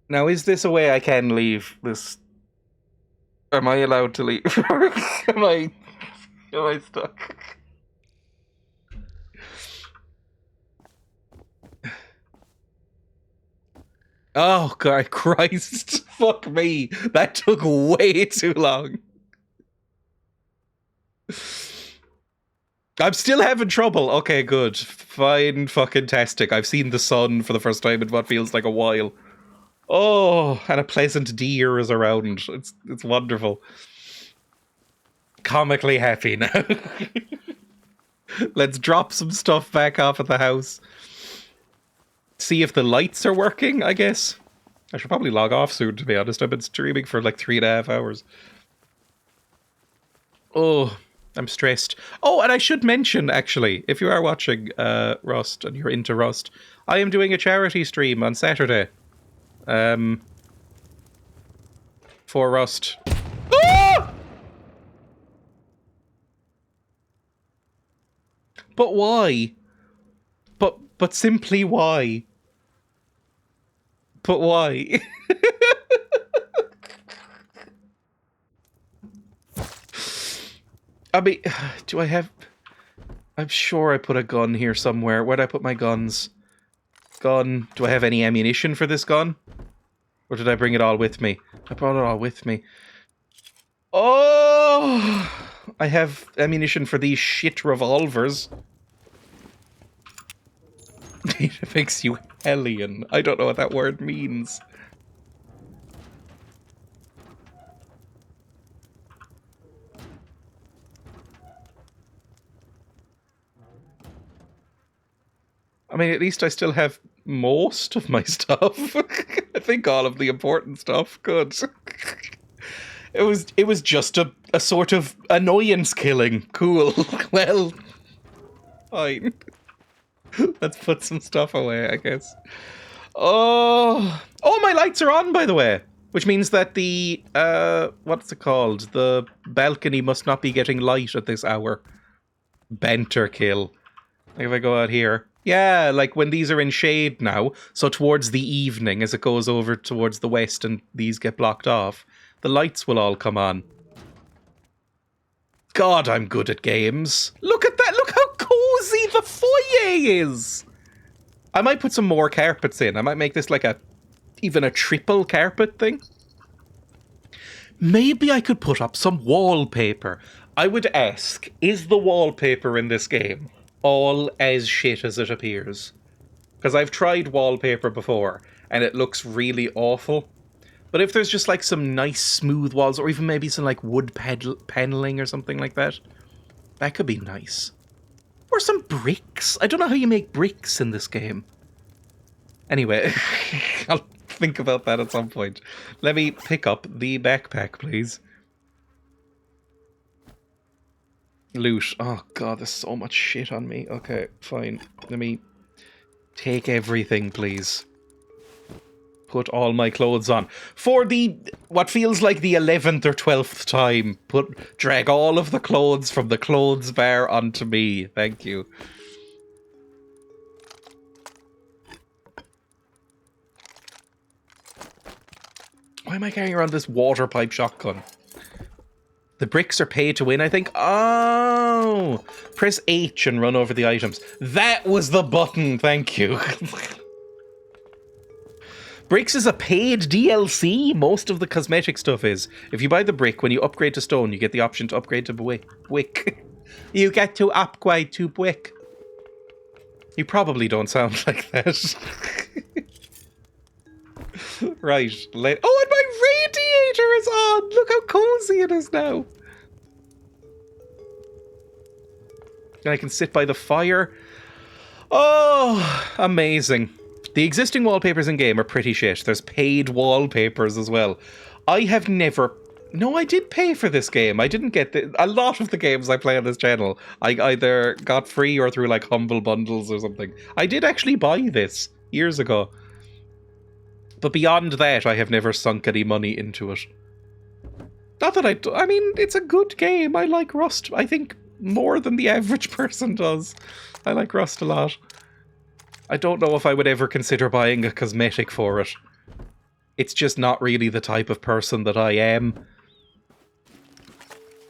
Now, is this a way I can leave this? Am I allowed to leave? Am I stuck? Oh, God, Christ. Fuck me. That took way too long. I'm still having trouble. Okay, good. Fine, fucking tastic. I've seen the sun for the first time in what feels like a while. Oh, and a pleasant deer is around. It's wonderful. Comically happy now. Let's drop some stuff back off at the house. See if the lights are working, I guess. I should probably log off soon, to be honest. I've been streaming for like 3.5 hours. Oh, I'm stressed. Oh, and I should mention, actually, if you are watching Rust and you're into Rust, I am doing a charity stream on Saturday. For Rust. Ah! But why? But simply why? But why? I mean, do I have... I'm sure I put a gun here somewhere. Where'd I put my guns? Gun. Do I have any ammunition for this gun? Or did I bring it all with me? I brought it all with me. Oh! I have ammunition for these shit revolvers. It makes you hellion. I don't know what that word means. I mean, at least I still have most of my stuff. I think all of the important stuff. Good. It was just a sort of annoyance killing. Cool. Well, fine. Let's put some stuff away, I guess. Oh, my lights are on, by the way. Which means that the, what's it called? The balcony must not be getting light at this hour. Banter kill. Like if I go out here. Yeah, like when these are in shade now, so towards the evening as it goes over towards the west and these get blocked off, the lights will all come on. God, I'm good at games. Look at that, look how cozy the foyer is! I might put some more carpets in. I might make this like even a triple carpet thing. Maybe I could put up some wallpaper. I would ask, is the wallpaper in this game all as shit as it appears? Because I've tried wallpaper before, and it looks really awful. But if there's just like some nice smooth walls, or even maybe some like wood paneling or something like that, that could be nice. Or some bricks. I don't know how you make bricks in this game. Anyway, I'll think about that at some point. Let me pick up the backpack, please. Loot. Oh god, there's so much shit on me. Okay, fine. Let me take everything, please. Put all my clothes on. For the, what feels like the 11th or 12th time, drag all of the clothes from the clothes bar onto me. Thank you. Why am I carrying around this water pipe shotgun? The bricks are pay to win, I think. Oh! Press H and run over the items. That was the button, thank you. Bricks is a paid DLC. Most of the cosmetic stuff is. If you buy the brick, when you upgrade to stone, you get the option to upgrade to brick. You get to upgrade to brick. You probably don't sound like that. Right. Oh, and my radiator is on! Look how cozy it is now. And I can sit by the fire. Oh, amazing. The existing wallpapers in game are pretty shit. There's paid wallpapers as well. I have never... No, I did pay for this game. I didn't get a lot of the games I play on this channel, I either got free or through like humble bundles or something. I did actually buy this years ago. But beyond that, I have never sunk any money into it. Not that I mean, it's a good game. I like Rust, I think, more than the average person does. I like Rust a lot. I don't know if I would ever consider buying a cosmetic for it. It's just not really the type of person that I am.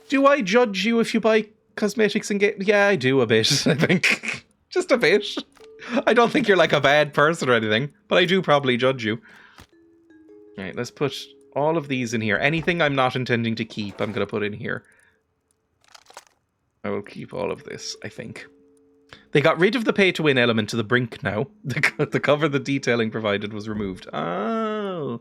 Do I judge you if you buy cosmetics and get... Yeah, I do a bit, I think. Just a bit. I don't think you're like a bad person or anything, but I do probably judge you. Alright, let's put all of these in here. Anything I'm not intending to keep, I'm going to put in here. I will keep all of this, I think. They got rid of the pay-to-win element to the brink now. The cover the detailing provided was removed. Oh.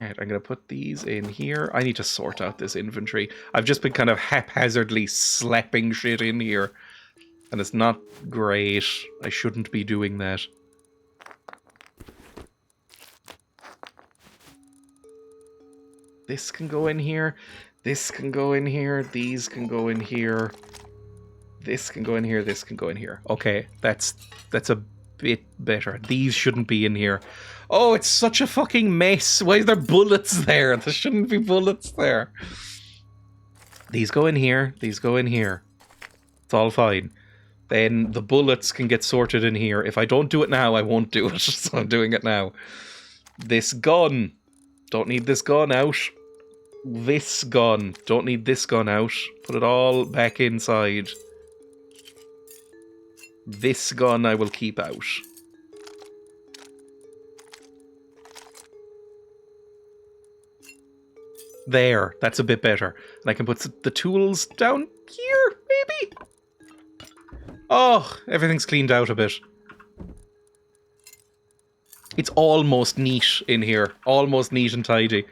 Alright, I'm going to put these in here. I need to sort out this inventory. I've just been kind of haphazardly slapping shit in here. And it's not great. I shouldn't be doing that. This can go in here. This can go in here. These can go in here. This can go in here. This can go in here. Okay, that's a bit better. These shouldn't be in here. Oh, it's such a fucking mess. Why is there bullets there? There shouldn't be bullets there. These go in here. These go in here. It's all fine. Then the bullets can get sorted in here. If I don't do it now, I won't do it. So I'm doing it now. This gun. Don't need this gun out. this gun. Don't need this gun out. Put it all back inside. This gun I will keep out. There, that's a bit better. And I can put the tools down here, maybe? Oh, everything's cleaned out a bit. It's almost neat in here. Almost neat and tidy.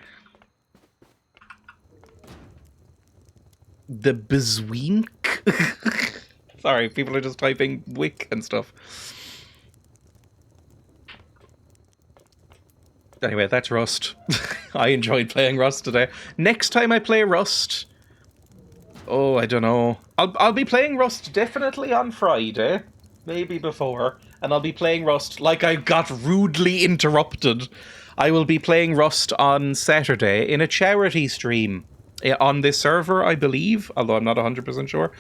The bezwink? Sorry, people are just typing wick and stuff. Anyway, that's Rust. I enjoyed playing Rust today. Next time I play Rust... Oh, I don't know. I'll be playing Rust definitely on Friday. Maybe before. And I'll be playing Rust like I got rudely interrupted. I will be playing Rust on Saturday in a charity stream. On this server, I believe. Although I'm not 100% sure.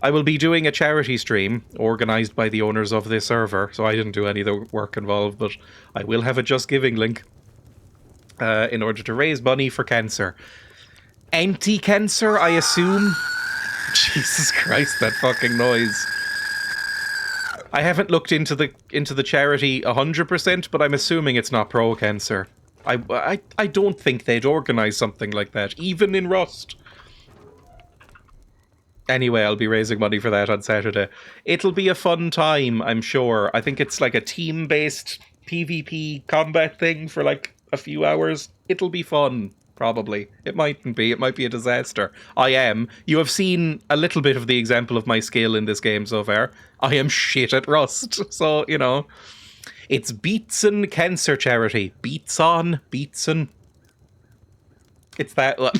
I will be doing a charity stream organised by the owners of this server, so I didn't do any of the work involved, but I will have a Just Giving link in order to raise money for cancer. Anti-cancer, I assume? Jesus Christ, that fucking noise. I haven't looked into the charity 100%, but I'm assuming it's not pro-cancer. I don't think they'd organise something like that, even in Rust. Anyway, I'll be raising money for that on Saturday. It'll be a fun time, I'm sure. I think it's like a team-based PvP combat thing for like a few hours. It'll be fun, probably. It mightn't be. It might be a disaster. I am. You have seen a little bit of the example of my skill in this game so far. I am shit at Rust. So, you know. It's Beatson Cancer Charity. Beatson. It's that one.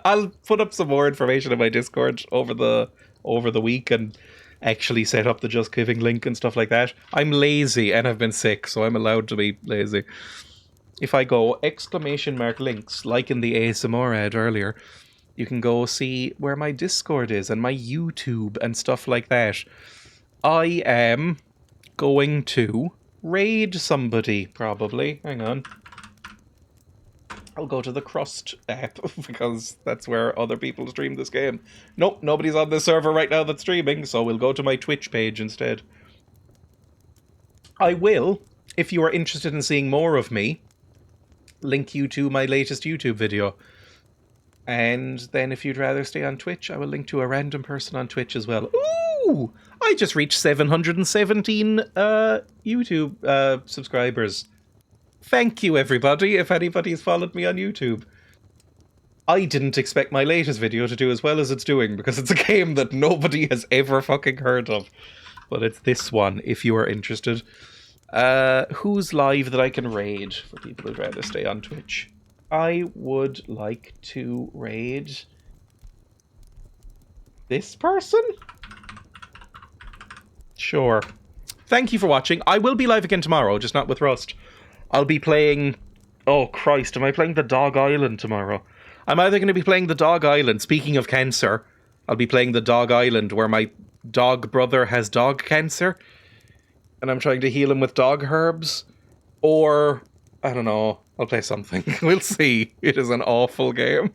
I'll put up some more information in my Discord over the week and actually set up the Just Giving link and stuff like that. I'm lazy and I've been sick, so I'm allowed to be lazy. If I go !links, like in the ASMR ad earlier, you can go see where my Discord is and my YouTube and stuff like that. I am going to raid somebody, probably. Hang on. I'll go to the CRUST app, because that's where other people stream this game. Nope, nobody's on this server right now that's streaming, so we'll go to my Twitch page instead. I will, if you are interested in seeing more of me, link you to my latest YouTube video. And then if you'd rather stay on Twitch, I will link to a random person on Twitch as well. Ooh! I just reached 717 YouTube subscribers. Thank you, everybody, if anybody's followed me on YouTube. I didn't expect my latest video to do as well as it's doing, because it's a game that nobody has ever fucking heard of. But it's this one, if you are interested. Who's live that I can raid, for people who'd rather stay on Twitch? I would like to raid... this person? Sure. Thank you for watching. I will be live again tomorrow, just not with Rust. I'll be playing... Oh, Christ, am I playing the Dog Island tomorrow? I'm either going to be playing the Dog Island, speaking of cancer, I'll be playing the Dog Island where my dog brother has dog cancer, and I'm trying to heal him with dog herbs, or, I don't know, I'll play something. We'll see. It is an awful game.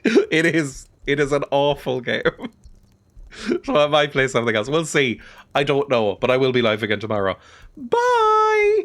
It is an awful game. So I might play something else. We'll see. I don't know, but I will be live again tomorrow. Bye!